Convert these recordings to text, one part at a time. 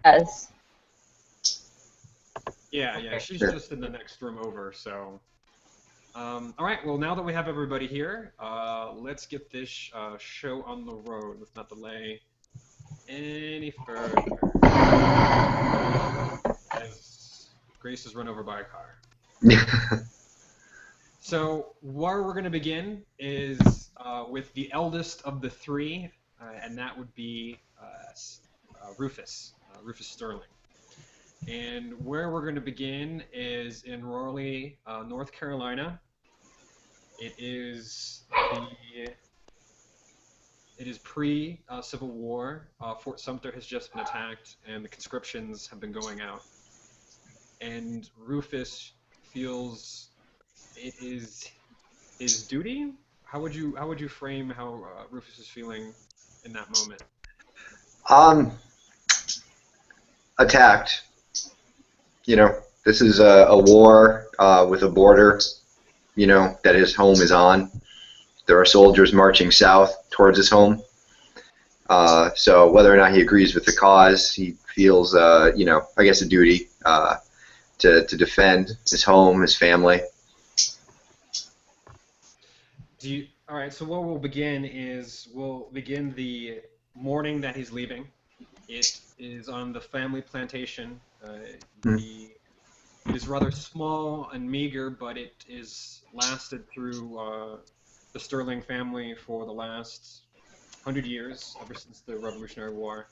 Yes. Yeah, Okay. she's Yeah. just in the next room over, so. All right, well, now that we have everybody here, let's get this show on the road. Let's not delay any further as Grace is run over by a car. So where we're going to begin is with the eldest of the three, and that would be Rufus, Rufus Sterling. And where we're going to begin is in Raleigh, North Carolina. It is pre-Civil War. Fort Sumter has just been attacked, and the conscriptions have been going out. And Rufus feels it is his duty. How would you frame how Rufus is feeling in that moment? Um, Attacked. You know, this is a war with a border, you know, that his home is on. There are soldiers marching south towards his home. So whether or not he agrees with the cause, he feels, you know, I guess a duty to defend his home, his family. All right, so what we'll begin is we'll begin the morning that he's leaving. It is on the family plantation. It is rather small and meager, but it is lasted through the Sterling family for the last 100 years, ever since the Revolutionary War.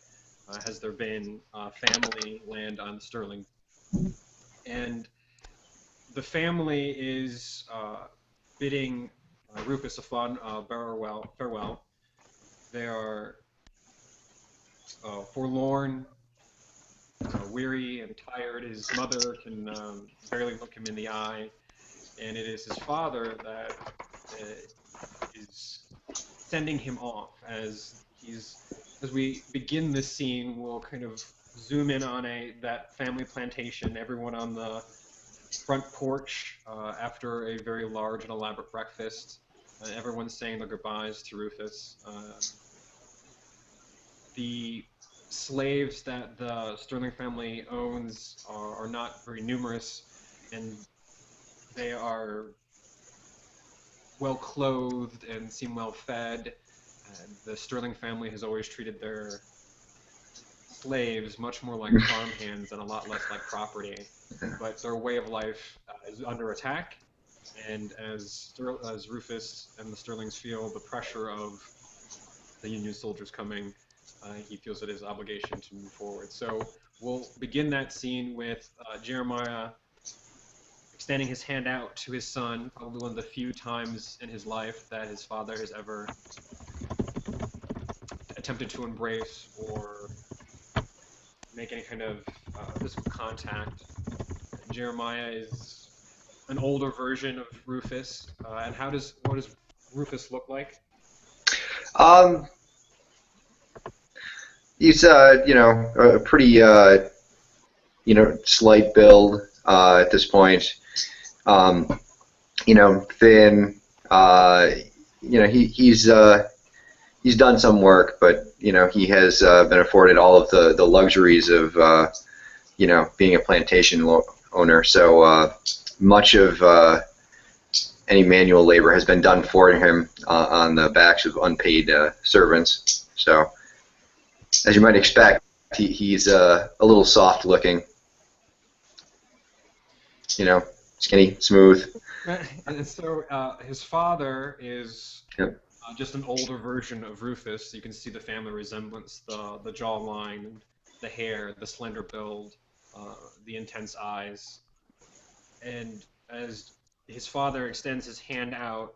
Has there been family land on Sterling? And the family is bidding Rufus a fond farewell. They are forlorn, weary, and tired. His mother can barely look him in the eye, and it is his father that is sending him off. As we begin this scene, we'll kind of zoom in on that family plantation. Everyone on the front porch after a very large and elaborate breakfast. Everyone's saying their goodbyes to Rufus. The slaves that the Sterling family owns are not very numerous, and they are well clothed and seem well fed. And the Sterling family has always treated their slaves much more like farmhands and a lot less like property. But their way of life is under attack, and as Rufus and the Sterlings feel the pressure of the Union soldiers coming, he feels it his obligation to move forward. So we'll begin that scene with Jeremiah extending his hand out to his son, probably one of the few times in his life that his father has ever attempted to embrace or make any kind of physical contact. Jeremiah is an older version of Rufus, and what does Rufus look like? Um, he's you know, a pretty you know, slight build at this point. You know, thin. You know, he's done some work, but you know, he has been afforded all of the luxuries of you know, being a plantation owner. So much of any manual labor has been done for him on the backs of unpaid servants. So, as you might expect, he's a little soft looking. You know, skinny, smooth. And so his father is Yep. just an older version of Rufus. You can see the family resemblance, the jawline, the hair, the slender build, the intense eyes. And as his father extends his hand out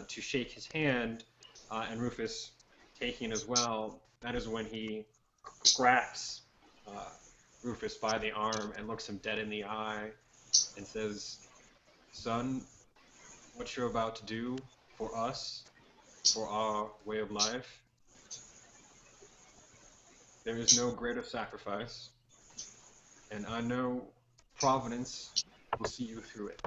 to shake his hand, and Rufus taking it as well, that is when he grabs uh, Rufus by the arm and looks him dead in the eye and says, "Son, what you're about to do for us, for our way of life, there is no greater sacrifice, and I know Providence will see you through it."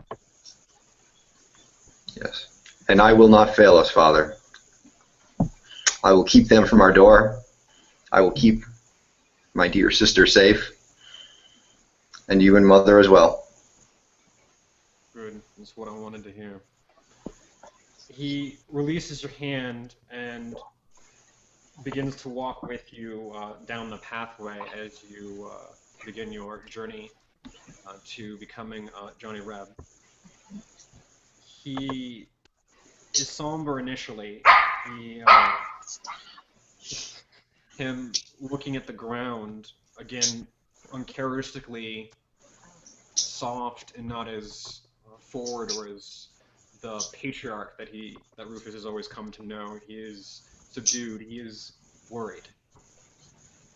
Yes. And I will not fail us, Father. I will keep them from our door. I will keep my dear sister safe, and you and Mother as well. Good. That's what I wanted to hear. He releases your hand and begins to walk with you down the pathway as you begin your journey to becoming Johnny Reb. He is somber initially. He, him looking at the ground, again, uncharacteristically soft and not as forward or as the patriarch that Rufus has always come to know. He is subdued. He is worried.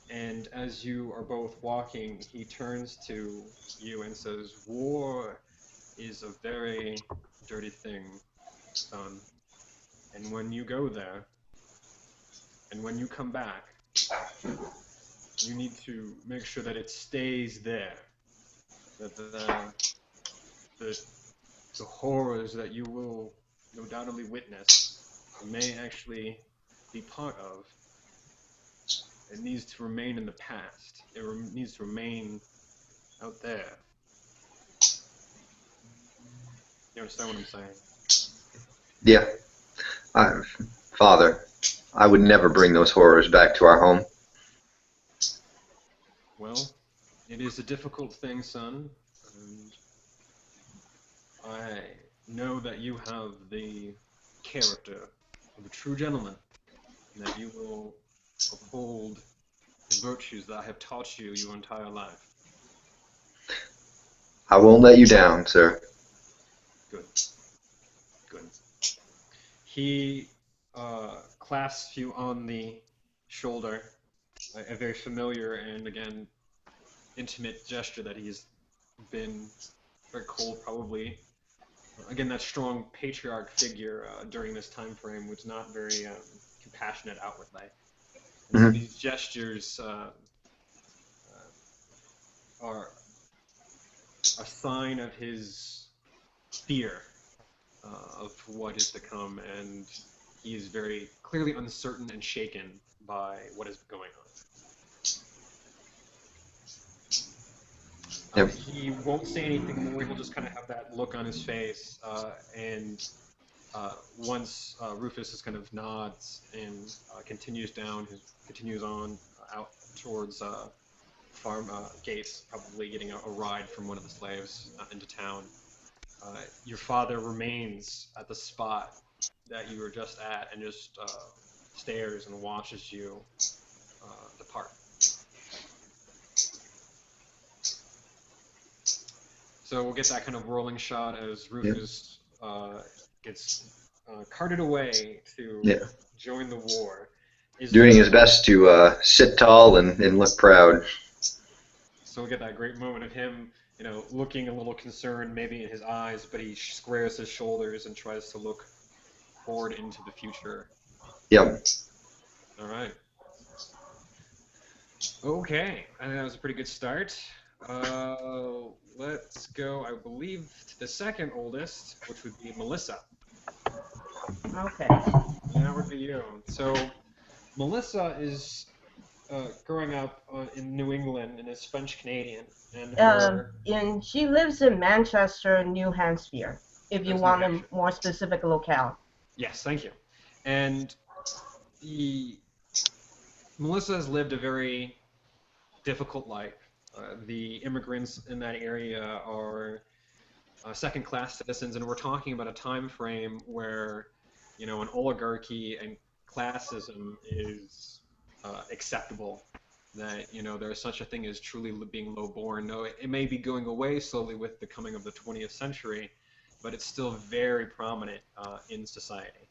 And as you are both walking, he turns to you and says, "War is a very dirty thing, son. And when you go there, and when you come back, you need to make sure that it stays there. That the horrors that you will no doubtly witness, may actually be part of. It needs to remain in the past. It needs to remain out there." You understand what I'm saying? Yeah. Father, I would never bring those horrors back to our home. Well, it is a difficult thing, son, and I know that you have the character of a true gentleman, and that you will uphold the virtues that I have taught you your entire life. I won't let you down, sir. Good. Good. He clasps you on the shoulder, a very familiar and, again, intimate gesture that he's been very cold, probably. Again, that strong patriarch figure during this time frame was not very compassionate outwardly. And so these gestures are a sign of his fear of what is to come, and he is very clearly uncertain and shaken by what is going on. Yep. He won't say anything more. He'll just kind of have that look on his face, and once Rufus just kind of nods and continues on out towards farm gates, probably getting a ride from one of the slaves into town. Your father remains at the spot that you were just at and just stares and watches you depart. So we'll get that kind of rolling shot as Rufus gets carted away to join the war. Doing his best to sit tall and look proud. So we'll get that great moment of him, looking a little concerned, maybe in his eyes, but he squares his shoulders and tries to look forward into the future. Yep. All right. Okay, I think that was a pretty good start. Let's go, I believe, to the second oldest, which would be Melissa. Okay. And that would be you. So, Melissa is growing up in New England and is French Canadian. And she lives in Manchester, New Hampshire, if you want a more specific locale. Yes, thank you. And Melissa has lived a very difficult life. The immigrants in that area are second-class citizens, and we're talking about a time frame where, an oligarchy and classism is acceptable. That there is such a thing as truly being low-born. No, it may be going away slowly with the coming of the 20th century, but it's still very prominent in society.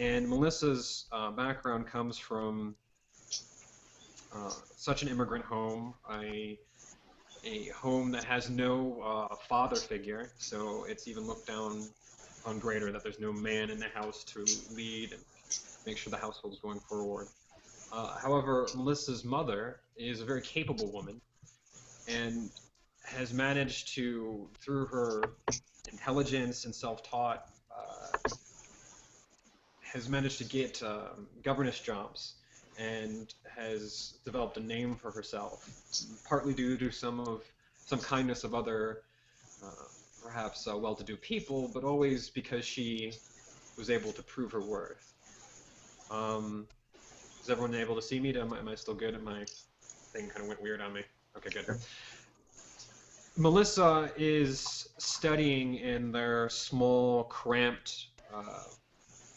And Melissa's background comes from such an immigrant home, a home that has no father figure, so it's even looked down on greater that there's no man in the house to lead and make sure the household's going forward. However, Melissa's mother is a very capable woman and has managed to, through her intelligence and self-taught, has managed to get governess jobs and has developed a name for herself, partly due to some kindness of other, uh, perhaps well-to-do people, but always because she was able to prove her worth. Um, is everyone able to see me? Am I still good? My thing kind of went weird on me. Okay, good. Melissa is studying in their small, cramped,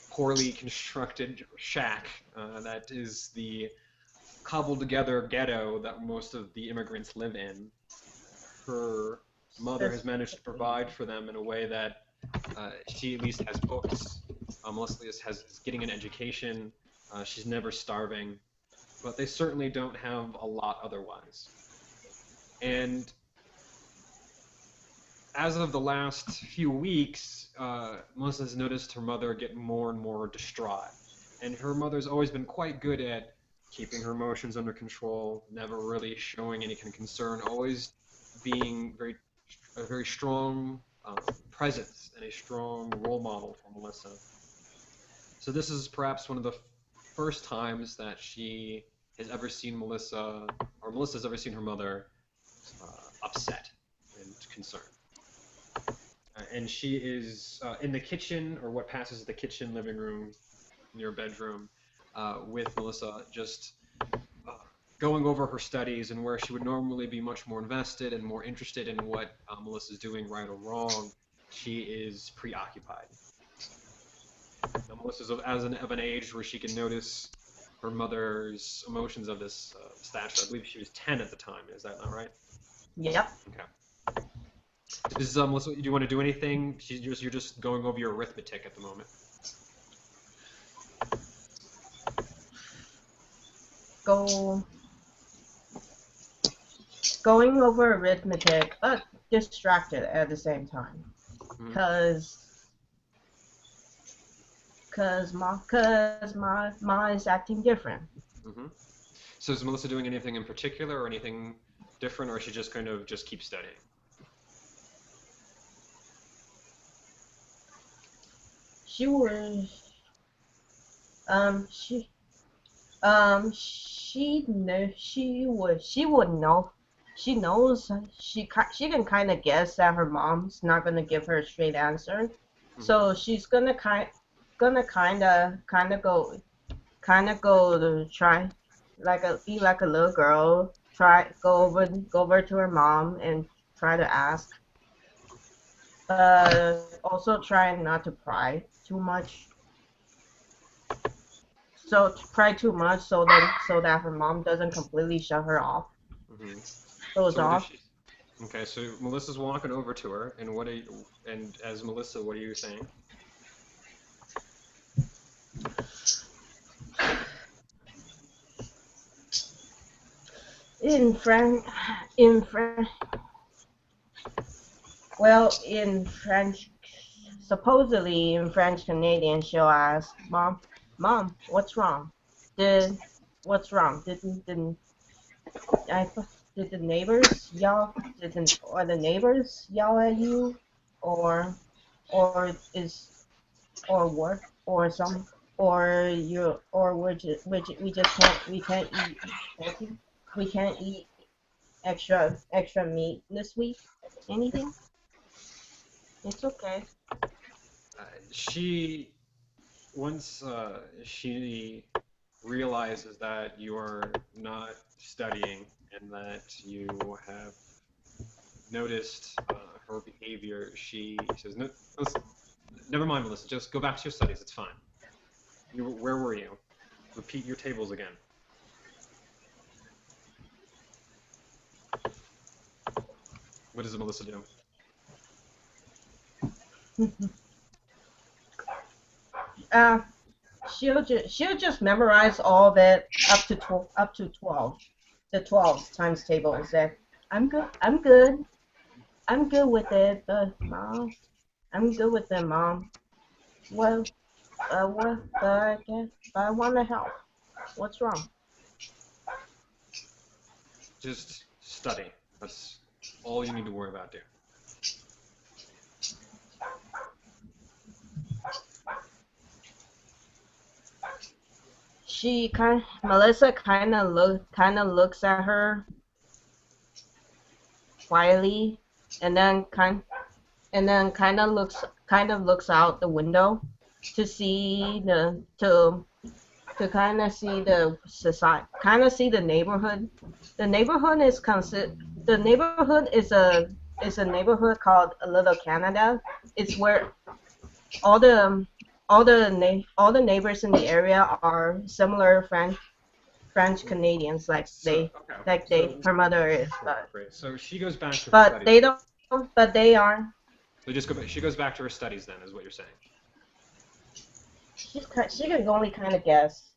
poorly constructed shack that is the cobbled together ghetto that most of the immigrants live in. Her mother has managed to provide for them in a way that she at least has books. Melissa is getting an education. She's never starving, but they certainly don't have a lot otherwise. And as of the last few weeks, Melissa has noticed her mother get more and more distraught. And her mother's always been quite good at keeping her emotions under control, never really showing any kind of concern, always being a very strong presence and a strong role model for Melissa. So this is perhaps one of the first times that she has ever seen Melissa, or Melissa's ever seen her mother upset and concerned. And she is in the kitchen, or what passes as the kitchen, living room, near bedroom, with Melissa, just going over her studies and where she would normally be much more invested and more interested in what Melissa's doing, right or wrong. She is preoccupied. Now, Melissa's of an age where she can notice her mother's emotions of this stature. I believe she was 10 at the time. Is that not right? Yep. Okay. Is Melissa, do you want to do anything? You're just going over your arithmetic at the moment. Going over arithmetic, but distracted at the same time, cause ma is acting different. Mm-hmm. So is Melissa doing anything in particular, or anything different, or is she just kind of just keep studying? She was she she would know. She knows she can kind of guess that her mom's not gonna give her a straight answer, so she's gonna kind of go to try be like a little girl, go over to her mom and try to ask, also try not to pry too much. So pry too much so that her mom doesn't completely shut her off. Off. Okay, so Melissa's walking over to her, and as Melissa, what are you saying? In French, supposedly in French Canadian, she'll ask, Mom, what's wrong? What's wrong? Did the neighbors yell? Are the neighbors yell at you, or what, we can't eat turkey? We can't eat extra meat this week? Anything? It's okay. Once she realizes that you are not studying and that you have noticed her behavior, she says, "No, listen, never mind, Melissa. Just go back to your studies. It's fine. Where were you? Repeat your tables again." What does Melissa do? She'll just memorize all of it up to 12. The 12 times table and say, I'm good with it, but Mom, I'm good with it, Mom. Well, but I want to help. What's wrong? Just study. That's all you need to worry about, dear. Melissa kind of looks at her quietly, and then kind of looks out the window to see to kind of see the society, kind of see the neighborhood. The neighborhood is a neighborhood called Little Canada. It's where all the all the neighbors in the area are similar French Canadians, So her mother is, great. So she goes back to her but studies. they don't, but they are. So just go back. She goes back to her studies then, is what you're saying. She can only kind of guess.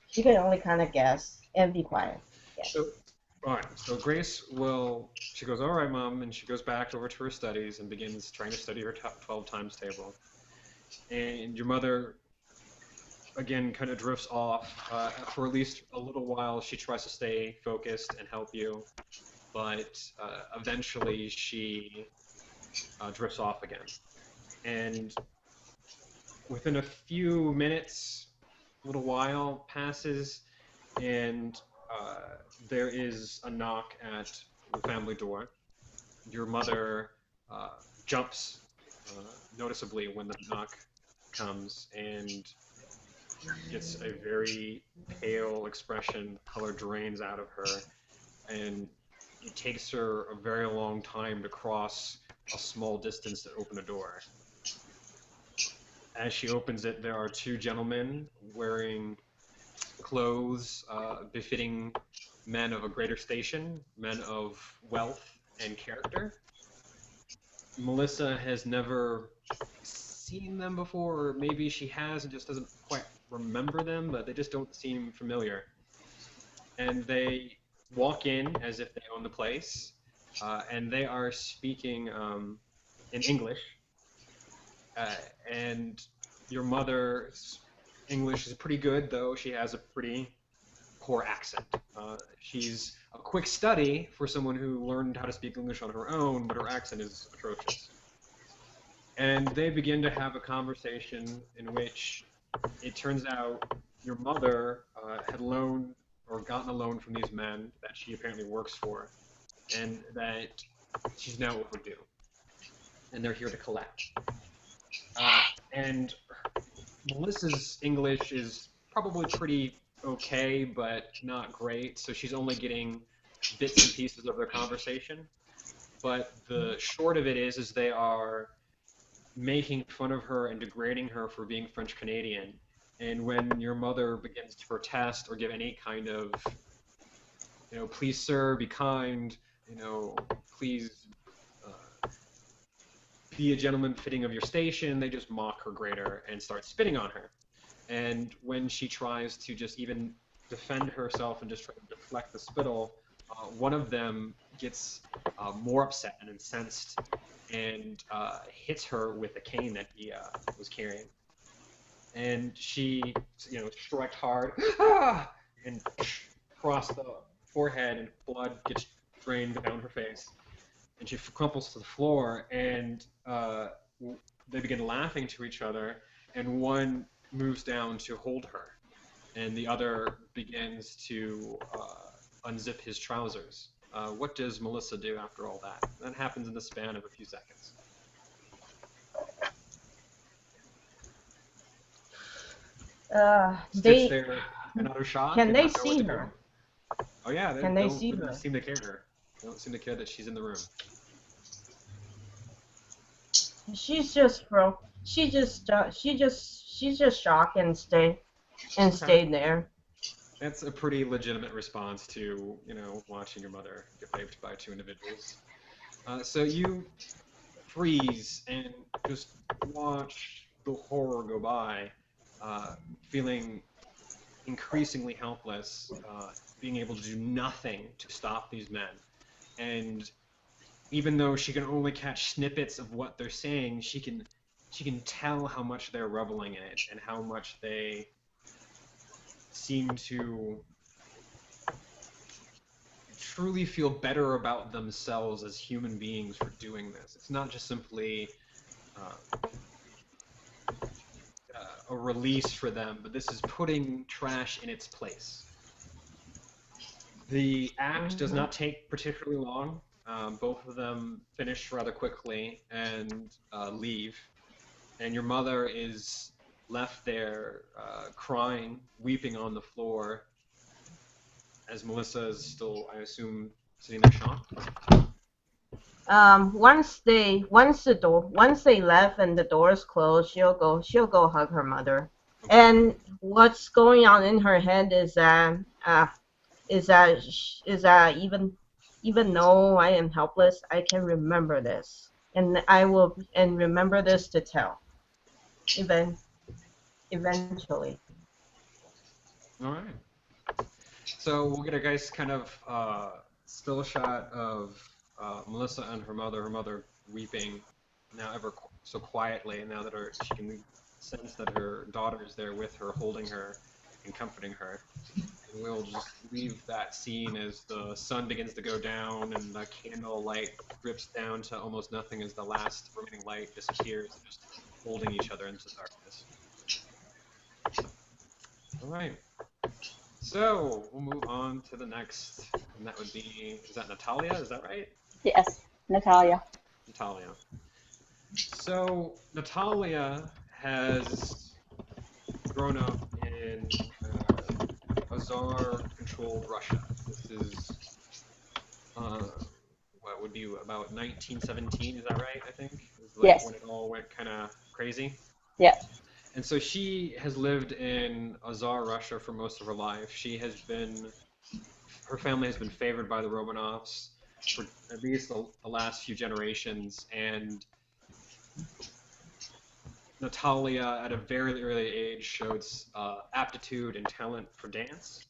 She can only kind of guess and be quiet. Yes. So, all right. So Grace she goes, all right, Mom, and she goes back over to her studies and begins trying to study her 12 times table. And your mother, again, kind of drifts off. For at least a little while, she tries to stay focused and help you, but eventually she drifts off again. And within a few minutes, a little while passes, and there is a knock at the family door. Your mother jumps noticeably when the knock comes and gets a very pale expression. Color drains out of her, and it takes her a very long time to cross a small distance to open a door. As she opens it, there are two gentlemen wearing clothes befitting men of a greater station, men of wealth and character. Melissa has never seen them before, or maybe she has and just doesn't quite remember them, but they just don't seem familiar. And they walk in as if they own the place, and they are speaking in English. And your mother's English is pretty good, though she has a pretty poor accent. She's a quick study for someone who learned how to speak English on her own, but her accent is atrocious. And they begin to have a conversation in which it turns out your mother had loaned or gotten a loan from these men that she apparently works for, and that she's now overdue. And they're here to collect. And Melissa's English is probably pretty okay, but not great, so she's only getting bits and pieces of their conversation. But the short of it is they are making fun of her and degrading her for being French Canadian. And when your mother begins to protest or give any kind of, please sir, be kind, please be a gentleman fitting of your station, they just mock her greater and start spitting on her. And when she tries to just even defend herself and just try to deflect the spittle, one of them gets more upset and incensed and hits her with a cane that he was carrying. And she, struck hard, and across the forehead, and blood gets drained down her face. And she crumples to the floor, and they begin laughing to each other, and one moves down to hold her, and the other begins to unzip his trousers. What does Melissa do after all that? That happens in the span of a few seconds. Stitch there, another shot. Can they see her? Oh yeah, they Can they see her? Seem to care. They don't seem to care that she's in the room. She's just shocked and stayed there. That's a pretty legitimate response to, watching your mother get raped by two individuals. So you freeze and just watch the horror go by, feeling increasingly helpless, being able to do nothing to stop these men. And even though she can only catch snippets of what they're saying, she can tell how much they're reveling in it and how much they seem to truly feel better about themselves as human beings for doing this. It's not just simply a release for them, but this is putting trash in its place. The act does not take particularly long. Both of them finish rather quickly and leave. And your mother is left there crying, weeping on the floor, as Melissa is still, I assume, sitting there shocked. Once they left and the doors closed, she'll go hug her mother. Okay. And what's going on in her head is that even though I am helpless, I can remember this, and I will remember this to tell. Eventually. All right. So we'll get a nice kind of still shot of Melissa and her mother weeping now ever so quietly, now that she can sense that her daughter is there with her, holding her and comforting her. And we'll just leave that scene as the sun begins to go down and the candle light drips down to almost nothing as the last remaining light disappears, just holding each other into the darkness. All right. So we'll move on to the next, and that would be, is that Natalia? Is that right? Yes, Natalia. Natalia. So Natalia has grown up in Tsar-controlled Russia. This is what would be about 1917. Is that right? I think. Is like Yes. When it all went kind of crazy. Yeah. And so she has lived in Tsar Russia for most of her life. Her family has been favored by the Romanovs for at least the last few generations, and Natalia, at a very early age, showed aptitude and talent for dance,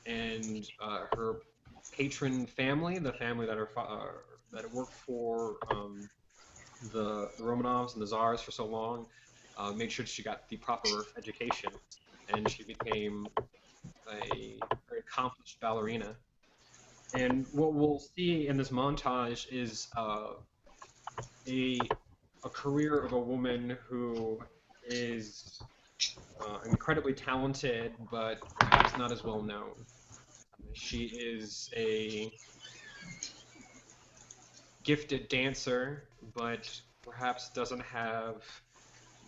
and her patron family, the family that worked for the Romanovs and the Tsars for so long, made sure she got the proper education, and she became a very accomplished ballerina. And what we'll see in this montage is a career of a woman who is incredibly talented, but perhaps not as well known. She is a gifted dancer, but perhaps doesn't have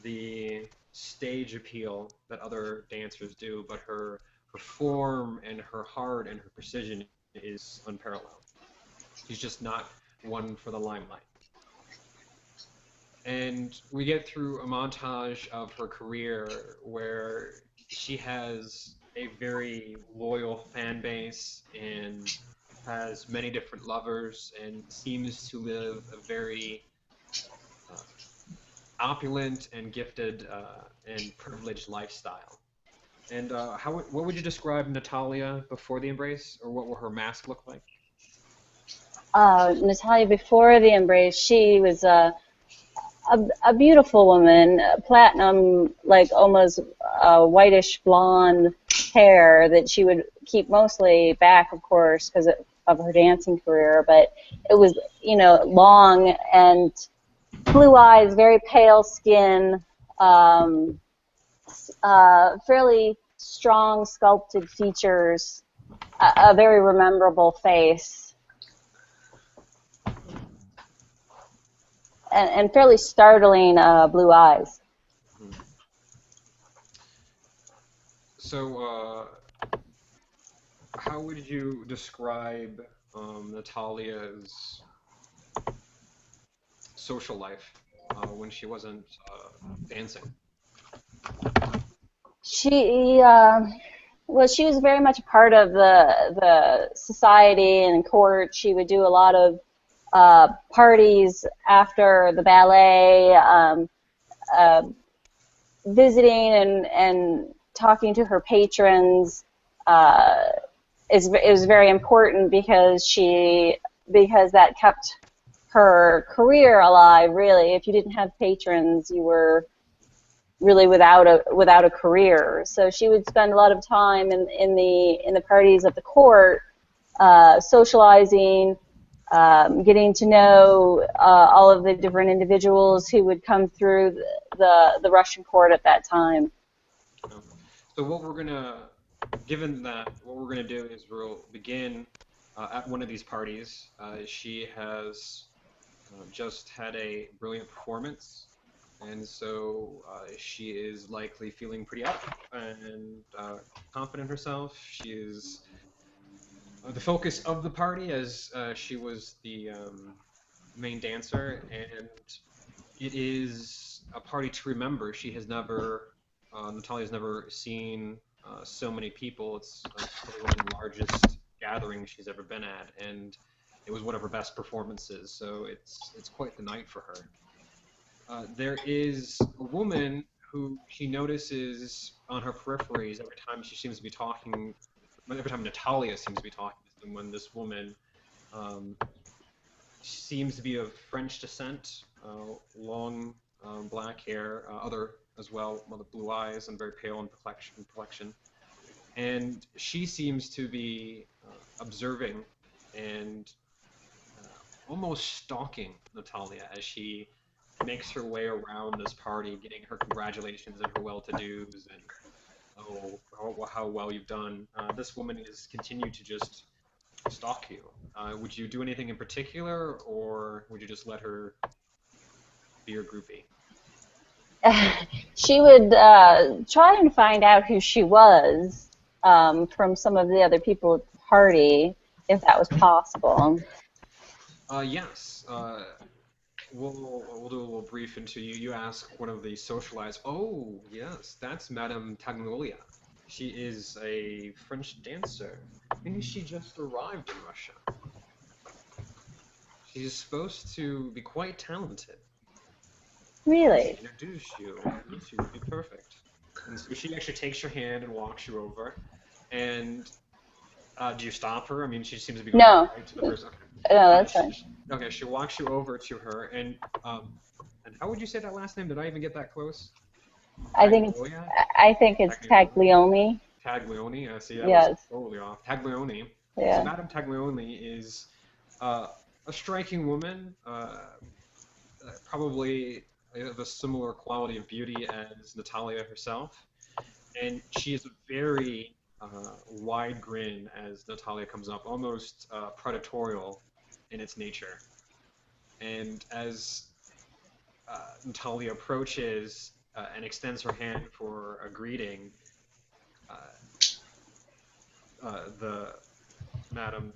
the stage appeal that other dancers do, but her form and her heart and her precision is unparalleled. She's just not one for the limelight. And we get through a montage of her career where she has a very loyal fan base and has many different lovers and seems to live a very opulent and gifted and privileged lifestyle. And what would you describe Natalia before the embrace, or what will her mask look like? Natalia, before the embrace, she was a beautiful woman, platinum, like almost whitish blonde hair that she would keep mostly back, of course, because of her dancing career. But it was, long and blue eyes, very pale skin, fairly strong sculpted features, a very rememberable face, and fairly startling blue eyes. So, how would you describe Natalia's social life when she wasn't dancing? She was very much a part of the society and court. She would do a lot of parties after the ballet, visiting and talking to her patrons. It was very important because that kept her career alive. Really, if you didn't have patrons, you were really without a career. So she would spend a lot of time in the parties of the court, socializing, getting to know all of the different individuals who would come through the Russian court at that time. So what we're gonna, given that, what we're gonna do is we'll begin at one of these parties. She has just had a brilliant performance, and so she is likely feeling pretty up and confident in herself. She is the focus of the party, as she was the main dancer, and it is a party to remember. She has never, Natalia's never seen so many people. It's probably one of the largest gatherings she's ever been at, and it was one of her best performances. So it's quite the night for her. There is a woman who she notices on her peripheries every time she seems to be talking. Every time Natalia seems to be talking to someone, this woman seems to be of French descent, long black hair, other as well, with blue eyes and very pale in complexion. And she seems to be observing and almost stalking Natalia as she makes her way around this party, getting her congratulations and her well-to-dos and how well you've done. This woman is continued to just stalk you. Would you do anything in particular, or would you just let her be your groupie? She would try and find out who she was from some of the other people at the party, if that was possible. Yes. We'll do a little brief into you. You ask one of the socialized. Oh, yes, that's Madame Tagnolia. She is a French dancer. Maybe she just arrived in Russia. She's supposed to be quite talented. Really? Introduce you. Yes, you would be perfect. And so she actually takes your hand and walks you over. And do you stop her? I mean, she seems to be going right to the first. Okay. No, that's fine. Okay, she walks you over to her, and how would you say that last name? Did I even get that close? I think it's Taglioni. Taglioni. See, that Yes. was totally off. Taglioni. Yeah. So Madame Taglioni is a striking woman, probably of a similar quality of beauty as Natalia herself, and she has a very wide grin as Natalia comes up, almost predatorial in its nature. And as Natalia approaches and extends her hand for a greeting, the Madame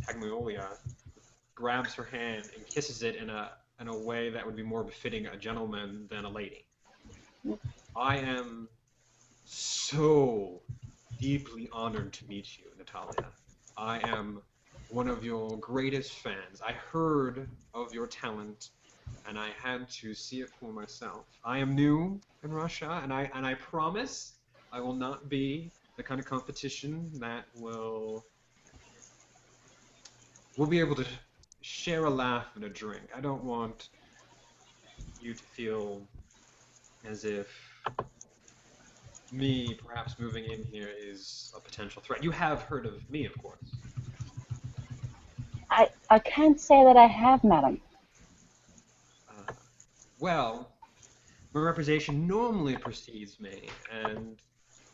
Taglioni grabs her hand and kisses it in a way that would be more befitting a gentleman than a lady. I am so deeply honored to meet you, Natalia. I am one of your greatest fans. I heard of your talent, and I had to see it for myself. I am new in Russia, and I promise I will not be the kind of competition that will be able to share a laugh and a drink. I don't want you to feel as if me perhaps moving in here is a potential threat. You have heard of me, of course. I can't say that I have, madam. Well, my representation normally precedes me, and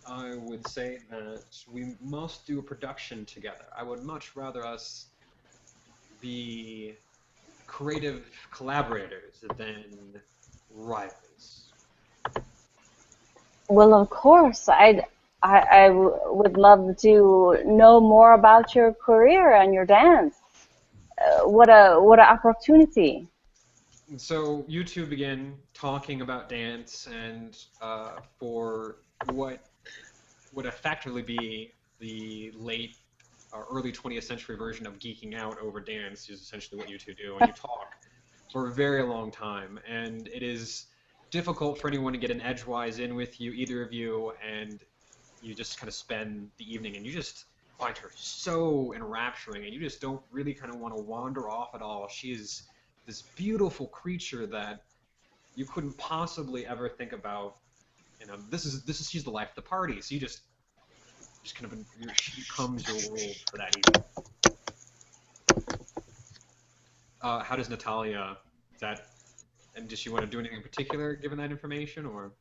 I would say that we must do a production together. I would much rather us be creative collaborators than rivals. Well, of course, I would love to know more about your career and your dance. What an opportunity. And so you two begin talking about dance, and for what would effectively be the late or early 20th century version of geeking out over dance is essentially what you two do, and you talk for a very long time, and it is difficult for anyone to get an edgewise in with you, either of you, and you just kind of spend the evening, and you just find her so enrapturing, and you just don't really kind of want to wander off at all. She is this beautiful creature that you couldn't possibly ever think about. You know, she's the life of the party. So you just kind of she becomes your world for that evening. how does Natalia, and does she want to do anything in particular given that information, or?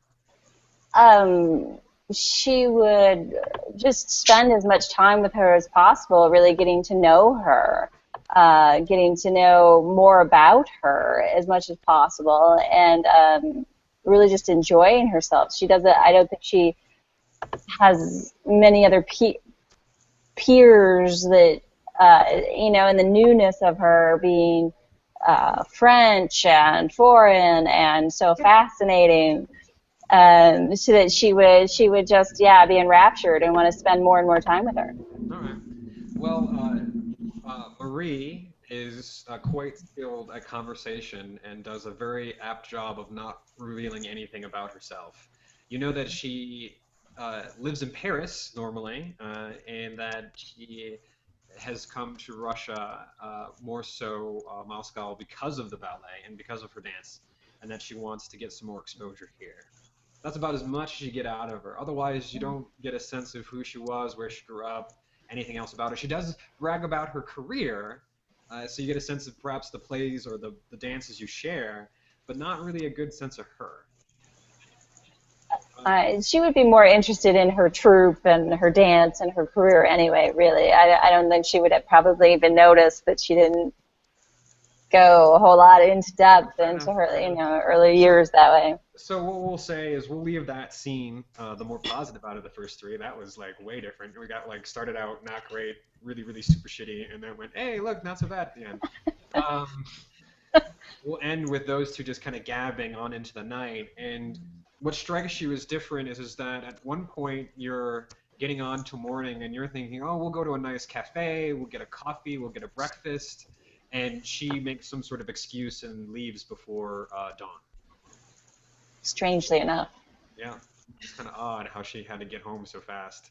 She would just spend as much time with her as possible, really getting to know her, getting to know more about her as much as possible, and really just enjoying herself. She doesn't. I don't think she has many other peers that and the newness of her being French and foreign and so fascinating. So that she would just be enraptured and want to spend more and more time with her. All right. Well, Marie is quite skilled at conversation and does a very apt job of not revealing anything about herself. You know that she lives in Paris normally, and that she has come to Russia, more so Moscow, because of the ballet and because of her dance, and that she wants to get some more exposure here. That's about as much as you get out of her. Otherwise, you don't get a sense of who she was, where she grew up, anything else about her. She does brag about her career, so you get a sense of perhaps the plays or the dances you share, but not really a good sense of her. She would be more interested in her troupe and her dance and her career anyway, really. I don't think she would have probably even noticed that she didn't go a whole lot into depth into her early years that way. So what we'll say is we'll leave that scene, the more positive out of the first three. That was like way different. We got started out not great, really, really super shitty, and then went, hey, look, not so bad at the end. We'll end with those two just kind of gabbing on into the night. And what strikes you as different is that at one point you're getting on to morning and you're thinking, oh, we'll go to a nice cafe, we'll get a coffee, we'll get a breakfast, and she makes some sort of excuse and leaves before dawn. Strangely enough. Yeah, it's kind of odd how she had to get home so fast.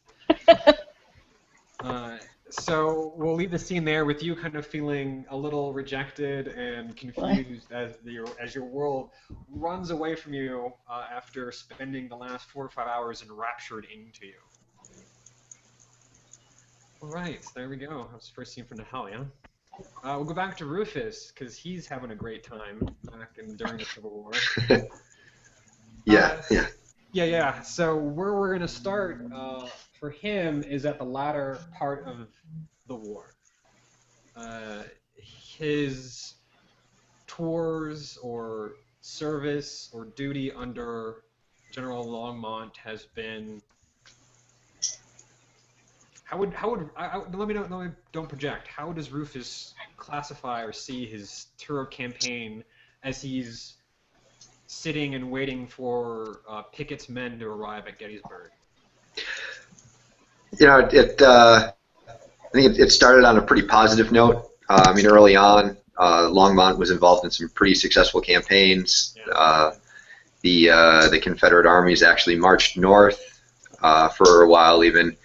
So we'll leave the scene there with you kind of feeling a little rejected and confused as your world runs away from you after spending the last 4 or 5 hours enraptured into you. All right, there we go. That's the first scene from Natalia. We'll go back to Rufus because he's having a great time during the Civil War. Yeah. So where we're gonna start for him is at the latter part of the war. His tours or service or duty under General Longmont has been. Let me don't project. How does Rufus classify or see his tour of campaign as he's sitting and waiting for Pickett's men to arrive at Gettysburg? I think it started on a pretty positive note. Early on, Longmont was involved in some pretty successful campaigns. Yeah. The Confederate armies actually marched north for a while even.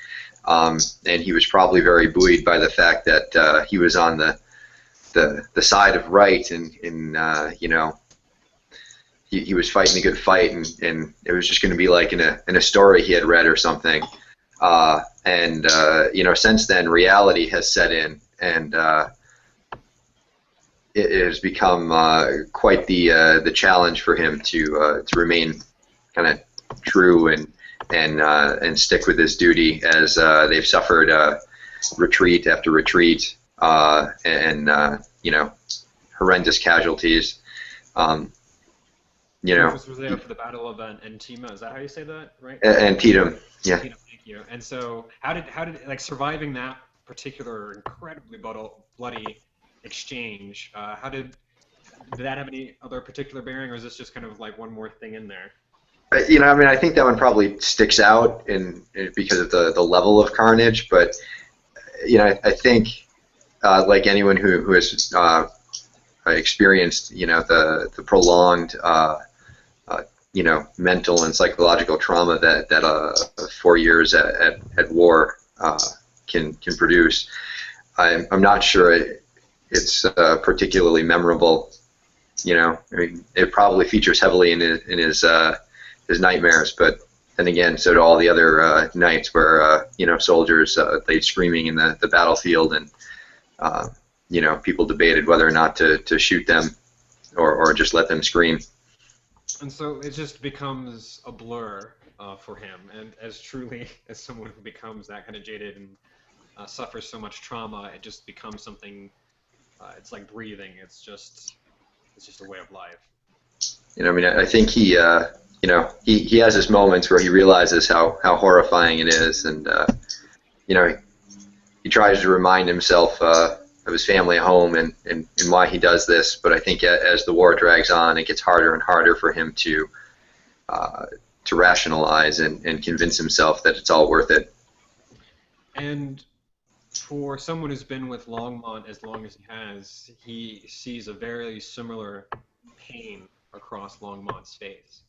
And he was probably very buoyed by the fact that he was on the side of right, and he was fighting a good fight, and it was just going to be like in a story he had read or something. Since then, reality has set in, and it has become quite the challenge for him to remain kind of true and stick with his duty as they've suffered retreat after retreat and horrendous casualties. Rufus was there for the Battle of Antietam. Is that how you say that, right? Antietam, yeah. Antietam, thank you. And so, how did surviving that particular incredibly bloody exchange? Did that have any other particular bearing, or is this just kind of like one more thing in there? I think that one probably sticks out because of the level of carnage, but I think like anyone who has experienced the prolonged mental and psychological trauma that 4 years at war can produce, I'm not sure it's particularly memorable. It probably features heavily in his nightmares, but then again, so do all the other nights where soldiers laid screaming in the battlefield, and people debated whether or not to shoot them or just let them scream. And so it just becomes a blur for him. And as truly as someone who becomes that kind of jaded and suffers so much trauma, it just becomes something. It's like breathing. It's just a way of life. I think he has his moments where he realizes how horrifying it is, and he tries to remind himself of his family at home and why he does this. But I think as the war drags on, it gets harder and harder for him to rationalize and convince himself that it's all worth it. And for someone who's been with Longmont as long as he has, he sees a very similar pain across Longmont's face.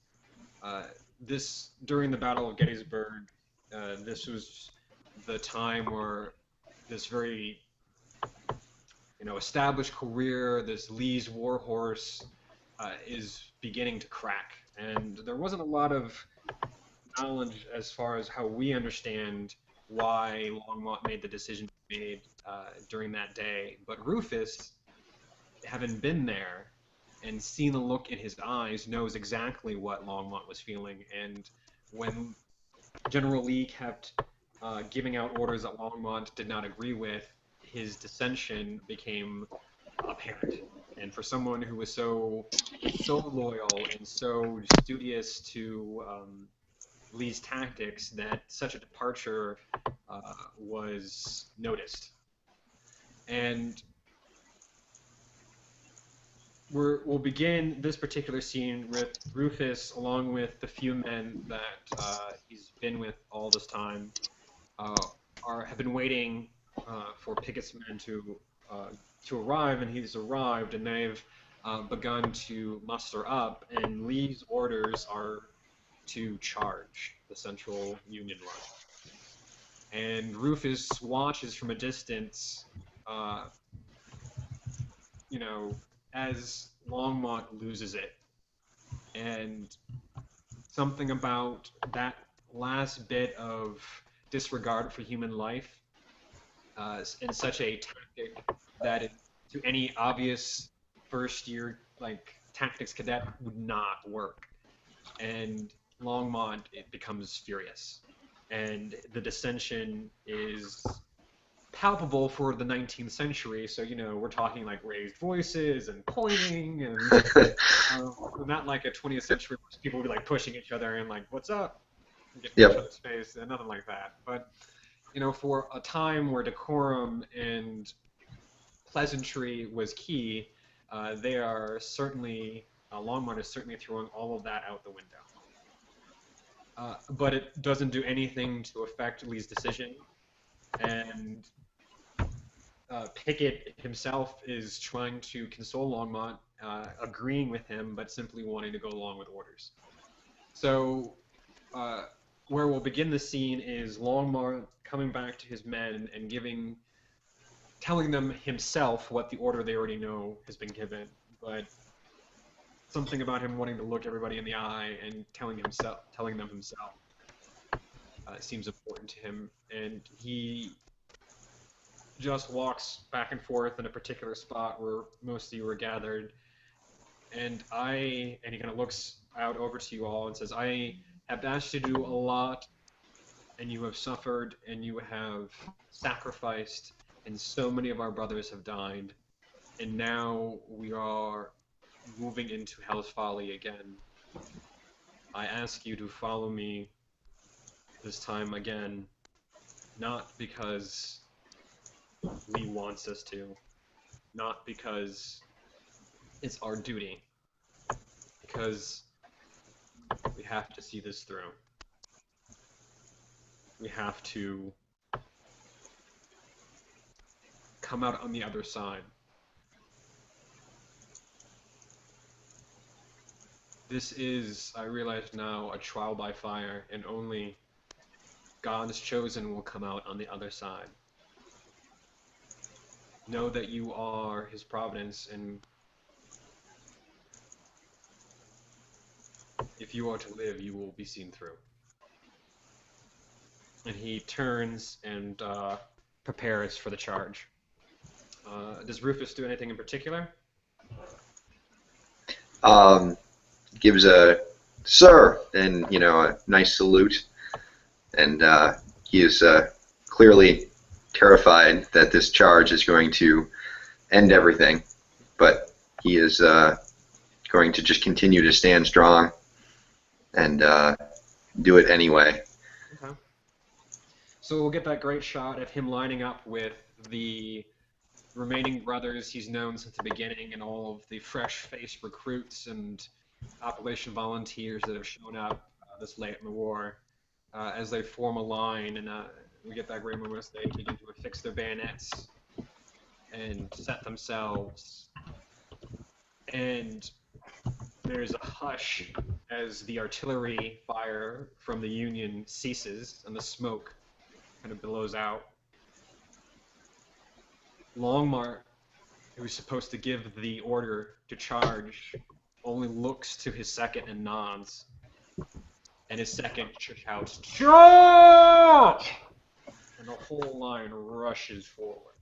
During the Battle of Gettysburg, this was the time where this very established career, this Lee's warhorse, is beginning to crack. And there wasn't a lot of knowledge as far as how we understand why Longmont made the decision he made during that day. But Rufus, having been there and seen the look in his eyes, knows exactly what Longmont was feeling. And when General Lee kept giving out orders that Longmont did not agree with, his dissension became apparent. And for someone who was so loyal and so studious to Lee's tactics, that such a departure was noticed. And we'll begin this particular scene with Rufus, along with the few men that he's been with all this time, have been waiting for Pickett's men to arrive, and he's arrived, and they've begun to muster up, and Lee's orders are to charge the Central Union line. And Rufus watches from a distance, as Longmont loses it. And something about that last bit of disregard for human life in such a tactic that to any obvious first-year tactics cadet would not work. And Longmont, it becomes furious. And the dissension is palpable for the 19th century, so we're talking like raised voices and pointing, and not like a 20th century where people would be like pushing each other and like, what's up? Get in each other's face, and nothing like that. But for a time where decorum and pleasantry was key, they are certainly Longmont is certainly throwing all of that out the window. But it doesn't do anything to affect Lee's decision, and Pickett himself is trying to console Longmont, agreeing with him, but simply wanting to go along with orders. So where we'll begin the scene is Longmont coming back to his men and telling them himself what the order they already know has been given, but something about him wanting to look everybody in the eye and telling them himself seems important to him, and he just walks back and forth in a particular spot where most of you are gathered, and he kind of looks out over to you all and says, I have asked you to do a lot, and you have suffered, and you have sacrificed, and so many of our brothers have died, and now we are moving into Hell's Folly again. I ask you to follow me this time again, not because Lee wants us to, not because it's our duty, because we have to see this through. We have to come out on the other side. This is, I realize now, a trial by fire, and only God's chosen will come out on the other side. Know that you are His providence, and if you are to live, you will be seen through. And he turns and prepares for the charge. Does Rufus do anything in particular? Gives a "Sir," and a nice salute, and he is clearly terrified that this charge is going to end everything, but he is going to just continue to stand strong and do it anyway. Okay. So we'll get that great shot of him lining up with the remaining brothers he's known since the beginning and all of the fresh-faced recruits and Operation volunteers that have shown up this late in the war as they form a line, and we get that great moment as they begin to affix their bayonets and set themselves. And there's a hush as the artillery fire from the Union ceases and the smoke kind of billows out. Longmart, who's supposed to give the order to charge, only looks to his second and nods. And his second shouts, "Charge!" And the whole line rushes forward.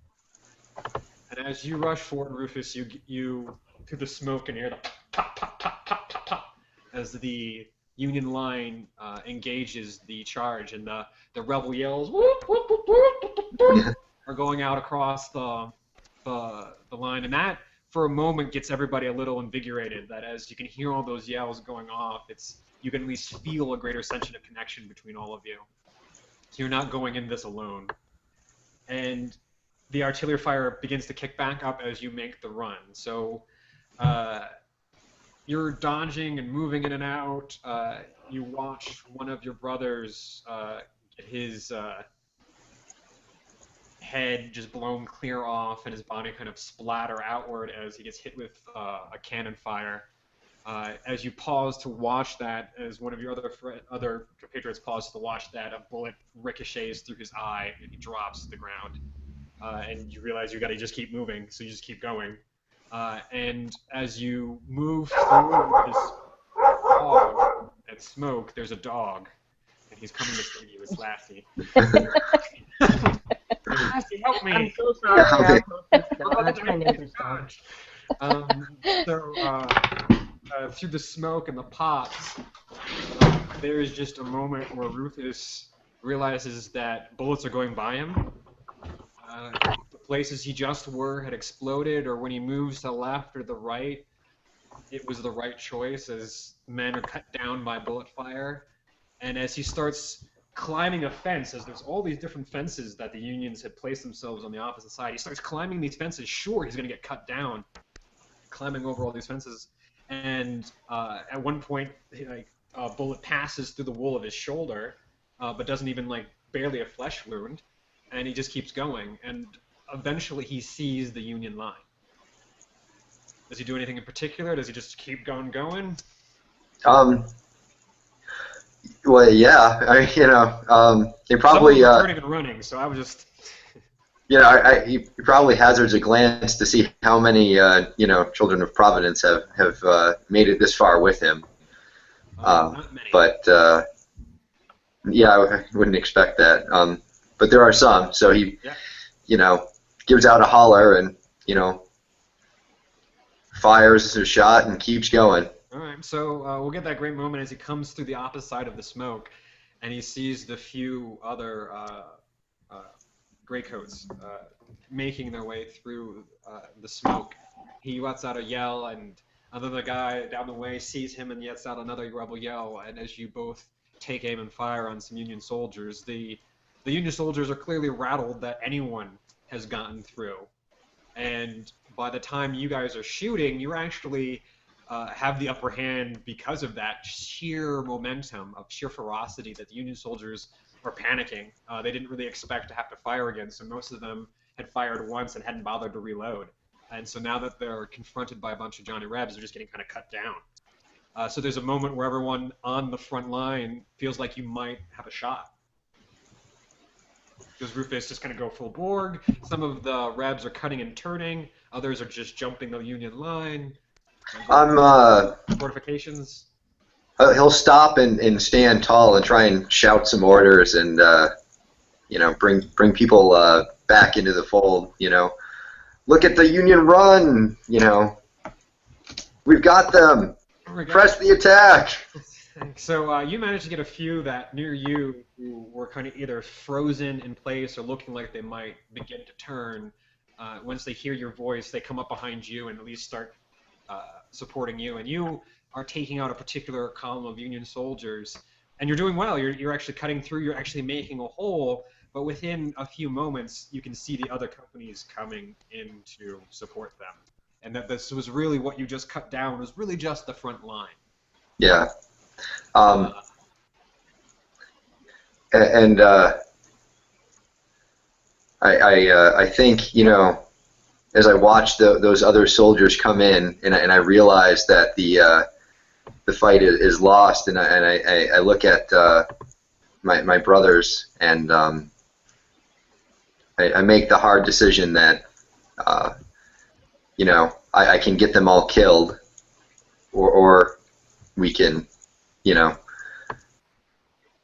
And as you rush forward, Rufus, you through the smoke and hear the pop, pop, pop, pop, pop, pop, as the Union line engages the charge, and the rebel yells whoop, whoop, whoop, whoop, whoop, whoop, are going out across the line, and that for a moment gets everybody a little invigorated. That as you can hear all those yells going off, you can at least feel a greater sense of connection between all of you. So you're not going in this alone. And the artillery fire begins to kick back up as you make the run. So you're dodging and moving in and out. You watch one of your brothers get his head just blown clear off and his body kind of splatter outward as he gets hit with a cannon fire. As you pause to watch that, as one of your other compatriots pauses to watch that, a bullet ricochets through his eye and he drops to the ground. And you realize you got to just keep moving, so you just keep going. And as you move through this fog and smoke, there's a dog, and he's coming to save you. It's Lassie. Lassie, help me! I'm so sorry. That's my neighbor's dog. Through the smoke and the pops, there is just a moment where Rufus realizes that bullets are going by him. The places he just were had exploded, or when he moves to the left or the right, it was the right choice as men are cut down by bullet fire. And as he starts climbing a fence, as there's all these different fences that the Unions had placed themselves on the opposite side, he starts climbing these fences. Sure, he's going to get cut down, climbing over all these fences. And at one point, a bullet passes through the wool of his shoulder, but doesn't even, barely a flesh wound. And he just keeps going, and eventually he sees the Union line. Does he do anything in particular? Does he just keep going? Well, yeah. He probably turning and running. So I was just. He probably hazards a glance to see how many children of Providence have made it this far with him. Not many. But I wouldn't expect that. But there are some, so he, gives out a holler and, fires a shot and keeps going. All right, so we'll get that great moment as he comes through the opposite side of the smoke, and he sees the few other graycoats making their way through the smoke. He lets out a yell, and another guy down the way sees him and lets out another rebel yell, and as you both take aim and fire on some Union soldiers, the Union soldiers are clearly rattled that anyone has gotten through. And by the time you guys are shooting, you actually have the upper hand because of that sheer momentum, of sheer ferocity that the Union soldiers are panicking. They didn't really expect to have to fire again, so most of them had fired once and hadn't bothered to reload. And so now that they're confronted by a bunch of Johnny Rebs, they're just getting kind of cut down. So there's a moment where everyone on the front line feels like you might have a shot. Does Rufus just kind of go full Borg? Some of the Rebs are cutting and turning. Others are just jumping the Union line. Fortifications. He'll stop and stand tall and try and shout some orders and bring people back into the fold. look at the Union run, you know. We've got them. Press the attack. So you managed to get a few that near you who were kind of either frozen in place or looking like they might begin to turn. Once they hear your voice, they come up behind you and at least start supporting you. And you are taking out a particular column of Union soldiers, and you're doing well. You're actually cutting through. You're actually making a hole. But within a few moments, you can see the other companies coming in to support them. And that this was really what you just cut down was really just the front line. Yeah. I think, you know, as I watched those other soldiers come in, and I realize that the fight is lost, and I look at my brothers, and I make the hard decision that you know, I can get them all killed, or we can, you know,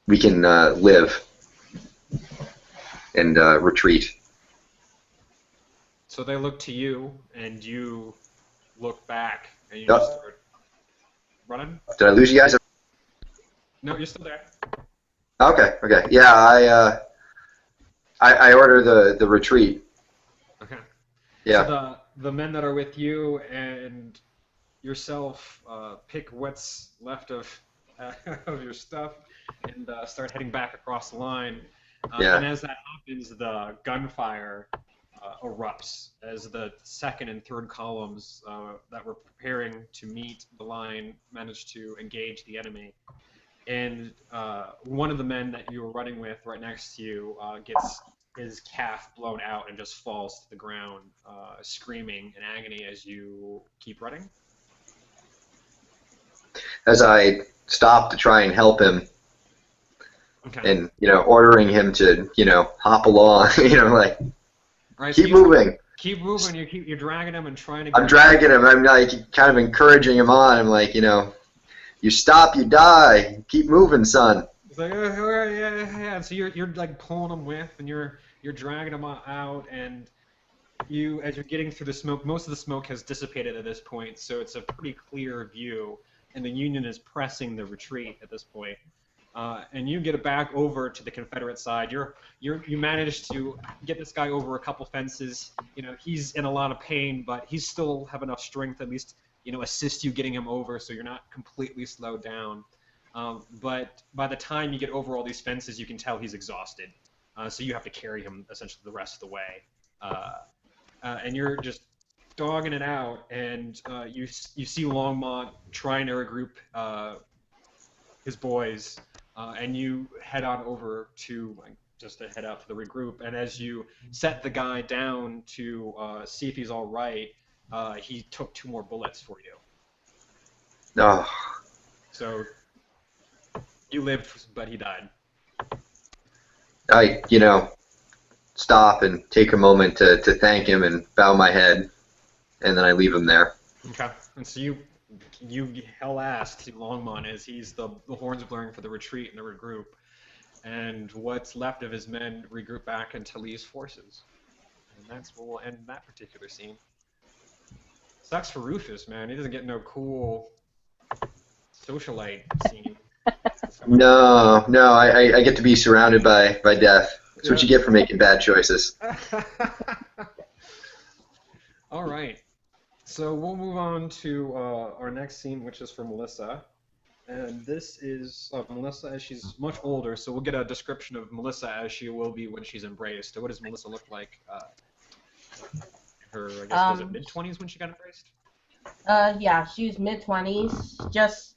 we can live and retreat. So they look to you, and you look back, and you just start running. Did I lose you guys? No, you're still there. Okay. Yeah, I order the retreat. Okay. Yeah. So the men that are with you and yourself pick what's left of your stuff and start heading back across the line. Yeah. And as that happens, the gunfire erupts as the second and third columns that were preparing to meet the line manage to engage the enemy. And one of the men that you were running with right next to you gets his calf blown out and just falls to the ground, screaming in agony as you keep running. As I stop to try and help him, Okay. and, you know, ordering him to, you know, hop along, you know, like, Right, keep so moving. Keep moving. You're dragging him and trying to. I'm dragging him. I'm like kind of encouraging him on. I'm like, you know, you stop, you die. Keep moving, son. It's like, oh, yeah. So you're like pulling him with, and you're dragging him out, and as you're getting through the smoke, most of the smoke has dissipated at this point, so it's a pretty clear view, and the Union is pressing the retreat at this point. And you get it back over to the Confederate side. You manage to get this guy over a couple fences. You know, he's in a lot of pain, but he still have enough strength to at least, you know, assist you getting him over, so you're not completely slowed down. But by the time you get over all these fences, you can tell he's exhausted. So you have to carry him essentially the rest of the way. And you're just dogging it out, and you see Longmont trying to regroup his boys. And you head on over to just to head out to the regroup. And as you set the guy down to see if he's all right, he took 2 more bullets for you. Oh. So you lived, but he died. I, you know, stop and take a moment to thank him and bow my head, and then I leave him there. Okay. And so you hell ass to Longmont as he's the horns blaring for the retreat and the regroup, and what's left of his men regroup back into Lee's forces, and that's where we'll end that particular scene. Sucks for Rufus, man. He doesn't get no cool socialite scene. No, I get to be surrounded by death. That's what you get for making bad choices. All right. So we'll move on to our next scene, which is for Melissa. And this is Melissa as she's much older, so we'll get a description of Melissa as she will be when she's embraced. So what does Melissa look like? Her, I guess, was it mid-20s when she got embraced? Yeah, she's mid-20s, just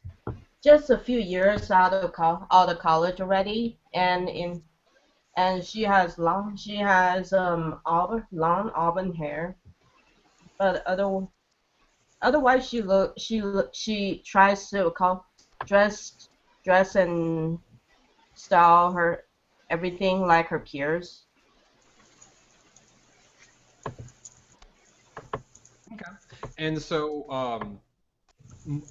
a few years out of college already, and she has long auburn hair, but otherwise she tries to dress and style her everything like her peers. Okay. And so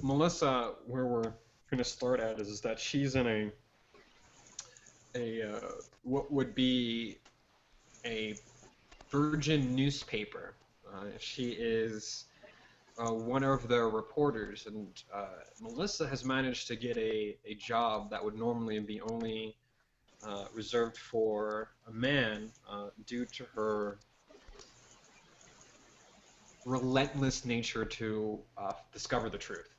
Melissa, where we're going to start at is that she's in what would be a virgin newspaper She is one of their reporters, and Melissa has managed to get a job that would normally be only reserved for a man due to her relentless nature to discover the truth.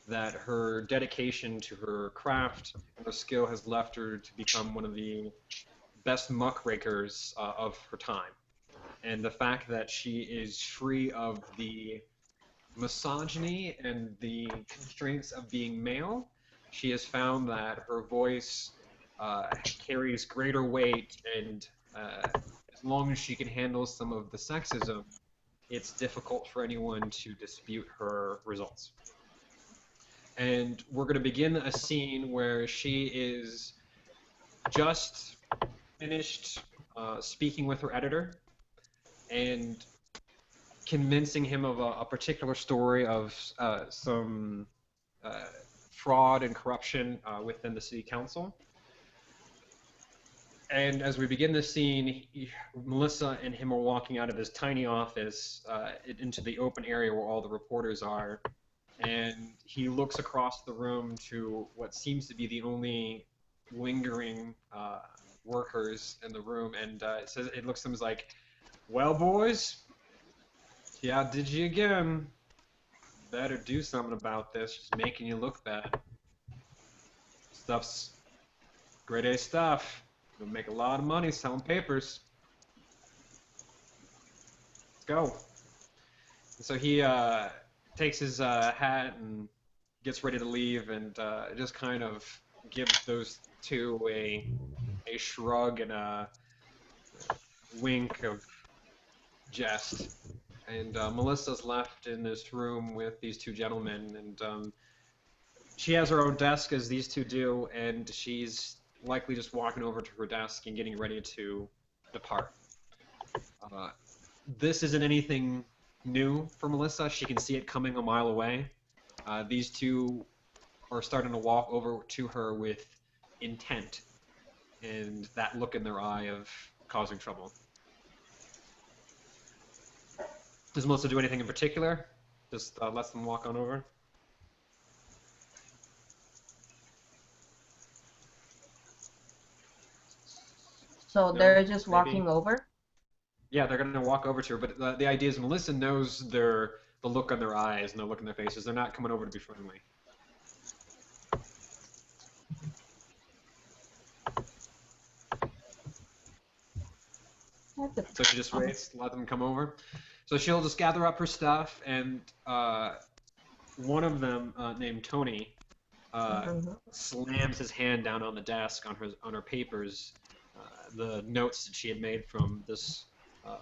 That her dedication to her craft and her skill has left her to become one of the best muckrakers of her time. And the fact that she is free of the misogyny and the constraints of being male, she has found that her voice carries greater weight, and as long as she can handle some of the sexism, it's difficult for anyone to dispute her results. And we're going to begin a scene where she is just finished speaking with her editor and convincing him of a particular story of some fraud and corruption within the city council. And as we begin the scene, Melissa and him are walking out of his tiny office into the open area where all the reporters are. And he looks across the room to what seems to be the only lingering workers in the room, and it looks to him as like, "Well, boys, she outdid you again. Better do something about this. She's making you look bad. Stuff's grade A stuff. You'll make a lot of money selling papers. Let's go." And so he takes his hat and gets ready to leave, and just kind of gives those two a shrug and a wink of jest. And Melissa's left in this room with these two gentlemen, and she has her own desk, as these two do, and she's likely just walking over to her desk and getting ready to depart. This isn't anything new for Melissa. She can see it coming a mile away. These two are starting to walk over to her with intent and that look in their eye of causing trouble. Does Melissa do anything in particular? Just lets them walk on over? So No, they're just maybe. walking over? Yeah, they're going to walk over to her, but the idea is Melissa knows the look on their eyes and the look on their faces. They're not coming over to be friendly. So she just waits, let them come over. So she'll just gather up her stuff, and one of them, named Tony, slams his hand down on the desk on her papers, the notes that she had made from this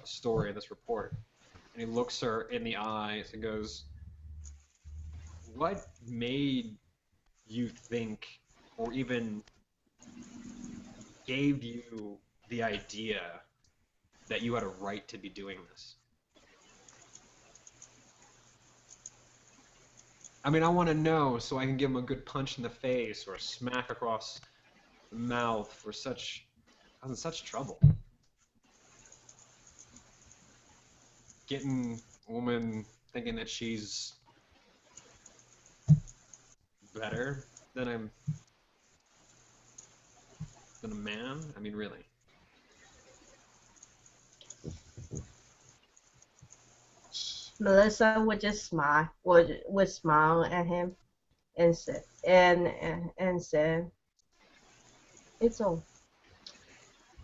story, this report. And he looks her in the eyes and goes, "What made you think, or even gave you the idea that you had a right to be doing this?" I mean, I want to know so I can give him a good punch in the face or a smack across the mouth for causing such trouble. Getting a woman thinking that she's better than a man? I mean, really. Melissa would just smile, would smile at him and said, and said, "It's all,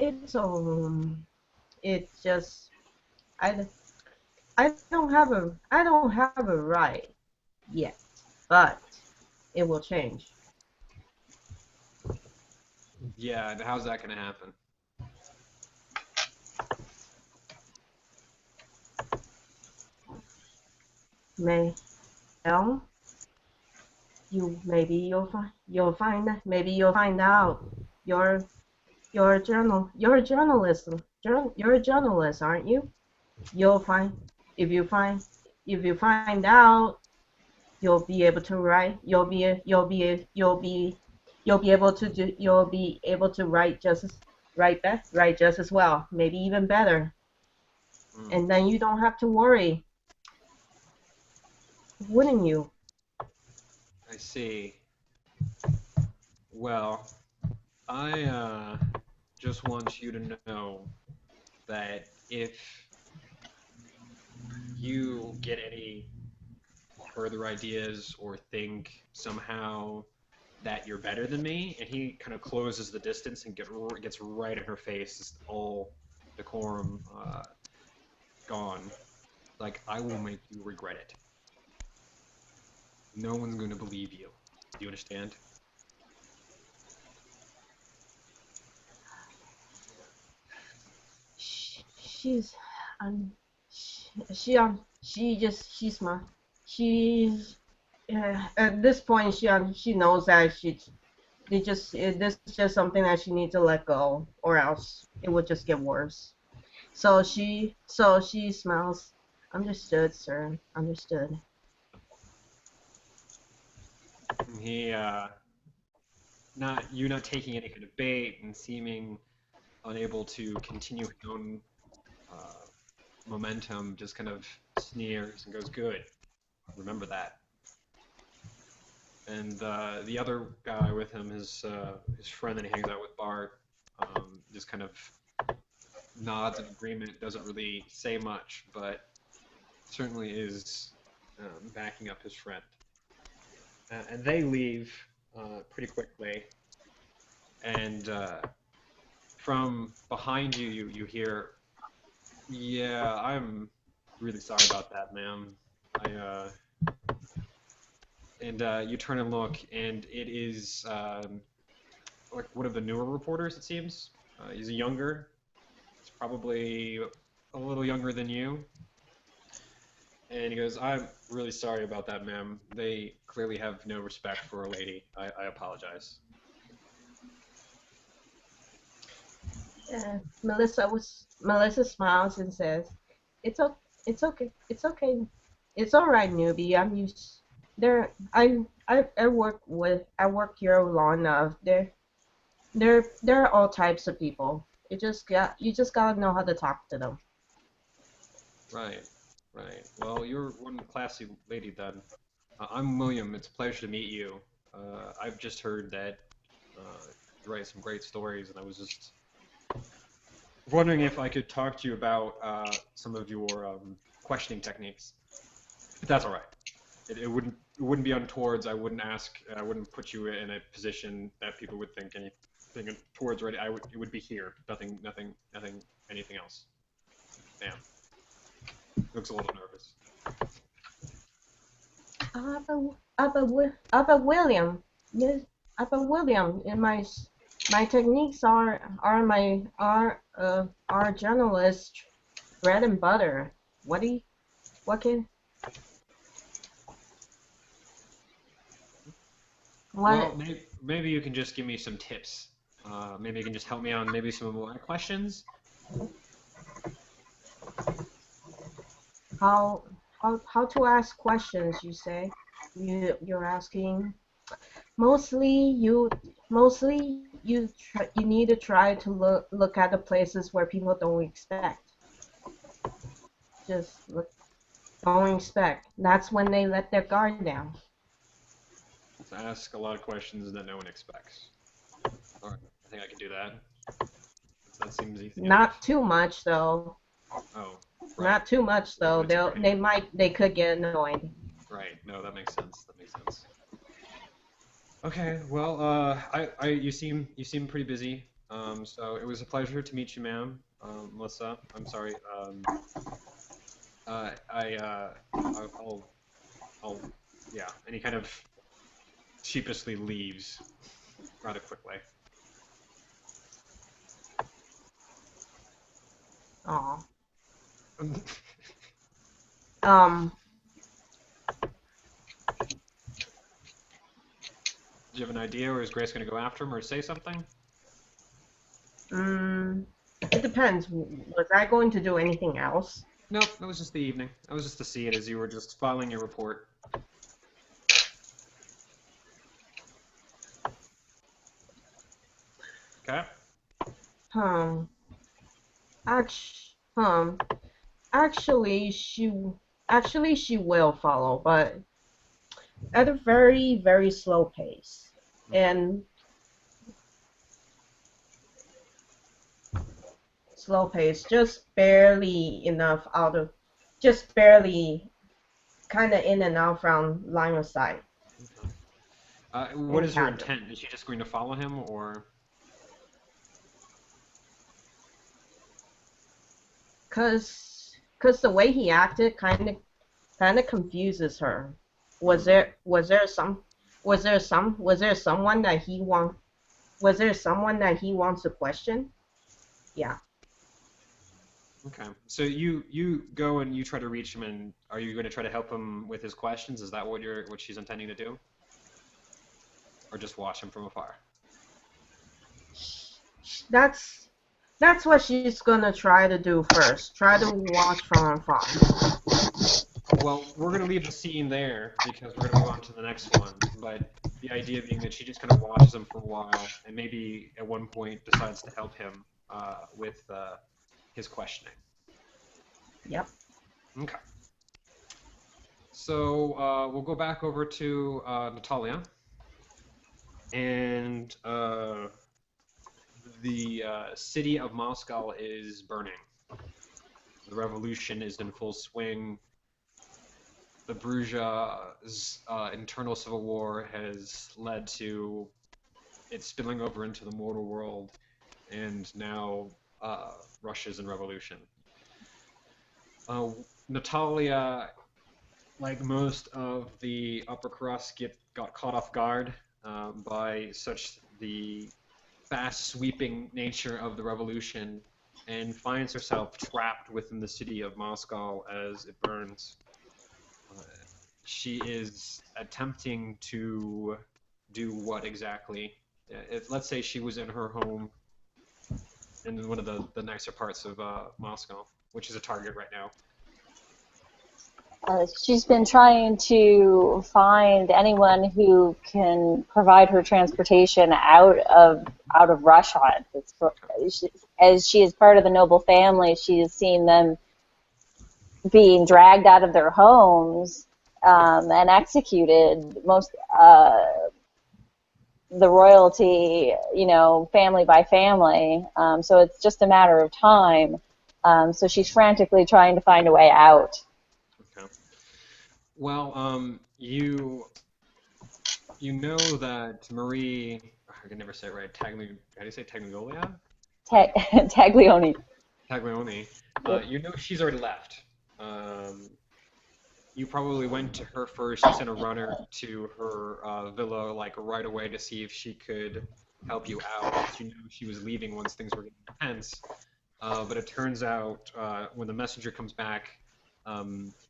it's just, I don't have a right yet, but it will change." Yeah, and how's that going to happen? Well, maybe you'll find out. You're a journalist, aren't you? You'll find if you find out, you'll be able to write. You'll be able to write just as well, maybe even better. Mm, and then you don't have to worry, wouldn't you? I see. Well, I just want you to know that if you get any further ideas or think somehow that you're better than me, and he kind of closes the distance and gets right in her face, just all decorum gone. Like, I will make you regret it. No one's going to believe you. Do you understand? She's she's my she's at this point she knows that this is just something that she needs to let go, or else it would just get worse. So she smiles. Understood, sir. Understood. He not taking any kind of bait and seeming unable to continue his own uh, momentum, just kind of sneers and goes, "Good, remember that." And the other guy with him, his friend that he hangs out with, Bart, just kind of nods in agreement. Doesn't really say much, but certainly is backing up his friend. And they leave pretty quickly. And from behind you, you hear, "Yeah, I'm really sorry about that, ma'am. I and you turn and look, and it is like one of the newer reporters. It seems he's younger. He's probably a little younger than you. And he goes, "I'm really sorry about that, ma'am. They clearly have no respect for a lady. I apologize." Melissa smiles and says, "It's o- it's okay. It's okay. It's all right, newbie. I'm used. There. I work here long enough. There are all types of people. You just gotta know how to talk to them." Right, right. Well, you're one classy lady then. I'm William. It's a pleasure to meet you. I've just heard that you write some great stories, and I was just wondering if I could talk to you about some of your questioning techniques. If that's all right. It wouldn't be untowards. I wouldn't put you in a position that people would think anything towards. Right. It would be here. Nothing, anything else. Damn. Looks a little nervous. Upper William. Yes, Upper William. And my techniques are journalist bread and butter. What can Well, what maybe you can just give me some tips. Maybe you can just help me on maybe some of my questions. how how to ask questions, you say? You're asking you need to try to look at the places where people don't expect. Just look, don't expect. That's when they let their guard down. To ask a lot of questions that no one expects. All right, I think I can do that. That seems easy enough. Not too much though. Oh, right. Not too much though. It's great. They could get annoyed. Right. No, that makes sense. That makes sense. Okay. Well, you seem pretty busy. So it was a pleasure to meet you, ma'am. Melissa. I'm sorry. I'll, I'll, yeah. And he kind of sheepishly leaves rather quickly. Aw. Do Um. you have an idea, or is Grace going to go after him or say something? It depends. Was I going to do anything else? Nope, that was just the evening. That was just to see it as you were just filing your report. Okay. Hmm. Act- hmm. Actually, she will follow, but at a very, very slow pace. And slow pace, just barely enough just barely kind of in and out from line of sight. What And is her cadre. intent? Is she just going to follow him, or? Cause the way he acted kind of confuses her. Was there was there some was there someone that he want was there someone that he wants to question? Yeah. Okay. So you go and you try to reach him, and are you going to try to help him with his questions? Is that what she's intending to do, or just watch him from afar? That's that's what she's gonna try to do first. Try to watch from afar. Well, we're going to leave the scene there because we're going to move on to the next one. But the idea being that she just kind of watches him for a while, and maybe at one point decides to help him with his questioning. Yep. Okay. So we'll go back over to Natalia, and the city of Moscow is burning. The revolution is in full swing. The Bruges' internal civil war has led to it spilling over into the mortal world, and now Russia's in revolution. Natalia, like most of the upper crust, got caught off guard by such the fast sweeping nature of the revolution, and finds herself trapped within the city of Moscow as it burns. She is attempting to do what exactly? Let's say she was in her home in one of the nicer parts of Moscow, which is a target right now. She's been trying to find anyone who can provide her transportation out of Russia. As she is part of the noble family, she has seen them being dragged out of their homes and executed. The royalty, family by family. So it's just a matter of time. So she's frantically trying to find a way out. Okay. Well, you know that Marie, I can never say it right. How do you say Taglialia? Taglioni. Taglioni. You know she's already left. You probably went to her first. You sent a runner to her villa like right away to see if she could help you out. You knew she was leaving once things were getting tense. But it turns out when the messenger comes back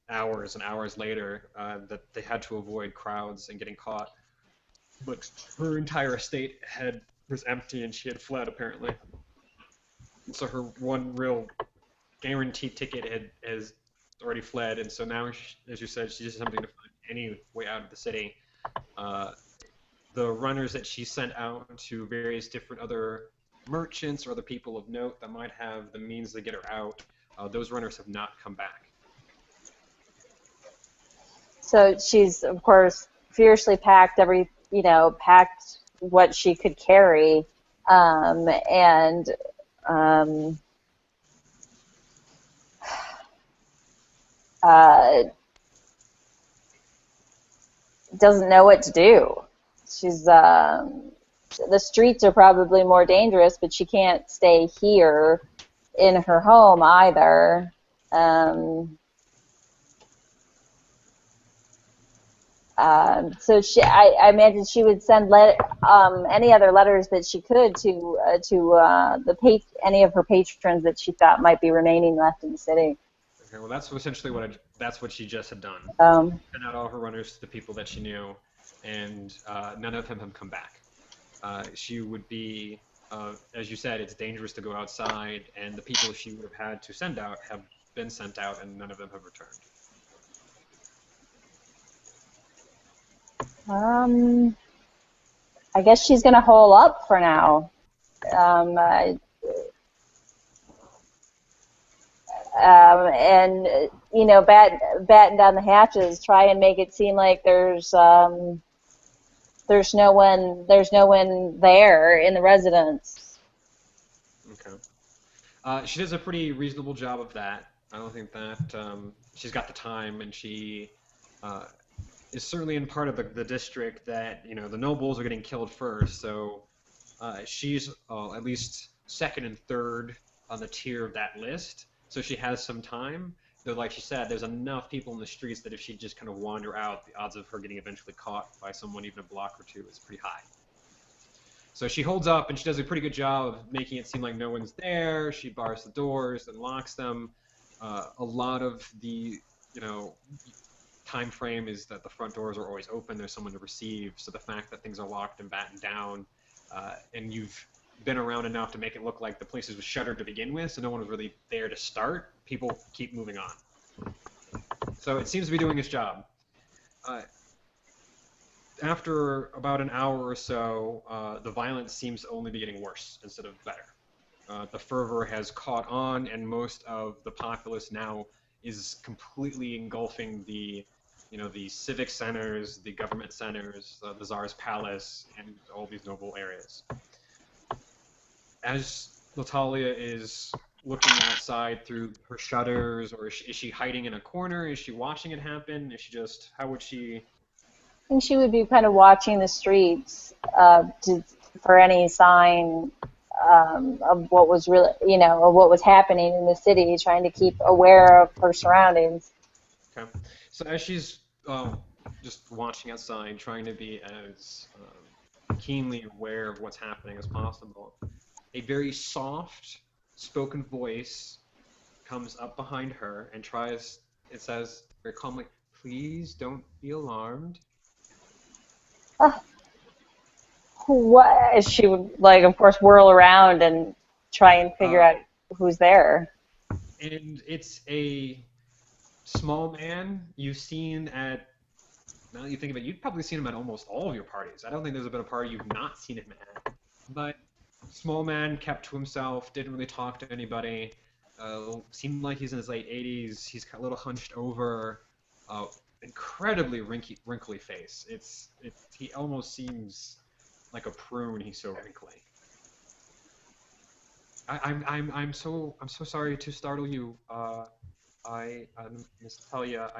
hours and hours later that they had to avoid crowds and getting caught. But her entire estate was empty and she had fled apparently. So her one real guaranteed ticket has already fled, and so now, as you said, she's just attempting to find any way out of the city. The runners that she sent out to various different other merchants or other people of note that might have the means to get her out, those runners have not come back. So she's, of course, fiercely packed packed what she could carry, and doesn't know what to do. She's the streets are probably more dangerous, but she can't stay here in her home either. So I imagine she would send any other letters that she could to any of her patrons that she thought might be remaining left in the city. Okay, well that's essentially that's what she just had done. Sent out all her runners to the people that she knew, and none of them have come back. She would be, as you said, it's dangerous to go outside, and the people she would have had to send out have been sent out, and none of them have returned. I guess she's gonna hole up for now. and batten down the hatches, try and make it seem like there's no one there in the residence. Okay. She does a pretty reasonable job of that. I don't think that she's got the time, and she is certainly in part of the district that the nobles are getting killed first. So she's at least second and third on the tier of that list. So she has some time. Though, like she said, there's enough people in the streets that if she just kind of wander out, the odds of her getting eventually caught by someone even a block or two is pretty high. So she holds up, and she does a pretty good job of making it seem like no one's there. She bars the doors and locks them. A lot of the, time frame is that the front doors are always open. There's someone to receive. So the fact that things are locked and battened down, and you've been around enough to make it look like the place was shuttered to begin with, so no one was really there to start, people keep moving on. So it seems to be doing its job. After about an hour or so, the violence seems to only be getting worse instead of better. The fervor has caught on, and most of the populace now is completely engulfing the civic centers, the government centers, the Tsar's palace, and all these noble areas. As Natalia is looking outside through her shutters, or is she hiding in a corner? Is she watching it happen? Is she just, how would she? I think she would be kind of watching the streets for any sign of what was really, of what was happening in the city, trying to keep aware of her surroundings. Okay. So as she's just watching outside, trying to be as keenly aware of what's happening as possible, a very soft spoken voice comes up behind her and it says very calmly, "Please don't be alarmed." What? She would, of course, whirl around and try and figure out who's there. And it's a small man. You've seen at, now that you think of it, you've probably seen him at almost all of your parties. I don't think there's been a party you've not seen him at. But small man, kept to himself, didn't really talk to anybody. Seemed like he's in his late 80s. He's a little hunched over. Incredibly wrinkly face. He almost seems like a prune. He's so wrinkly. I'm so sorry to startle you. Miss Talia,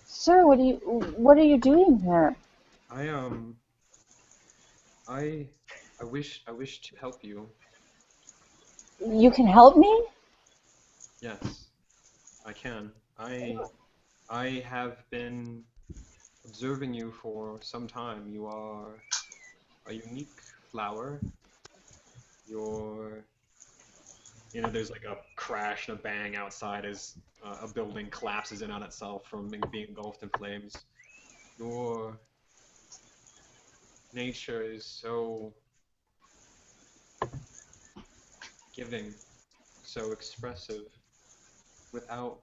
Sir, what are you doing here? I wish to help you. You can help me? Yes, I can. I have been observing you for some time. You are a unique flower. There's like a crash and a bang outside as a building collapses in on itself from being engulfed in flames. Your nature is so giving, so expressive, without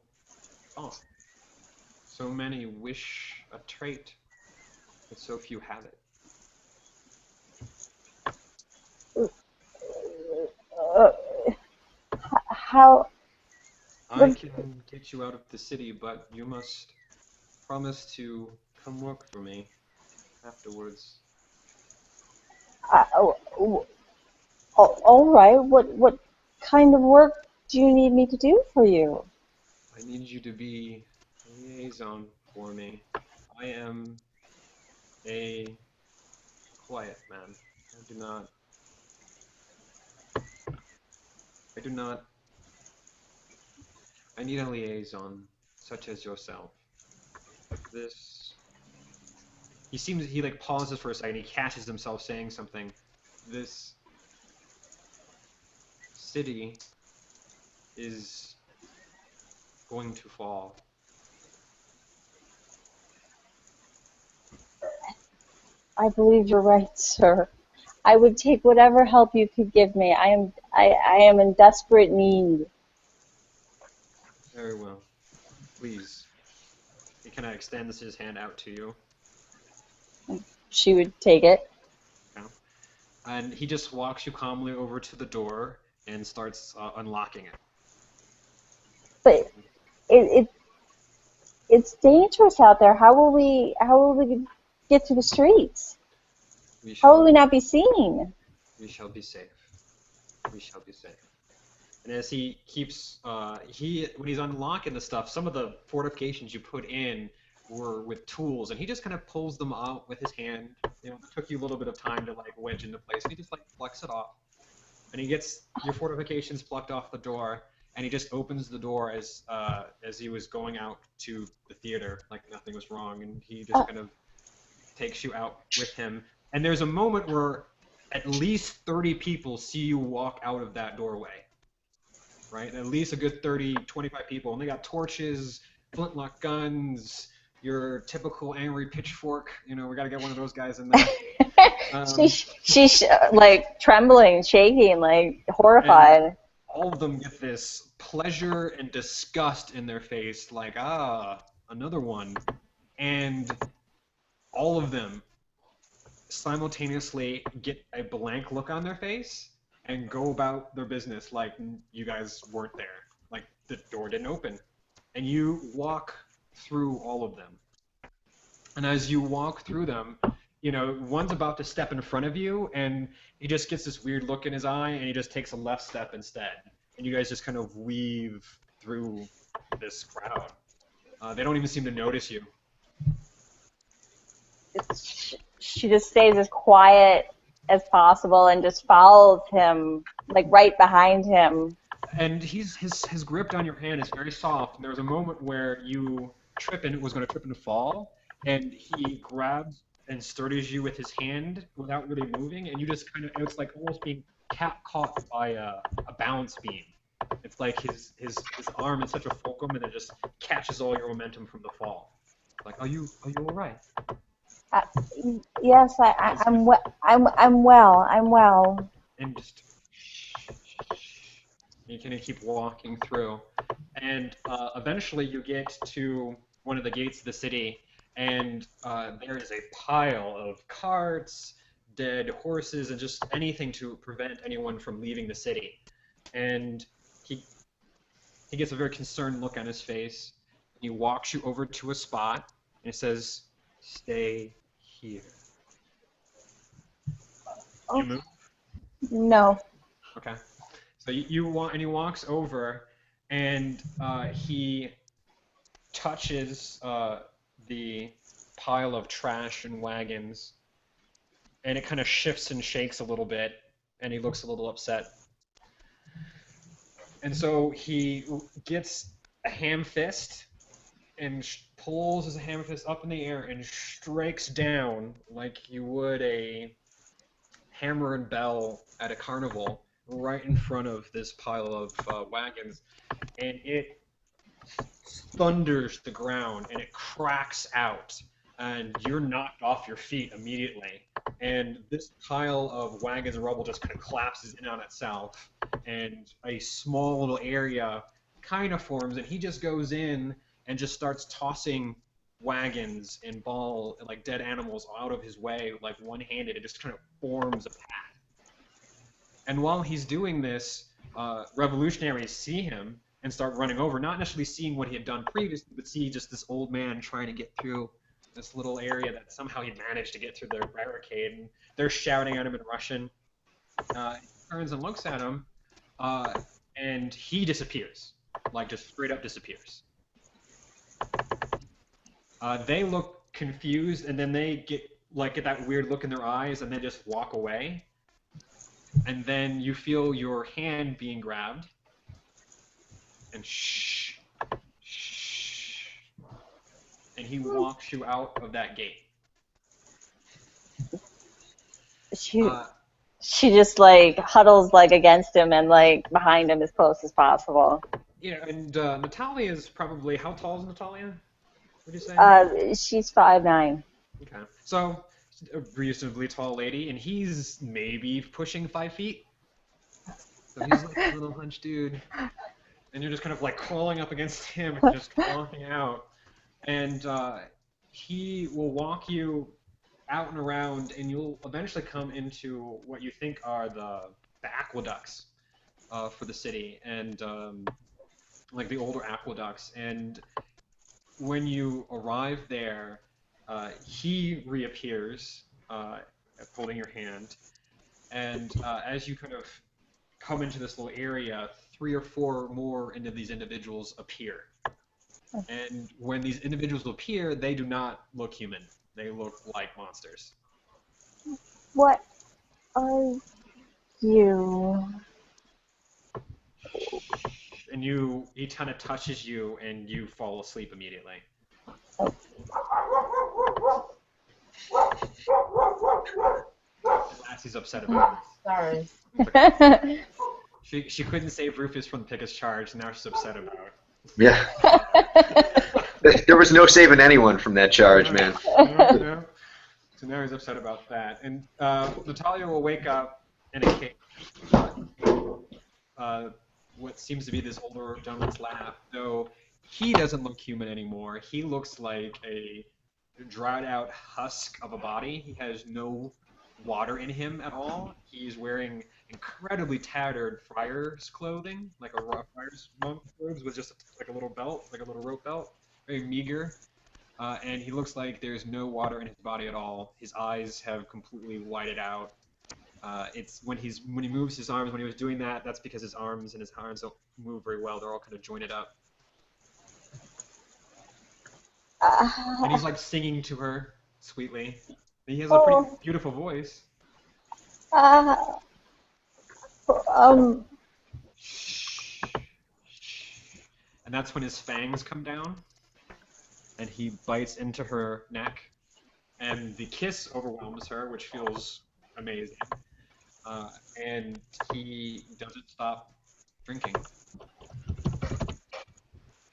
thought. So many wish a trait, but so few have it. How? I can get you out of the city, but you must promise to come work for me afterwards. All right. What kind of work do you need me to do for you? I need you to be a liaison for me. I am a quiet man. I do not. I need a liaison, such as yourself. He pauses for a second. He catches himself saying something. This city is going to fall. I believe you're right, sir. I would take whatever help you could give me. I am in desperate need. Very well. Please. He kind of extends his hand out to you. She would take it. Okay. And he just walks you calmly over to the door and starts unlocking it. But it it's dangerous out there. How will we get through the streets? How will we not be seen? We shall be safe. We shall be safe. And as he keeps, when he's unlocking the stuff, some of the fortifications you put in were with tools, and he just kind of pulls them out with his hand. You know, it took you a little bit of time to like wedge into place, and he just like plucks it off. And he gets your fortifications plucked off the door, and he just opens the door as he was going out to the theater, like nothing was wrong, and he just kind of takes you out with him. And there's a moment where at least 30 people see you walk out of that doorway, right? At least a good 30, 25 people, and they got torches, flintlock guns, your typical angry pitchfork. You know, we got to get one of those guys in there. She's like trembling, shaking, like horrified. All of them get this pleasure and disgust in their face, like, another one. And all of them simultaneously get a blank look on their face and go about their business like you guys weren't there. Like the door didn't open. And you walk through all of them. And as you walk through them, you know, one's about to step in front of you, and he just gets this weird look in his eye, and he just takes a left step instead. And you guys just kind of weave through this crowd. They don't even seem to notice you. She just stays as quiet as possible and just follows him, like right behind him. And his grip on your hand is very soft. And there was a moment where you was going to trip and fall, and he grabs and sturdies you with his hand without really moving, and you just kind of, it's like almost being caught by a balance beam. It's like his arm is such a fulcrum, and it just catches all your momentum from the fall. Like, are you all right? Yes, I'm well. And just you kind of keep walking through, and eventually you get to one of the gates of the city, and there is a pile of carts, dead horses, and just anything to prevent anyone from leaving the city. And he gets a very concerned look on his face. And he walks you over to a spot, and he says, "Stay here." You move? No. Okay. So and he walks over, and he touches the pile of trash and wagons, and it kind of shifts and shakes a little bit, and he looks a little upset. And so he gets a ham fist and pulls his ham fist up in the air and strikes down like you would a hammer and bell at a carnival right in front of this pile of wagons, and it thunders the ground and it cracks out, and you're knocked off your feet immediately, and this pile of wagons and rubble just kind of collapses in on itself, and a small little area kind of forms, and he just goes in and just starts tossing wagons and like dead animals out of his way, like one-handed. It just kind of forms a path. And while he's doing this, revolutionaries see him and start running over, not necessarily seeing what he had done previously, but see just this old man trying to get through this little area that somehow he managed to get through their barricade, and they're shouting at him in Russian. He turns and looks at him, and he disappears, like just straight up disappears. They look confused, and then they get that weird look in their eyes, and then just walk away. And then you feel your hand being grabbed, and shh, and he walks you out of that gate. She just like huddles like against him and like behind him as close as possible. Yeah, and Natalia is probably, how tall is Natalia? What did you say? She's 5'9". Okay, so a reasonably tall lady, and he's maybe pushing 5 feet. So he's like a little hunched dude, and you're just kind of like crawling up against him and just walking out. And he will walk you out and around, and you'll eventually come into what you think are the aqueducts. for the city, and like the older aqueducts. And when you arrive there, he reappears, holding your hand, and as you kind of come into this little area, 3 or 4 more into these individuals appear. And when these individuals appear, they do not look human. They look like monsters. What are you? And he kind of touches you, and you fall asleep immediately. Lassie's upset about Sorry. it. She couldn't save Rufus from the Pickus charge, and now she's upset about it. Yeah. There was no saving anyone from that charge, man. No. So now he's upset about that. And Natalia will wake up in a cage. What seems to be this older gentleman's lap, though he doesn't look human anymore. He looks like a dried out husk of a body. He has no water in him at all. He's wearing incredibly tattered friar's clothing, like a friar's monk clothes with just like a little belt, like a little rope belt, very meager. And he looks like there's no water in his body at all. His eyes have completely whited out. It's when he moves his arms, when he was doing that, that's because his arms and his hands don't move very well. They're all kind of jointed up. And he's like singing to her sweetly. He has a pretty beautiful voice. And that's when his fangs come down, and he bites into her neck, and the kiss overwhelms her, which feels amazing. And he doesn't stop drinking.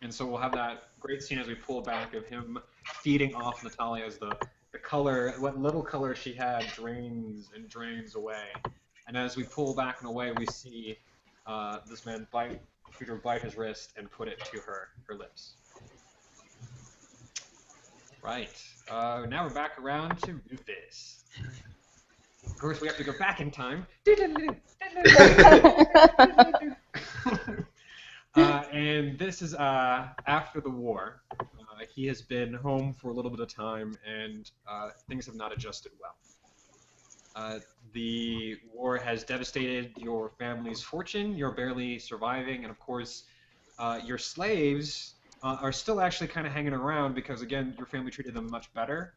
And so we'll have that great scene as we pull back of him feeding off Natalia as the color, what little color she had, drains and drains away. And as we pull back and away, we see this man bite his wrist and put it to her lips. Right. Now we're back around to Rufus. Of course, we have to go back in time. And this is after the war. He has been home for a little bit of time, and things have not adjusted well. The war has devastated your family's fortune. You're barely surviving, and of course, your slaves are still actually kind of hanging around because, again, your family treated them much better.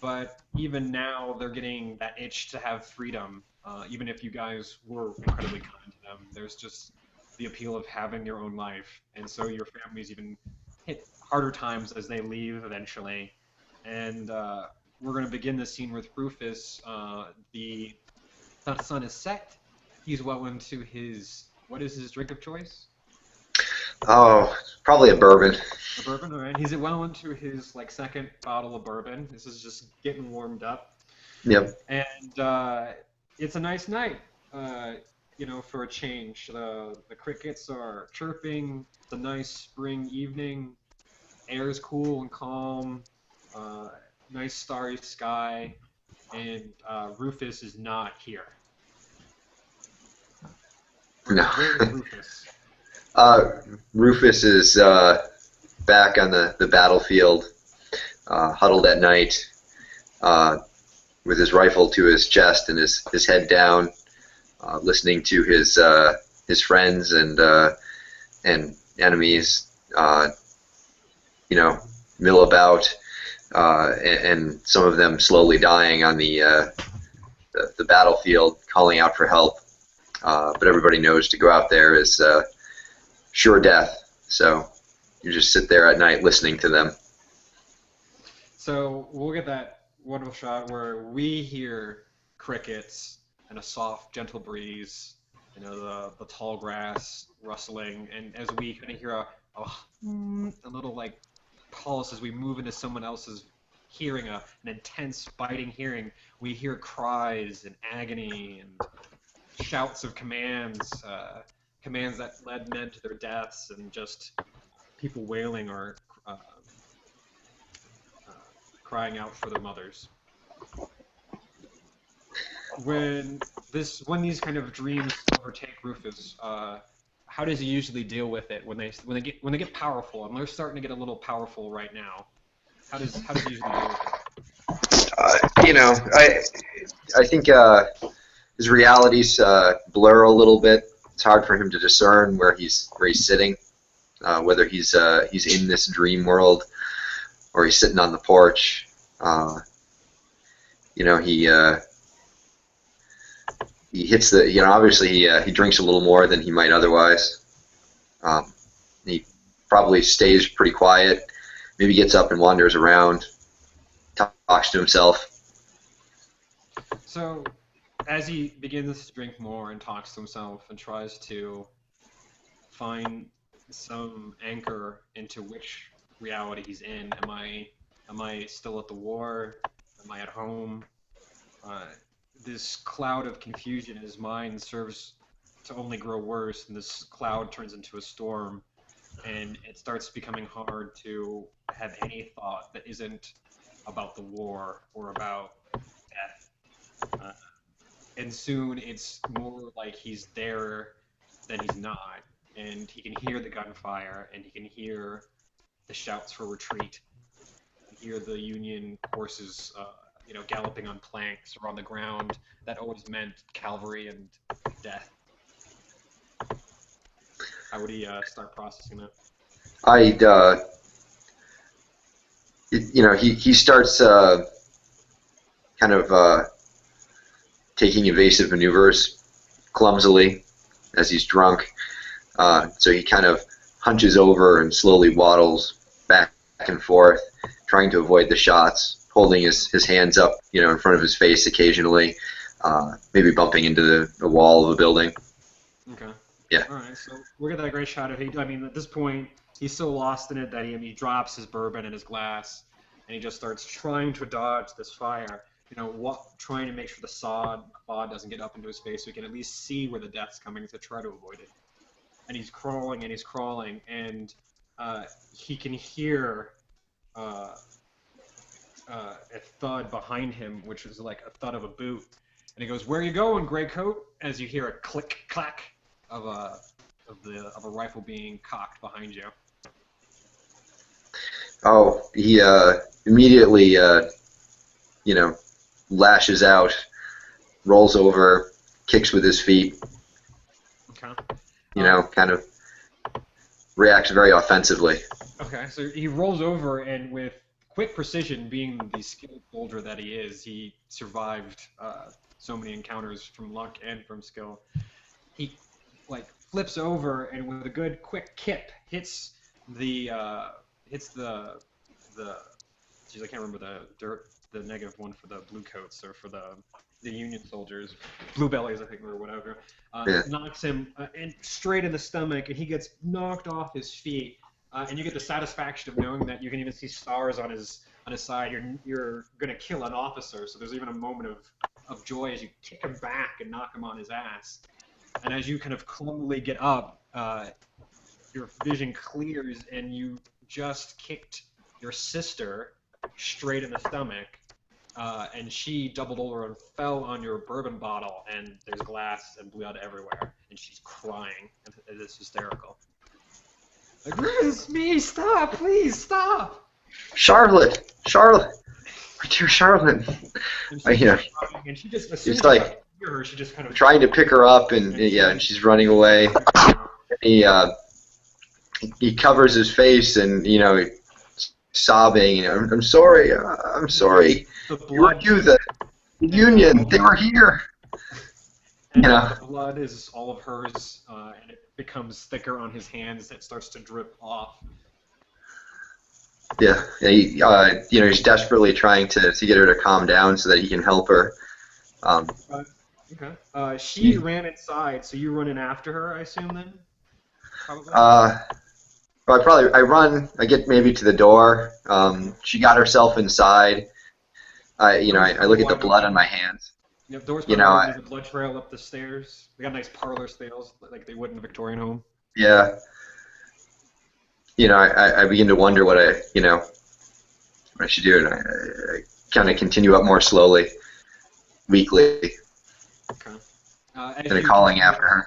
But even now, they're getting that itch to have freedom. Even if you guys were incredibly kind to them, there's just the appeal of having your own life. And so your families even hit harder times as they leave eventually. And we're going to begin this scene with Rufus. The sun is set. He's well into his, what is his drink of choice? Oh, probably a bourbon. A bourbon, all right. He's well into his second bottle of bourbon. This is just getting warmed up. Yep. And it's a nice night, for a change. The crickets are chirping. It's a nice spring evening. Air is cool and calm. Nice starry sky, and Rufus is not here. No. Where is Rufus? Rufus is back on the battlefield, huddled at night, with his rifle to his chest and his head down, listening to his friends and enemies, mill about, and some of them slowly dying on the battlefield, calling out for help. But everybody knows to go out there is sure death. So you just sit there at night listening to them. So we'll get that wonderful shot where we hear crickets and a soft, gentle breeze, the tall grass rustling, and as we kind of hear a little pulse as we move into someone else's hearing, an intense, biting hearing, we hear cries and agony and shouts of commands that led men to their deaths, and just people wailing or crying out for their mothers. When when these kind of dreams overtake Rufus, how does he usually deal with it when they get powerful? And they're starting to get a little powerful right now. How does he usually deal with it? You know, I think his realities blur a little bit. It's hard for him to discern where he's sitting, whether he's in this dream world or he's sitting on the porch. You know, he hits the, you know, obviously he drinks a little more than he might otherwise. He probably stays pretty quiet, maybe gets up and wanders around, talks to himself. So, as he begins to drink more and talks to himself and tries to find some anchor into which reality he's in, am I still at the war? Am I at home? This cloud of confusion in his mind serves to only grow worse, and this cloud turns into a storm, and it starts becoming hard to have any thought that isn't about the war or about death. And soon it's more like he's there than he's not, and he can hear the gunfire, and he can hear the shouts for retreat, and hear the Union horses galloping on planks or on the ground. That always meant cavalry and death. How would he start processing that? He starts kind of taking evasive maneuvers clumsily as he's drunk. So he kind of hunches over and slowly waddles back and forth, trying to avoid the shots, holding his hands up, in front of his face occasionally, maybe bumping into the wall of a building. Okay. Yeah. All right. So we'll get that great shot of him. I mean, at this point, he's so lost in it that he drops his bourbon and his glass, and he just starts trying to dodge this fire. Trying to make sure the fog doesn't get up into his face, so he can at least see where the death's coming to try to avoid it. And he's crawling, and he can hear a thud behind him, which is like a thud of a boot. And he goes, "Where you going, gray coat?" As you hear a click clack of a rifle being cocked behind you. Oh, he immediately lashes out, rolls over, kicks with his feet. Okay. Kind of reacts very offensively. Okay, so he rolls over, and with quick precision, being the skilled soldier that he is, he survived so many encounters from luck and from skill. He flips over, and with a good quick kip hits the geez, I can't remember the negative one for the blue coats, or for the Union soldiers, blue bellies, I think, or whatever. Knocks him and straight in the stomach, and he gets knocked off his feet. And you get the satisfaction of knowing that you can even see stars on his side. You're gonna kill an officer, so there's even a moment of joy as you kick him back and knock him on his ass. And as you kind of clumsily get up, your vision clears, and you just kicked your sister straight in the stomach, and she doubled over and fell on your bourbon bottle, and there's glass and blood everywhere, and she's crying, and it's hysterical. Like, "It's me! Stop! Please stop!" Charlotte, my dear Charlotte. And she just, as soon as It's like you hear her, she just kind of trying to pick her up, and she's running away. He covers his face, and sobbing. I'm sorry. I'm sorry. The blood, the Union. They were here. And the blood is all of hers, and it becomes thicker on his hands. It starts to drip off. Yeah. He's desperately trying to get her to calm down so that he can help her. Okay. She ran inside, so you run in after her, I assume, then? Probably? I get maybe to the door. She got herself inside. I look at the blood on my hands. Doors there's a blood trail up the stairs. They got nice parlor stairs like they would in a Victorian home. Yeah. I begin to wonder what I should do, and I kind of continue up more slowly, weakly. Okay. As kind of you calling continue, after her.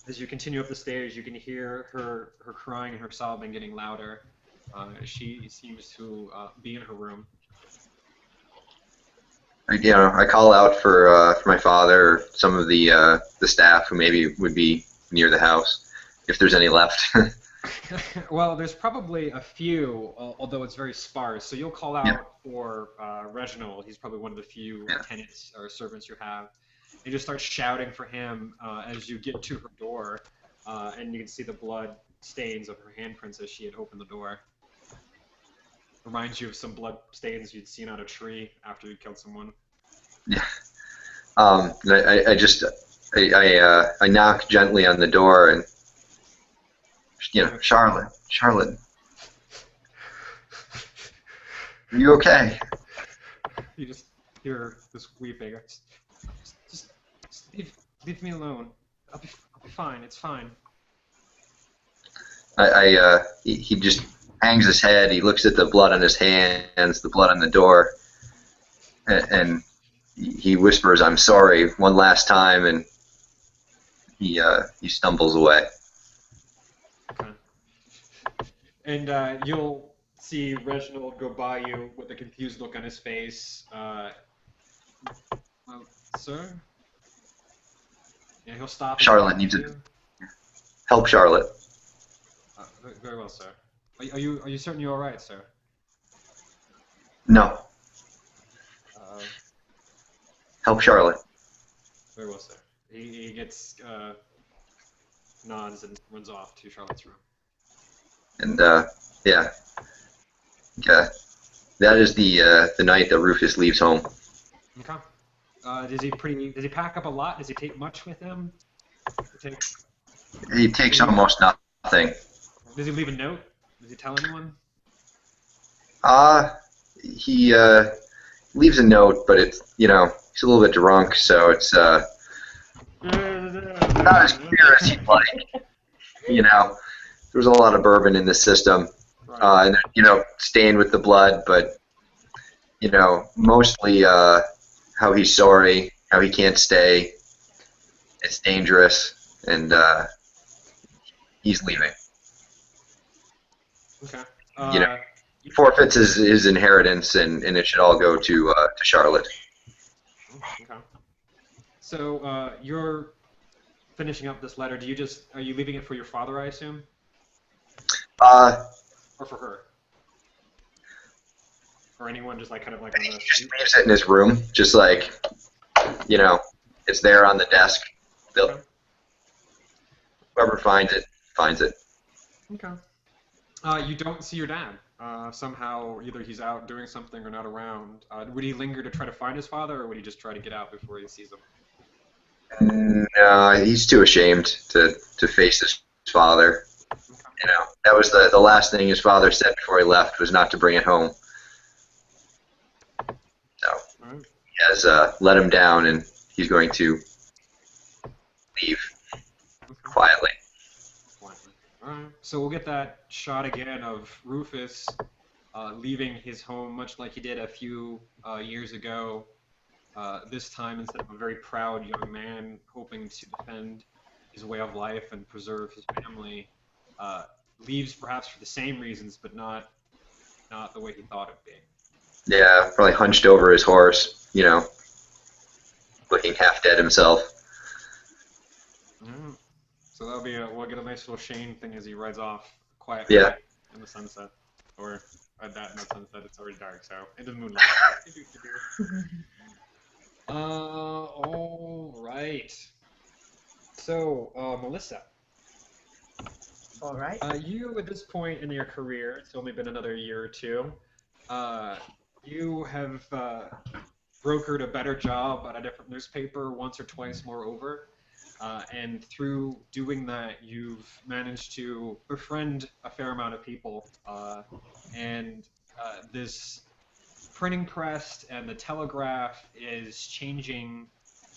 as you continue up the stairs, you can hear her crying and her sobbing getting louder. She seems to be in her room. I call out for my father or some of the staff who maybe would be near the house, if there's any left. Well, there's probably a few, although it's very sparse. So you'll call Yeah. out for Reginald. He's probably one of the few Yeah. tenants or servants you have. And you just start shouting for him as you get to her door, and you can see the blood stains of her handprints as she had opened the door. Reminds you of some blood stains you'd seen on a tree after you killed someone. Yeah. I knock gently on the door and, Charlotte, are you okay? You just hear this weeping. Just leave me alone. I'll be fine. It's fine. He just hangs his head. He looks at the blood on his hands, the blood on the door, and he whispers, "I'm sorry," one last time, and he stumbles away. Okay. And you'll see Reginald go by you with a confused look on his face. Sir? Yeah, he'll stop. Charlotte needs it. Help Charlotte. Very well, sir. Are you certain you're all right, sir? No. Help Charlotte. Very well, sir. He gets nods and runs off to Charlotte's room. And yeah. That is the night that Rufus leaves home. Okay. Does he pack up a lot? Does he take much with him? He takes almost nothing. Does he leave a note? Does he tell anyone? He leaves a note, but it's he's a little bit drunk, so it's not as clear as he'd like. There's a lot of bourbon in the system, and stained with the blood, but mostly how he's sorry, how he can't stay. It's dangerous, and he's leaving. Okay. He forfeits his inheritance, and it should all go to Charlotte. Okay. So you're finishing up this letter. Are you leaving it for your father, I assume? Or for her? Or anyone just kind of like on He the just leaves it in his room, just it's there on the desk. Okay. Whoever finds it. Okay. You don't see your dad. Somehow, either he's out doing something or not around. Would he linger to try to find his father, or would he just try to get out before he sees him? No, he's too ashamed to face his father. Okay. That was the last thing his father said before he left, was not to bring it home. So All right. he has let him down, and he's going to leave quietly. Alright, so we'll get that shot again of Rufus leaving his home, much like he did a few years ago. This time, instead of a very proud young man hoping to defend his way of life and preserve his family, leaves perhaps for the same reasons, but not the way he thought it would be. Yeah, probably hunched over his horse, looking half dead himself. Mm. So that'll be we'll get a nice little Shane thing as he rides off quietly in the sunset, or not sunset. It's already dark, so into the moonlight. All right. So, Melissa. All right. You at this point in your career, it's only been another year or two. You have brokered a better job at a different newspaper once or twice, moreover. And through doing that, you've managed to befriend a fair amount of people. And this printing press and the telegraph is changing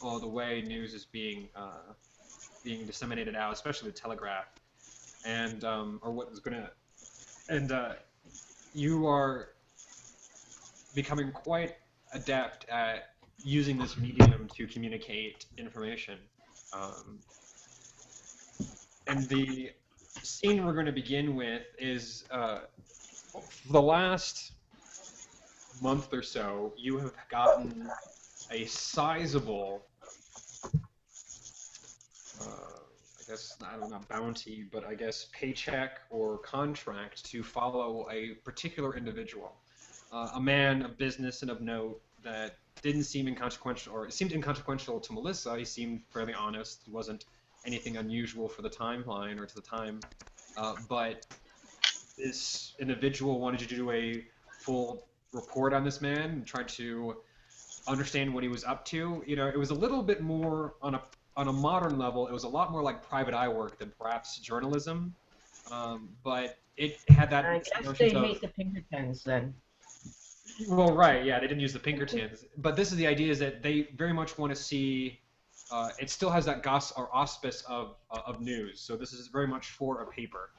the way news is being disseminated out, especially the telegraph, and or what is going to. And you are becoming quite adept at using this medium to communicate information. Um, and the scene we're going to begin with is for the last month or so, you have gotten a sizable, I guess, I don't know, bounty, but I guess paycheck or contract to follow a particular individual. A man of business and of note that didn't seem inconsequential, or it seemed inconsequential to Melissa. He seemed fairly honest. He wasn't anything unusual for the timeline or to the time. But this individual wanted you to do a full report on this man and try to understand what he was up to. You know, it was a little bit more on a modern level. It was a lot more like private eye work than perhaps journalism. But it had that. I guess they hate the Pinkertons then. Well, right, yeah, they didn't use the Pinkertons, but this is the idea is that they very much want to see. It still has that or auspice of news, so this is very much for a paper.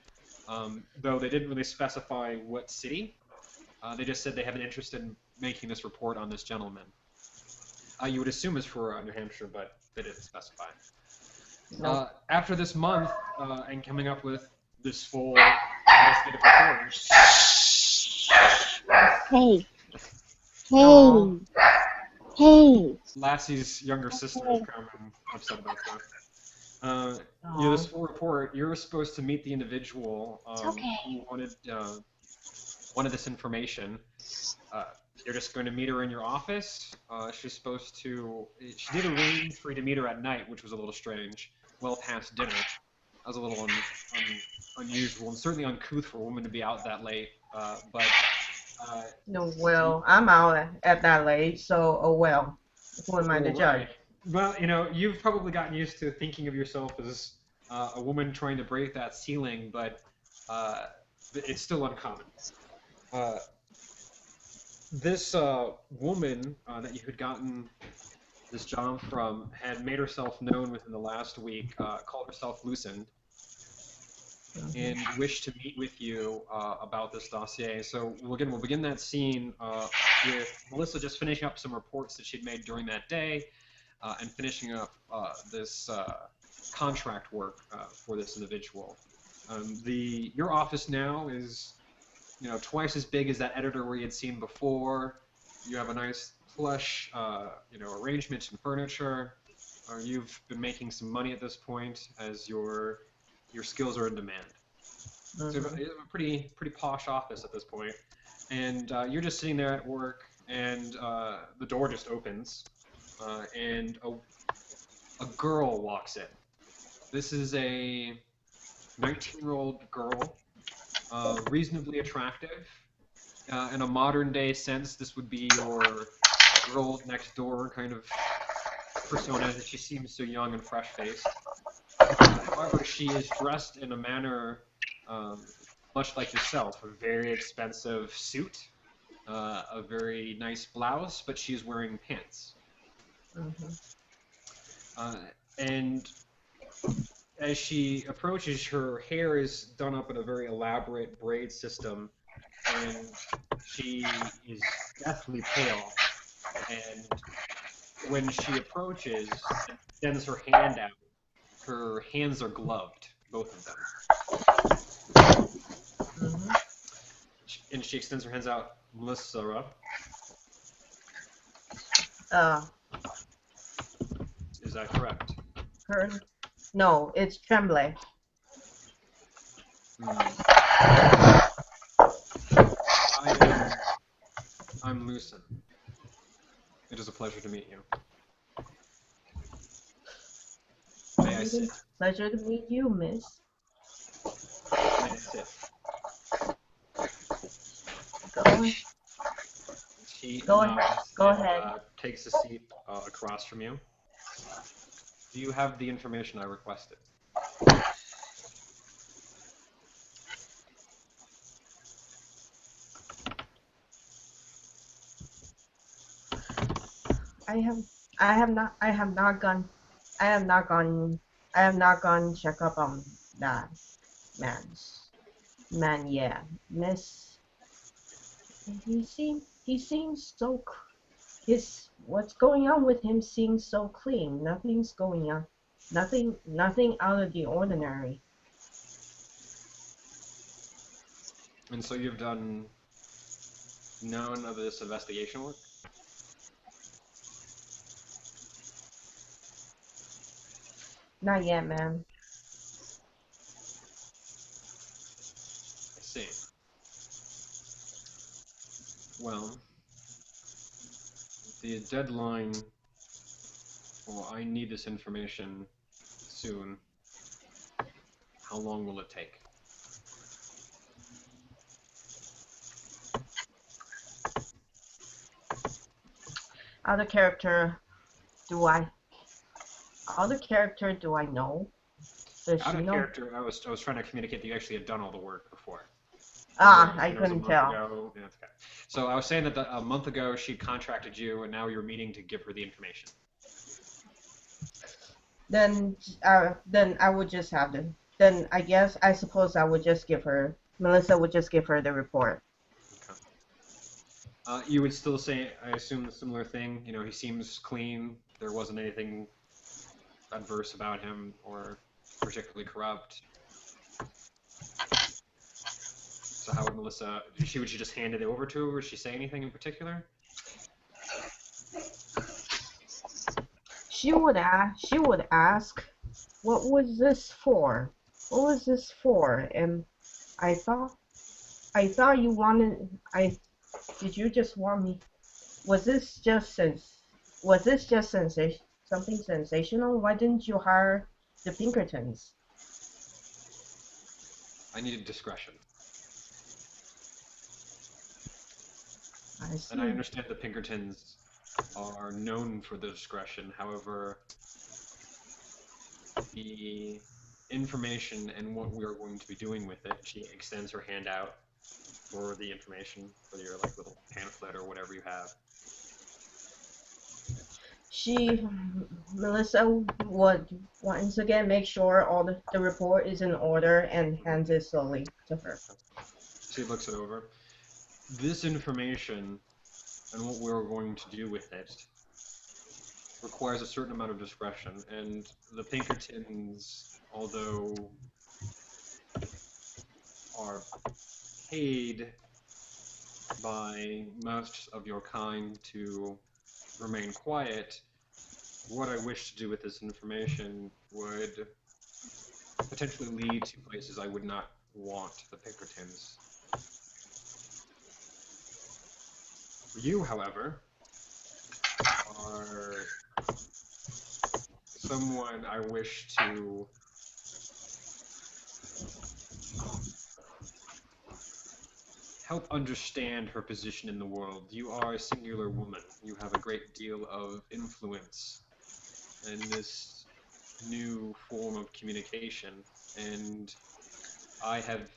Though they didn't really specify what city. They just said they have an interest in making this report on this gentleman. You would assume it's for New Hampshire, but they didn't specify. No. After this month and coming up with this full investigative report. Hey. Hey. Hey. Lassie's younger sister is kind of upset about that. You know, this full report, you're supposed to meet the individual who wanted this information. You're just going to meet her in your office. She's supposed to. She did arrange for you to meet her at night, which was a little strange. Well past dinner. That was a little unusual and certainly uncouth for a woman to be out that late. But. No, well, I'm out at that late, so oh well. Who am I to judge? Well, you know, you've probably gotten used to thinking of yourself as a woman trying to break that ceiling, but it's still uncommon. This woman that you had gotten this job from had made herself known within the last week, called herself Lucinde, and wished to meet with you about this dossier. So we'll begin that scene with Melissa just finishing up some reports that she'd made during that day and finishing up this contract work for this individual. Your office now is, you know, twice as big as that editor we had seen before. You have a nice plush, you know, arrangement and furniture. You've been making some money at this point as your skills are in demand. So it's a pretty posh office at this point. And you're just sitting there at work, and the door just opens, and a girl walks in. This is a 19-year-old girl, reasonably attractive. In a modern-day sense, this would be your girl next door kind of persona, that she seems so young and fresh-faced. However, she is dressed in a manner much like yourself, a very expensive suit, a very nice blouse, but she's wearing pants. And as she approaches, her hair is done up in a very elaborate braid system, and she is deathly pale. And when she approaches and extends her hand out, her hands are gloved, both of them. And she extends her hands out. Melissa. Is that correct? No, it's Tremblay. I'm Lucinde. It is a pleasure to meet you. May I sit? Pleasure to meet you, miss. May I sit? Go ahead. Takes a seat across from you. Do you have the information I requested? I have not gone check up on that man yet, miss. He seems so. What's going on with him seems so clean. Nothing's going on. Nothing out of the ordinary. And so you've done none of this investigation work? Not yet, man. I see. Well, the deadline, well, I need this information soon. How long will it take? Other character, do I? Other character, do I know? Does Out she of know? character, I was trying to communicate that you actually had done all the work before. Ah, It I was a couldn't month tell. ago. Yeah, that's okay. So I was saying that a month ago she contracted you, and now you're meeting to give her the information. Then I would just have to. Then I suppose I would just give her. Melissa would just give her the report. Okay. You would still say, I assume, the similar thing. You know, he seems clean. There wasn't anything adverse about him or particularly corrupt. So how would Melissa? Would she just hand it over to her? Would she say anything in particular? She would ask, what was this for? What was this for? And I thought you wanted. Did you just want me? Was this just something sensational? Why didn't you hire the Pinkertons? I needed discretion. I see. And I understand the Pinkertons are known for their discretion. However, the information and what we are going to be doing with it, she extends her hand out for the information, for your like little pamphlet or whatever you have. Melissa would once again make sure all the report is in order and hands it slowly to her. She looks it over. This information and what we're going to do with it requires a certain amount of discretion, and the Pinkertons, although are paid by most of your kind to remain quiet, what I wish to do with this information would potentially lead to places I would not want the Pinkertons. You, however, are someone I wish to help understand her position in the world. You are a singular woman. You have a great deal of influence in this new form of communication, and I have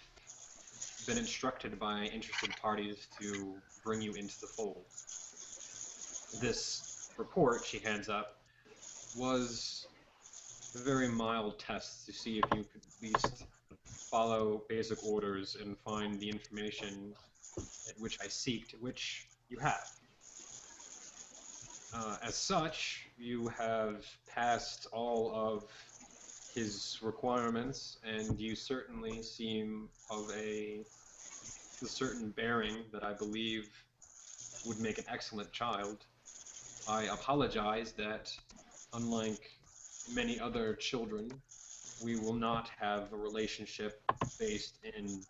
been instructed by interested parties to bring you into the fold. This report she hands up was a very mild test to see if you could at least follow basic orders and find the information at which I seeked, which you have. As such, you have passed all of his requirements, and you certainly seem of a certain bearing that I believe would make an excellent child. I apologize that, unlike many other children, we will not have a relationship based in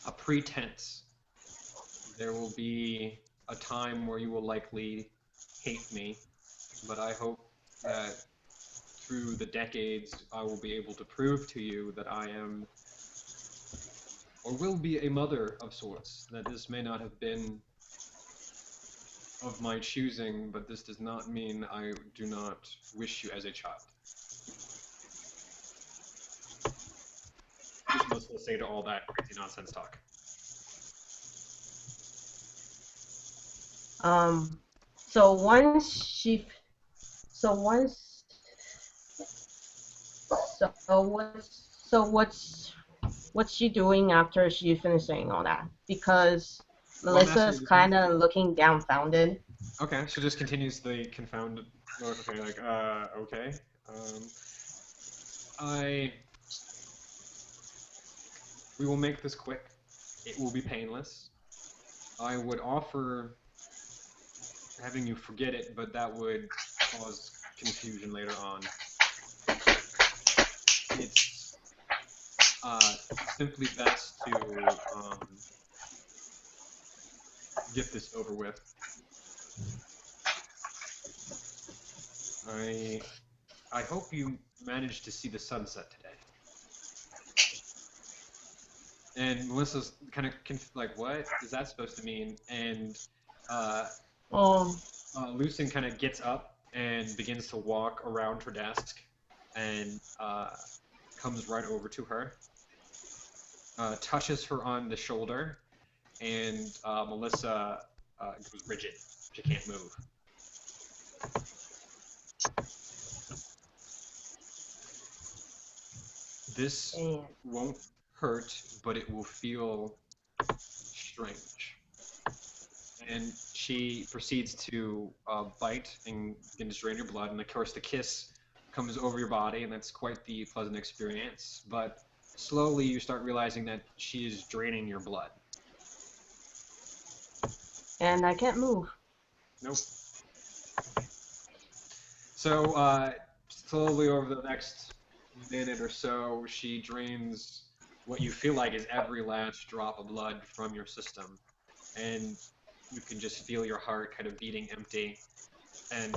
a pretense. There will be a time where you will likely hate me, but I hope that through the decades I will be able to prove to you that I am, or will be, a mother of sorts, that this may not have been of my choosing, but this does not mean I do not wish you as a child. Just must say to all that crazy nonsense talk. So once she, so once, so what's she doing after she finished saying all that? Because Melissa's kind of looking dumbfounded. Okay, she just continues the confounded Okay, like, okay. I... We will make this quick. It will be painless. I would offer having you forget it, but that would cause confusion later on. It's simply best to get this over with. I hope you managed to see the sunset today. And Melissa's kind of like, what is that supposed to mean? And Um, Lucien kind of gets up and begins to walk around her desk and comes right over to her, touches her on the shoulder, and Melissa goes rigid. She can't move. This and won't hurt, but it will feel strange. And she proceeds to bite and begin to drain your blood, and of course the kiss comes over your body, and that's quite the pleasant experience. But slowly you start realizing that she is draining your blood. I can't move. Nope. So slowly over the next minute or so, she drains what you feel like is every last drop of blood from your system. And you can just feel your heart kind of beating empty and